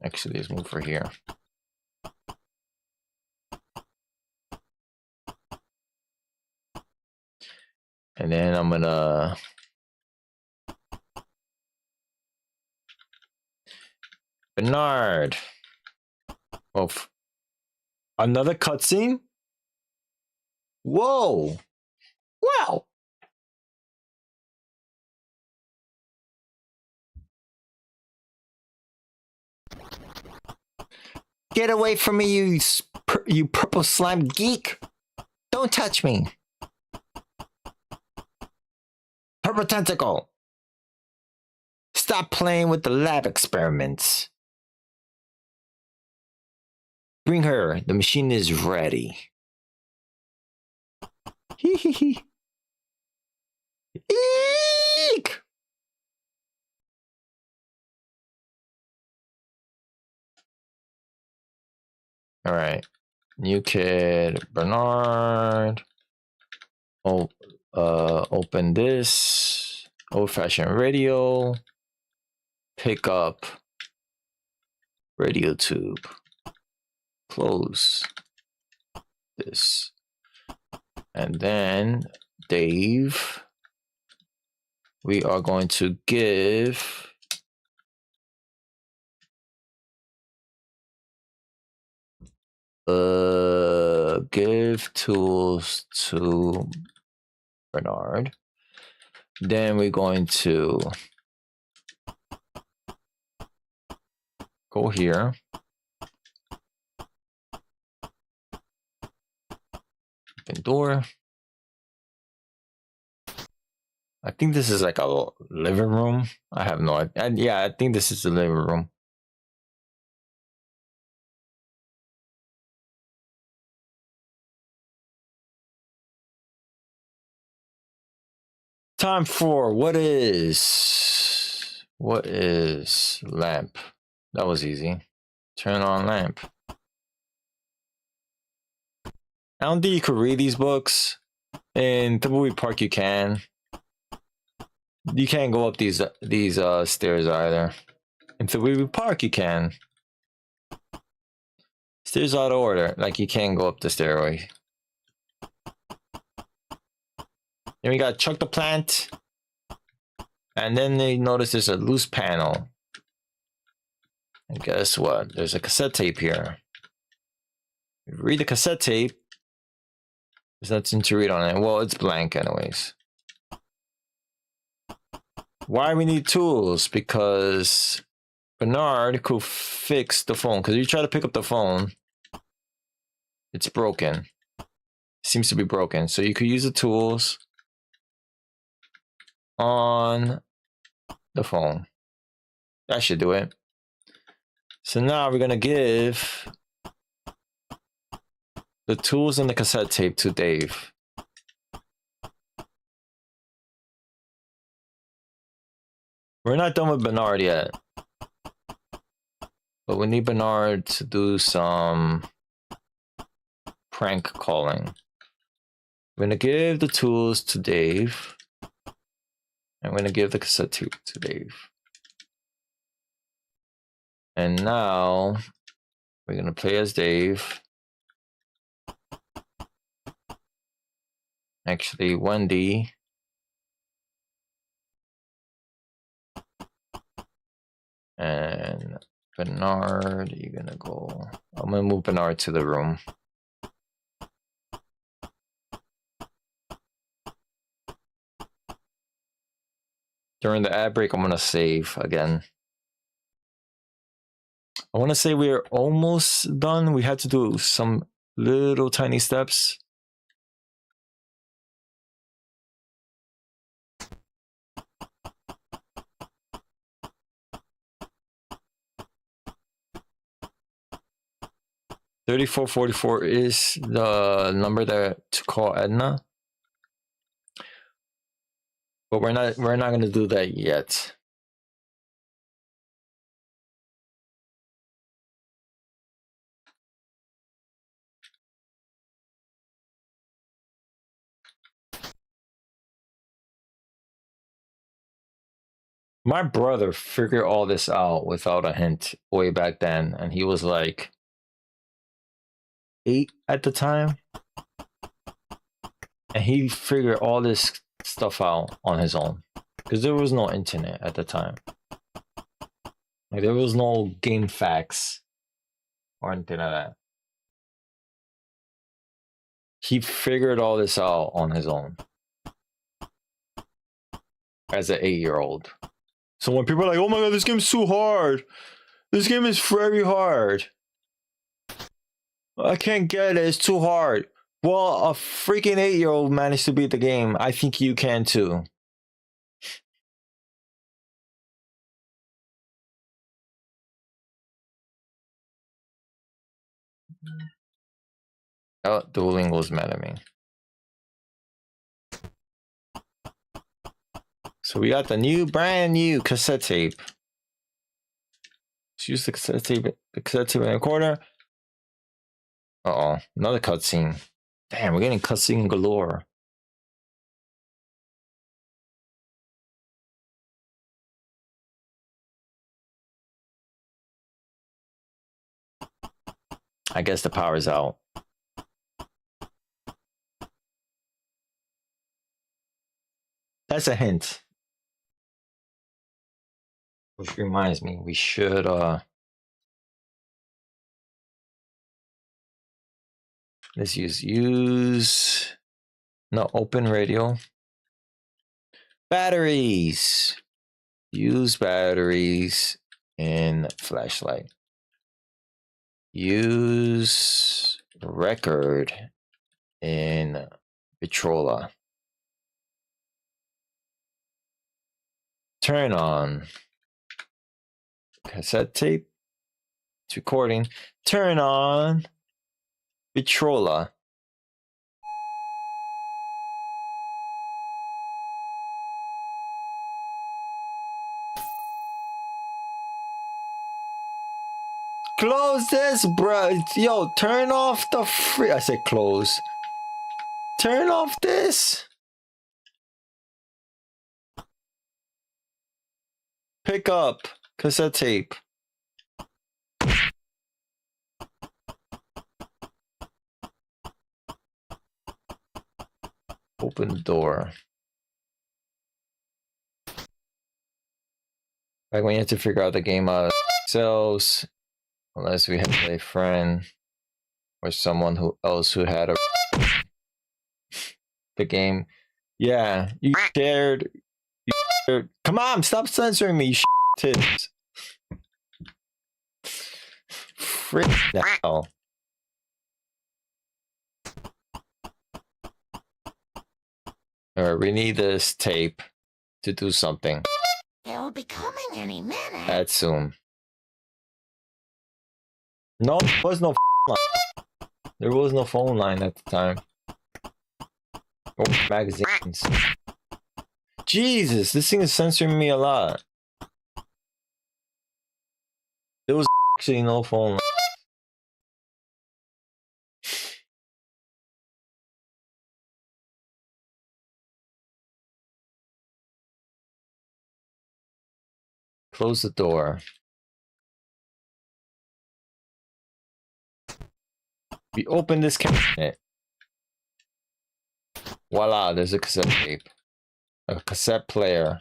Actually, let's move her here. And then I'm gonna Bernard. Oh, another cutscene? Whoa! Wow! Get away from me, you purple slime geek! Don't touch me! Purple tentacle! Stop playing with the lab experiments. Bring her. The machine is ready. Hee hee hee. Eek! All right. New kid, Bernard. Oh, open this. Old-fashioned radio. Pick up radio tube. Close this. And then Dave, we are going to give tools to Bernard. Then we're going to go here. Open door. I think this is like a living room. I have no idea. Yeah, I think this is the living room. Time for what is lamp? That was easy. Turn on lamp. I don't think you could read these books. In Thimbleweed Park, you can. You can't go up these stairs either. In Thimbleweed Park, you can. Stairs out of order. Like, you can't go up the stairway. Then we got Chuck the Plant. And then they notice there's a loose panel. And guess what? There's a cassette tape here. Read the cassette tape. There's nothing to read on it. Well, it's blank anyways. Why we need tools? Because Bernard could fix the phone. Because you try to pick up the phone, it's broken. Seems to be broken. So you could use the tools on the phone. That should do it. So now we're gonna give the tools and the cassette tape to Dave. We're not done with Bernard yet. But we need Bernard to do some prank calling. We're gonna give the tools to Dave. And we're gonna give the cassette tape to Dave. And now we're gonna play as Dave. Actually, Wendy. And Bernard, you're gonna go. I'm gonna move Bernard to the room. During the ad break, I'm gonna save again. I want to say we're almost done. We had to do some little tiny steps. $34.44 is the number that to call Edna. But we're not gonna do that yet. My brother figured all this out without a hint way back then, and he was like 8 at the time. And he figured all this stuff out on his own. Because there was no internet at the time. Like, there was no game facts or anything like that. He figured all this out on his own. As an 8-year-old. So when people are like, oh my god, this game's too hard. This game is very hard. I can't get it, it's too hard. Well, a freaking 8-year-old managed to beat the game. I think you can too. Oh, Duolingo's mad at me. So we got the brand new cassette tape. Let's use the cassette tape and recorder. Uh-oh, another cutscene. Damn, we're getting cutscene galore. I guess the power's out. That's a hint. Which reminds me, we should let's open radio. Batteries. Use batteries in flashlight. Use record in Vitrola. Turn on cassette tape. It's recording. Turn on Vitrola. Close this, bro. Yo, turn off the free. I said close. Turn off this. Pick up cassette tape. Open the door. Like when you have to figure out the game ourselves, unless we have a friend or someone else who had the game. Yeah, you shared. Come on, stop censoring me, you tits. Frick now. Alright, we need this tape to do something. He'll be coming any minute. At soon. No, there was no line. There was no phone line at the time. Or magazines. Jesus, this thing is censoring me a lot. There was actually no phone line. Close the door. We open this cabinet. Voila, there's a cassette tape. A cassette player.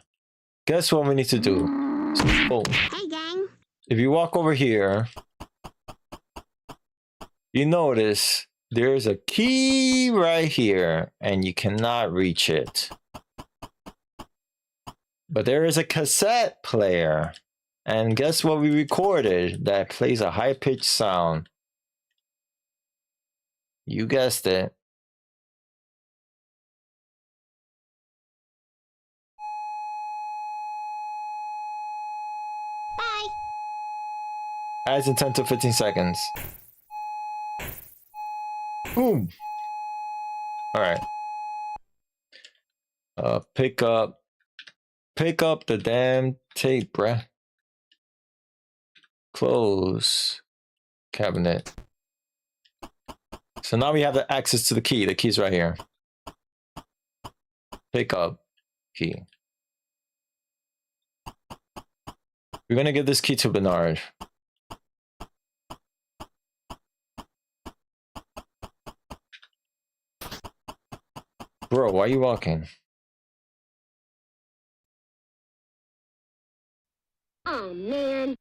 Guess what we need to do? So, Hey, gang. if you walk over here, you notice there's a key right here, and you cannot reach it. But there is a cassette player. And guess what we recorded that plays a high-pitched sound? You guessed it. Bye. Adds in 10 to 15 seconds. Boom. Alright. Pick up the damn tape, bruh. Close cabinet. So now we have the access to the key. The key's right here. Pick up key. We're gonna give this key to Bernard. Bro, why are you walking? Oh, man.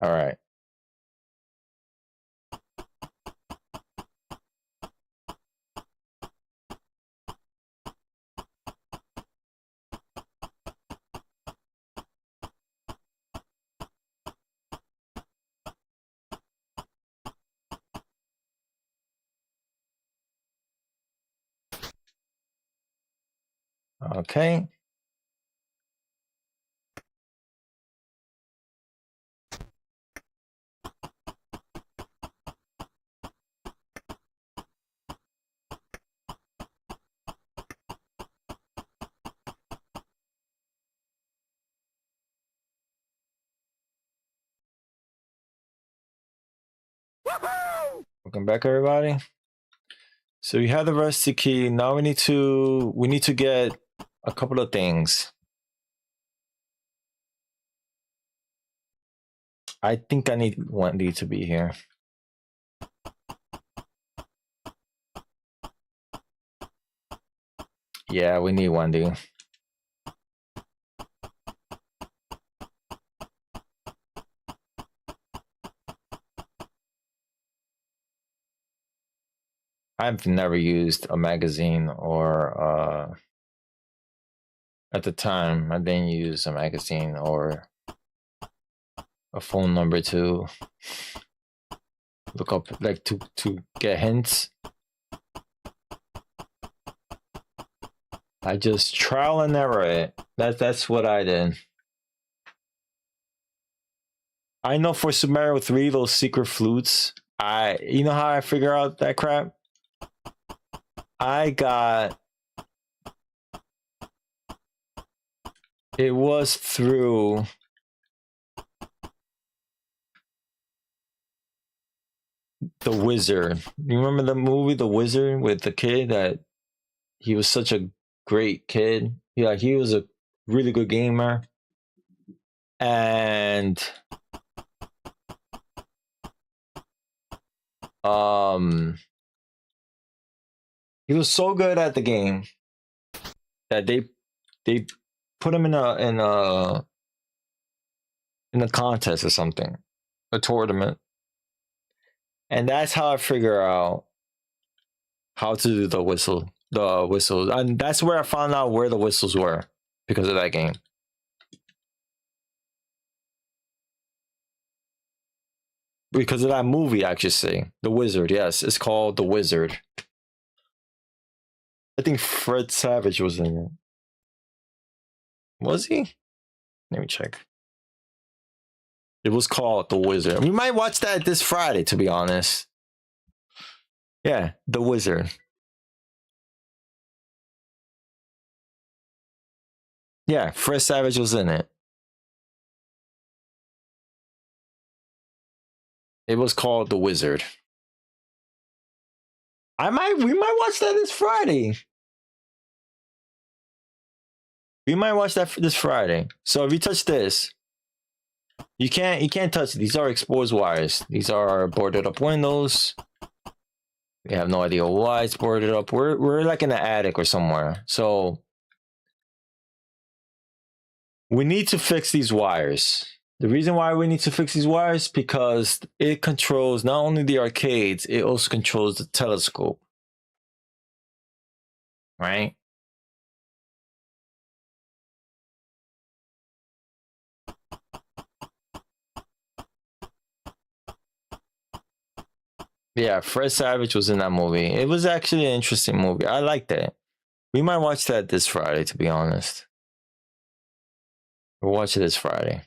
All right. Okay. Welcome back, everybody. So you have the rusty key. Now we need to get a couple of things. I think I need Wendy to be here. Yeah, we need Wendy. I've never used a magazine or at the time I didn't use a magazine or a phone number to look up, like to get hints. I just trial and error it. That's what I did. I know for Super Mario 3, those secret flutes, you know how I figure out that crap? It was through The Wizard. You remember the movie The Wizard with the kid that he was such a great kid? He was a really good gamer. And he was so good at the game that they put him in a contest or something, a tournament. And that's how I figure out how to do the whistles. And that's where I found out where the whistles were, because of that game. Because of that movie, I should say. The Wizard, yes. It's called The Wizard. I think Fred Savage was in it. Was he? Let me check. It was called The Wizard. We might watch that this Friday, to be honest. Yeah, The Wizard. Yeah, Fred Savage was in it. It was called The Wizard. We might watch that this Friday. We might watch that this Friday. So if you touch this, you can't touch it. These are exposed wires. These are boarded up windows. We have no idea why it's boarded up. We're like in an attic or somewhere. So we need to fix these wires. The reason why we need to fix these wires, because it controls not only the arcades, it also controls the telescope. Right? Yeah, Fred Savage was in that movie. It was actually an interesting movie. I liked it. We might watch that this Friday, to be honest. We'll watch it this Friday.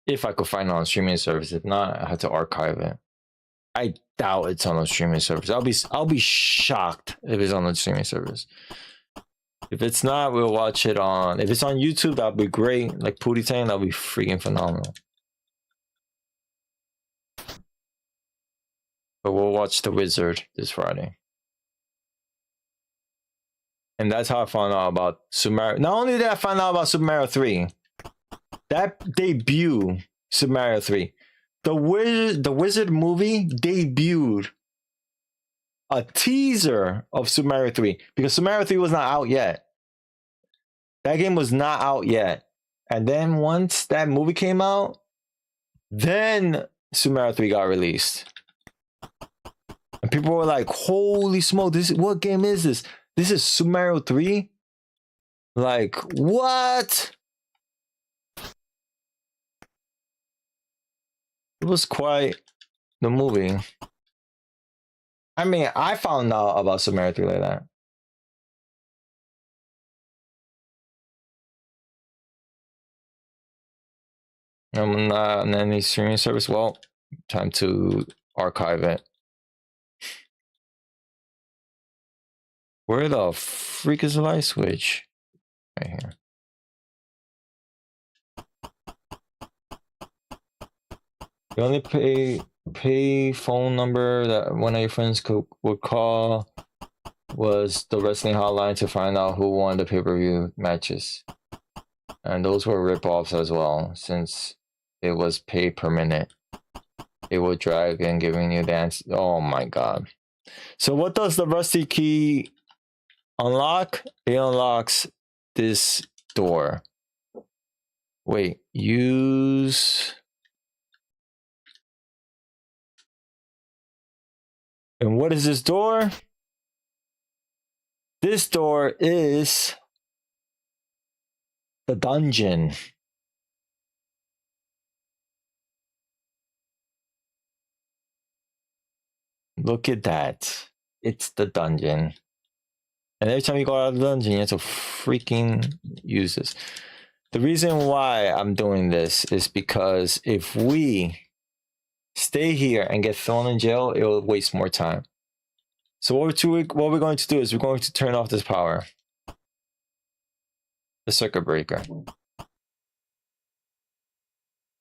If I could find it on a streaming service. If not, I have to archive it. I doubt it's on a streaming service. I'll be shocked if it's on a streaming service. If it's not, we'll watch it on. If it's on YouTube, that'll be great. Like Pootie Tang, that'll be freaking phenomenal. But we'll watch The Wizard this Friday. And that's how I found out about Super Mario. Not only did I find out about Super Mario 3, that debut Super Mario 3, the Wizard movie debuted a teaser of Super Mario 3, because Super Mario 3 was not out yet. That game was not out yet. And then once that movie came out, then Super Mario 3 got released. And people were like, holy smoke, what game is this? This is Super Mario 3? Like, what? It was quite the movie. I mean, I found out about Super Mario 3 like that. I'm not on any streaming service. Well, time to archive it. Where the freak is the light switch? Right here. You only pay phone number that one of your friends would call was the wrestling hotline to find out who won the pay-per-view matches. And those were rip-offs as well, since it was pay per minute. It would drag and giving you the answer. Oh my god. So what does the rusty key unlock? It unlocks this door. Wait, use And what is this door? This door is the dungeon. Look at that. It's the dungeon. And every time you go out of the dungeon, you have to freaking use this. The reason why I'm doing this is because if we stay here and get thrown in jail, it will waste more time. So what we're going to do is we're going to turn off this power. The circuit breaker. Then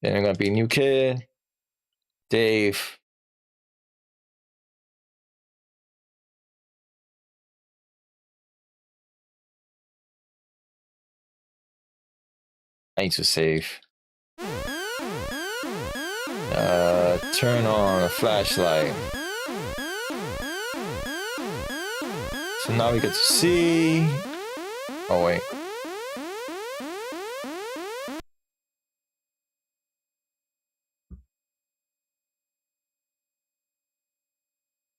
there's going to be new kid, Dave. I need to save. Turn on a flashlight. So now we get to see. Oh wait.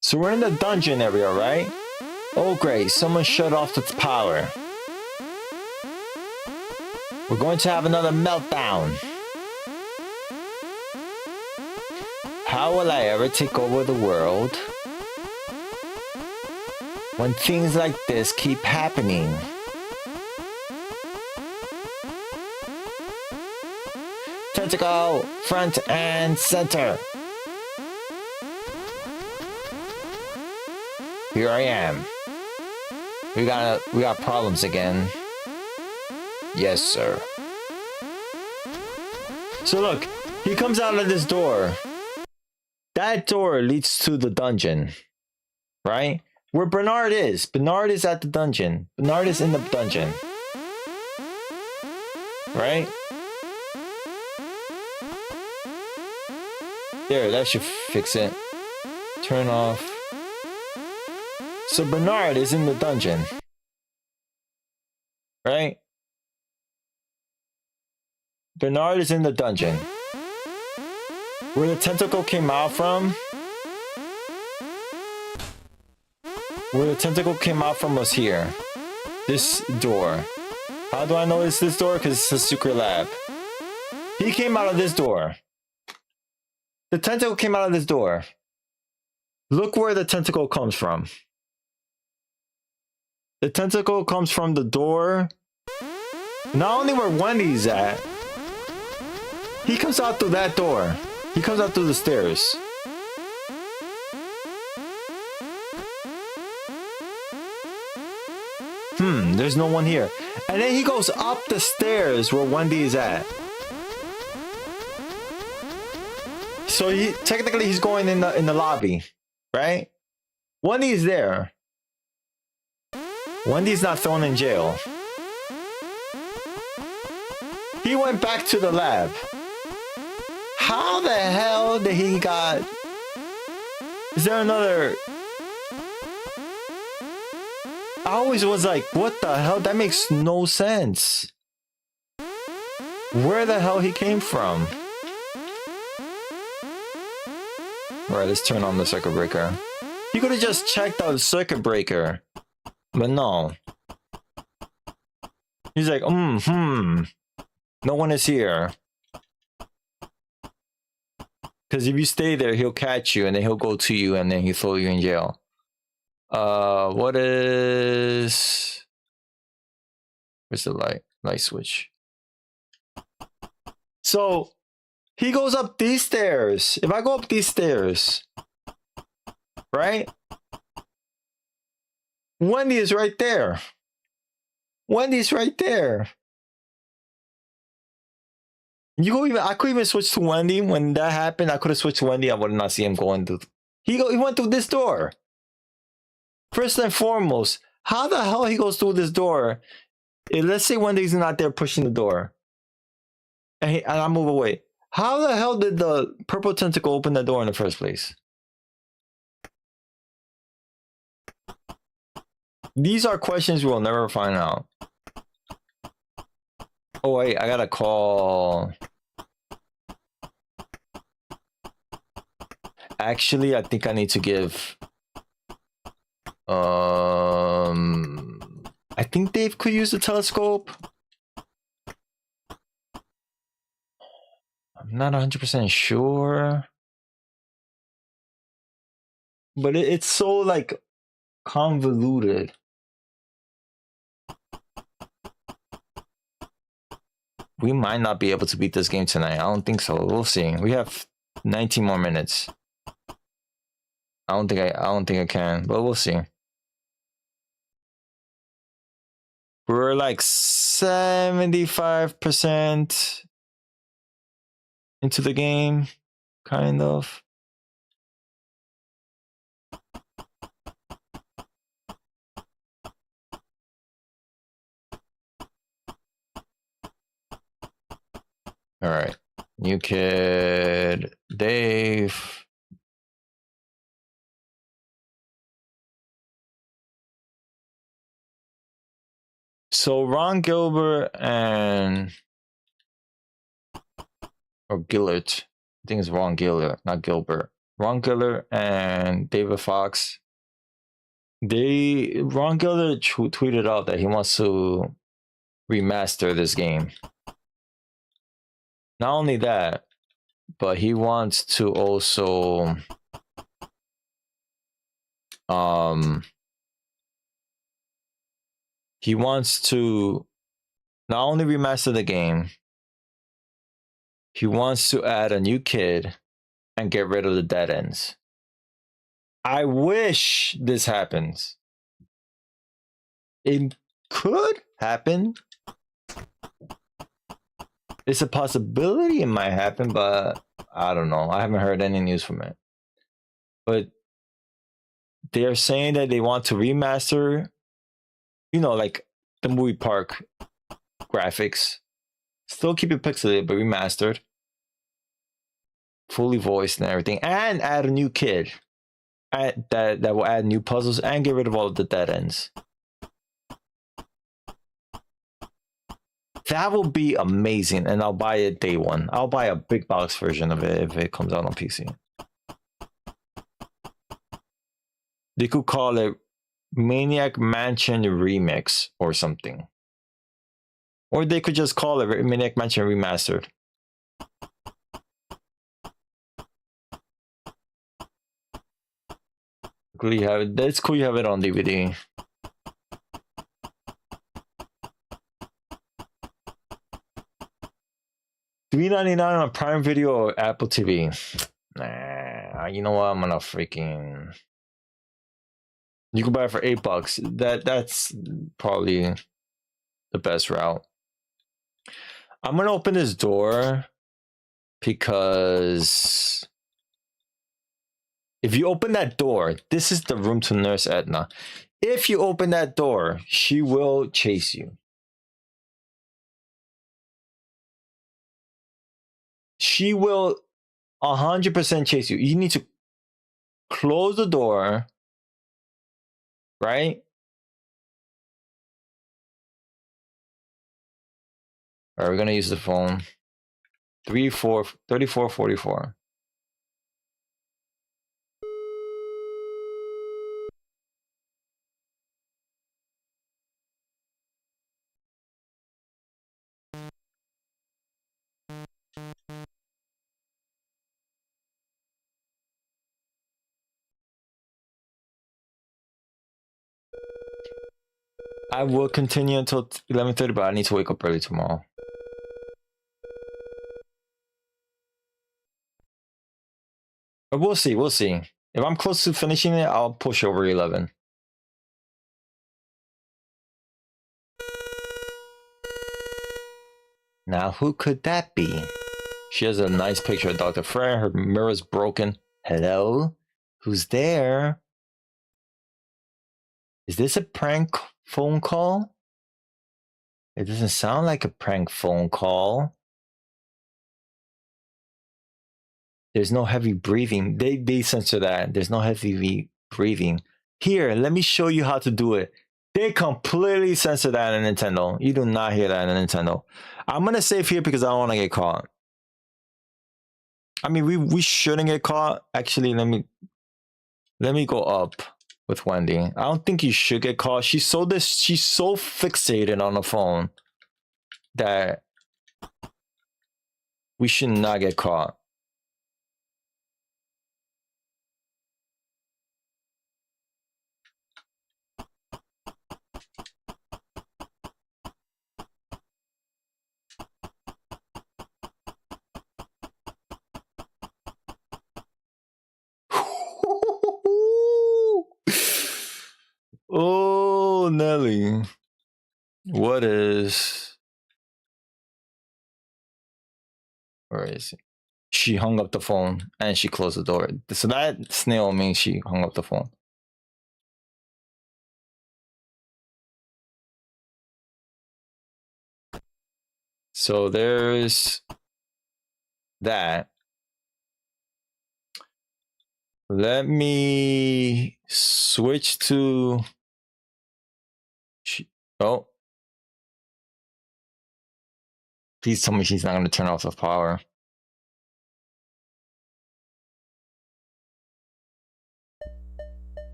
So we're in the dungeon area, right? Oh great, someone shut off the power. We're going to have another meltdown. How will I ever take over the world when things like this keep happening? Tentacle, front and center. Here I am. We got problems again. Yes, sir. So look, he comes out of this door. That door leads to the dungeon, right? Where Bernard is. Bernard is at the dungeon. Bernard is in the dungeon. Right? There, that should fix it. Turn off. So Bernard is in the dungeon. Right? Bernard is in the dungeon. Where the tentacle came out from? Where the tentacle came out from was here. This door. How do I know it's this door? Because it's a secret lab. He came out of this door. The tentacle came out of this door. Look where the tentacle comes from. The tentacle comes from the door. Not only where Wendy's at. He comes out through that door. He comes out through the stairs. There's no one here. And then he goes up the stairs where Wendy is at. So technically he's going in the lobby, right? Wendy's there. Wendy's not thrown in jail. He went back to the lab. How the hell did he got... Is there another... I always was like, what the hell? That makes no sense. Where the hell he came from? Alright, let's turn on the circuit breaker. He could have just checked out the circuit breaker. But no. He's like, no one is here. Because if you stay there, he'll catch you and then he'll go to you and then he'll throw you in jail. What is... Where's the light switch? So, he goes up these stairs. If I go up these stairs, right? Wendy is right there. Wendy's right there. I could even switch to Wendy. When that happened, I could have switched to Wendy. I would not see him going to... He went through this door. First and foremost, how the hell he goes through this door? Let's say Wendy's not there pushing the door. And I move away. How the hell did the purple tentacle open the door in the first place? These are questions we'll never find out. Oh wait, I gotta call... Actually, I think I need to give I think Dave could use the telescope. I'm not 100% sure. But it's so like convoluted. We might not be able to beat this game tonight. I don't think so. We'll see. We have 19 more minutes. I don't think I can, but we'll see. We're like 75% into the game, kind of. All right, new kid, Dave. So Ron Gilbert or Gillert, I think it's Ron Gillert, not Gilbert. Ron Gillert and David Fox. Ron Gillert tweeted out that he wants to remaster this game. Not only that, but he wants to also he wants to not only remaster the game, he wants to add a new kid and get rid of the dead ends. I wish this happens. It could happen. It's a possibility it might happen, but I don't know. I haven't heard any news from it. But they're saying that they want to remaster, you know, like the movie park graphics. Still keep it pixelated, but remastered. Fully voiced and everything. And add a new kid. That will add new puzzles and get rid of all of the dead ends. That will be amazing, and I'll buy it day one. I'll buy a big box version of it if it comes out on PC. They could call it Maniac Mansion Remix or something. Or they could just call it Maniac Mansion Remastered. It's cool you have it on DVD. $3.99 on Prime Video or Apple TV. Nah, you know what? I'm gonna freaking. You can buy it for $8. That's probably the best route. I'm gonna open this door because if you open that door, this is the room to Nurse Edna. If you open that door, she will chase you. She will 100% chase you. You need to close the door, right? All right, we're gonna use the phone. 3444. I will continue until 11:30, but I need to wake up early tomorrow. But we'll see. We'll see. If I'm close to finishing it, I'll push over 11. Now, who could that be? She has a nice picture of Dr. Frey. Her mirror's broken. Hello? Who's there? Is this a prank phone call? It doesn't sound like a prank phone call. There's no heavy breathing. They censor that. There's no heavy breathing. Here, let me show you how to do it. They completely censor that in Nintendo. You do not hear that in Nintendo. I'm gonna save here because I don't want to get caught. I mean, we shouldn't get caught. Actually, let me go up. with Wendy. I don't think you should get caught. She's so fixated on the phone that we should not get caught. Oh, Nelly. What is... Where is it? She hung up the phone and she closed the door. So that snail means she hung up the phone. So there's that. Let me switch to... Oh. Please tell me she's not going to turn off the power.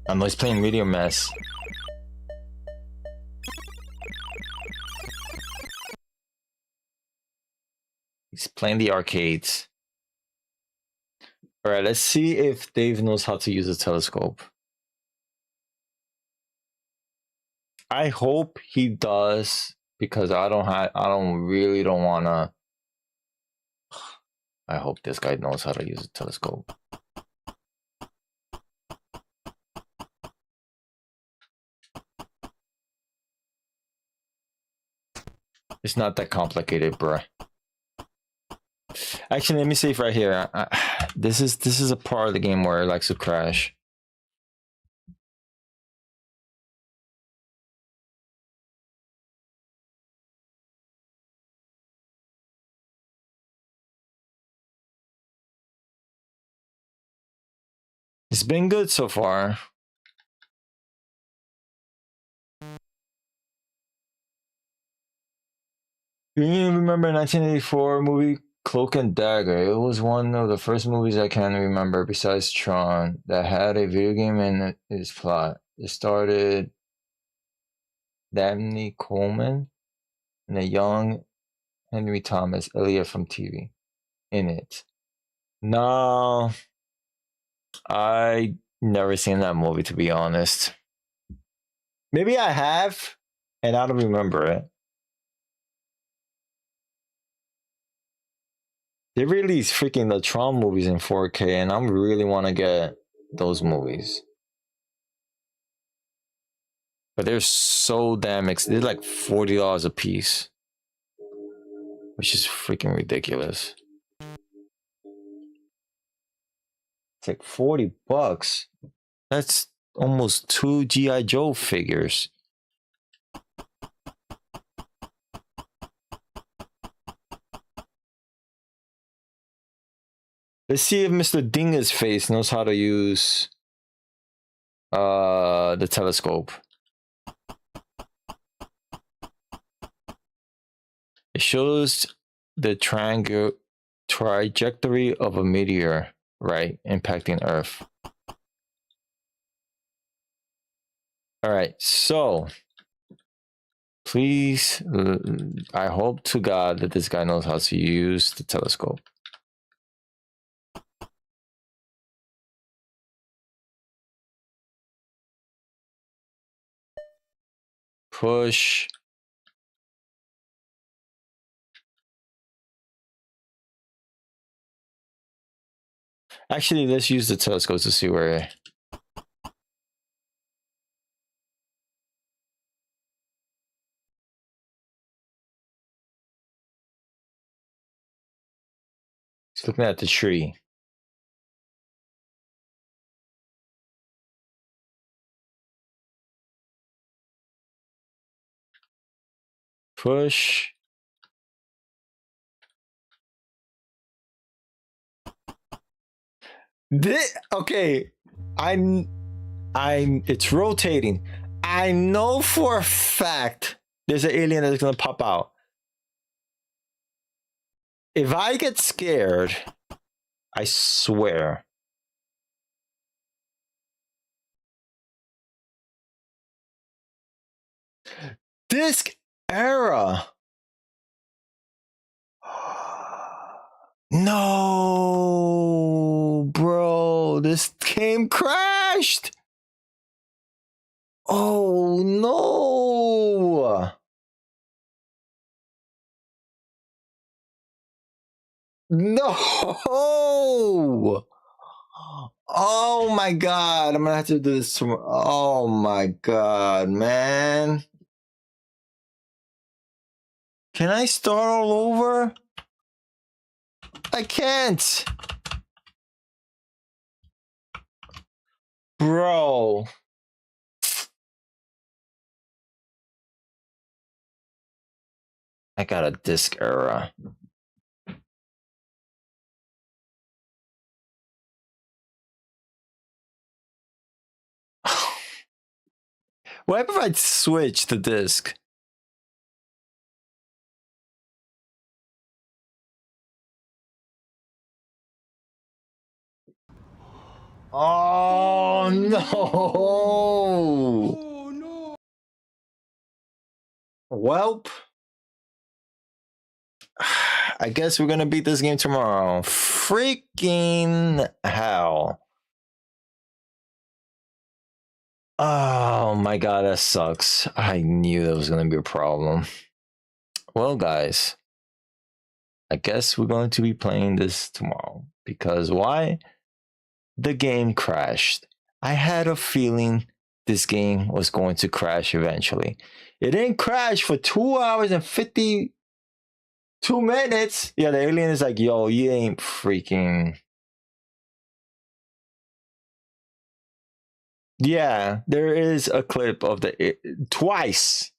I know he's playing Medium Mess. He's playing the arcades. All right, let's see if Dave knows how to use a telescope. I hope he does, because I really don't want to. I hope this guy knows how to use a telescope. It's not that complicated, bruh. Actually, let me save right here. This is a part of the game where it likes to crash. It's been good so far. You remember 1984 movie Cloak and Dagger? It was one of the first movies I can remember besides Tron that had a video game in its plot. It started Dabney Coleman and a young Henry Thomas Elliott from TV in it. No, I never seen that movie, to be honest. Maybe I have, and I don't remember it. They release freaking the Tron movies in 4K, and I really want to get those movies. But they're so damn they're like $40 a piece, which is freaking ridiculous. It's like $40. That's almost 2 G.I. Joe figures. Let's see if Mr. Dinga's face knows how to use the telescope. It shows the trajectory of a meteor, right, impacting Earth. All right, so please, I hope to God that this guy knows how to use the telescope. Push. Actually, let's use the telescope to see where. He's looking at the tree. Push. Okay, it's rotating. I know for a fact there's an alien that's gonna pop out. If I get scared, I swear Disc era. No, bro, this game crashed. Oh no. No. Oh my god, I'm gonna have to do this tomorrow. Oh my god, man. Can I start all over? I can't. Bro. I got a disc error. What if I switch the disc? Oh no! Welp. I guess we're gonna beat this game tomorrow. Freaking hell. Oh my god, that sucks. I knew that was gonna be a problem. Well, guys, I guess we're going to be playing this tomorrow. Because why? The game crashed. I had a feeling this game was going to crash eventually. It didn't crash for 2 hours and 52 minutes. Yeah, the alien is like, yo, you ain't freaking... Yeah, there is a clip of the... Twice.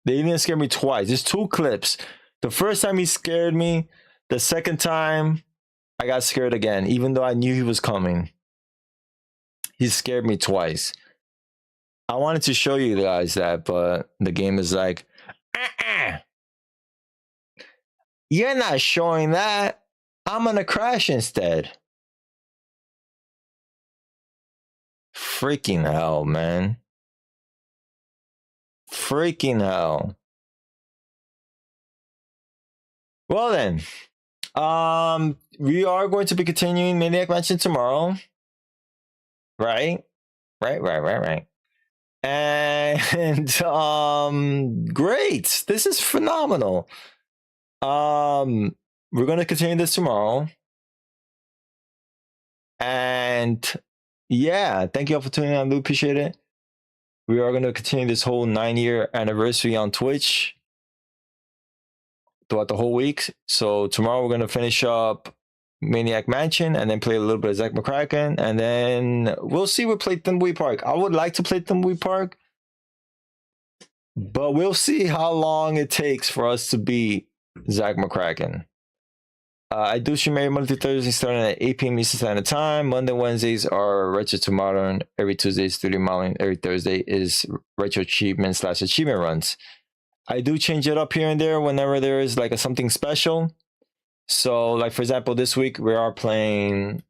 The alien scared me twice. There's 2 clips. The first time he scared me. The second time, I got scared again, even though I knew he was coming. He scared me twice. I wanted to show you guys that, but the game is like, you're not showing that. I'm gonna crash instead. Freaking hell, man. Freaking hell. Well then, we are going to be continuing Maniac Mansion tomorrow. Right. And great. This is phenomenal. We're going to continue this tomorrow. And yeah, thank you all for tuning in. I do appreciate it. We are going to continue this whole 9-year anniversary on Twitch throughout the whole week. So tomorrow we're going to finish up Maniac Mansion and then play a little bit of Zack McCracken, and then we'll see. We'll play Thimbleweed Park. I would like to play Thimbleweed Park, but we'll see how long it takes for us to beat Zack McCracken. I do stream every Monday through Thursday starting at 8 p.m. Eastern Standard Time. Monday, Wednesdays are Retro to Modern. Every Tuesday is 3D modeling. Every Thursday is Retro Achievement / Achievement Runs. I do change it up here and there whenever there is like something special. So, like, for example, this week we are playing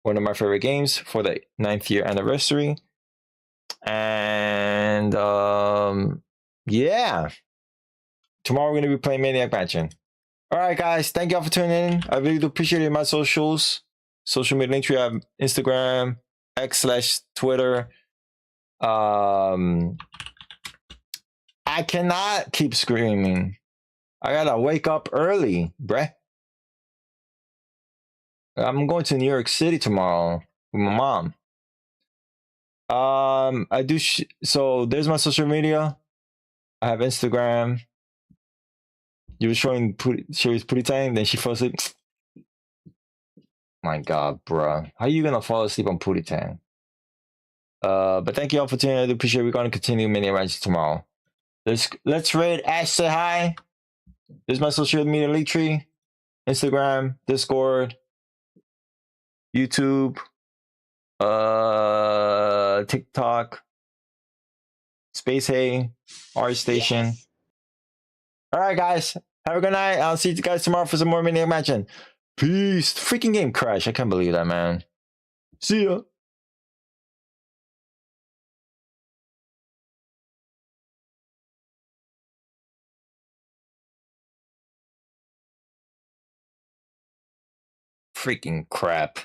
one of my favorite games for the 9th year anniversary. And, yeah. Tomorrow we're going to be playing Maniac Mansion. All right, guys. Thank y'all for tuning in. I really do appreciate it. My socials. Social media links. We have Instagram, X/Twitter. I cannot keep screaming. I gotta wake up early, bruh. I'm going to New York City tomorrow with my mom. I do so there's my social media. I have Instagram. You were showing Sherry's pretty time, then she fell asleep. My god, bruh. How you gonna fall asleep on Pootie Tang? But thank you all for tuning in. I do appreciate it. We're gonna continue Maniac Mansion tomorrow. Let's raid Ash Say Hi. This is my social media link tree. Instagram, Discord, YouTube, TikTok, Space Hay, Art Station. Yes. All right, guys. Have a good night. I'll see you guys tomorrow for some more Maniac Mansion. Peace. Freaking game crashed. I can't believe that, man. See ya. Freaking crap.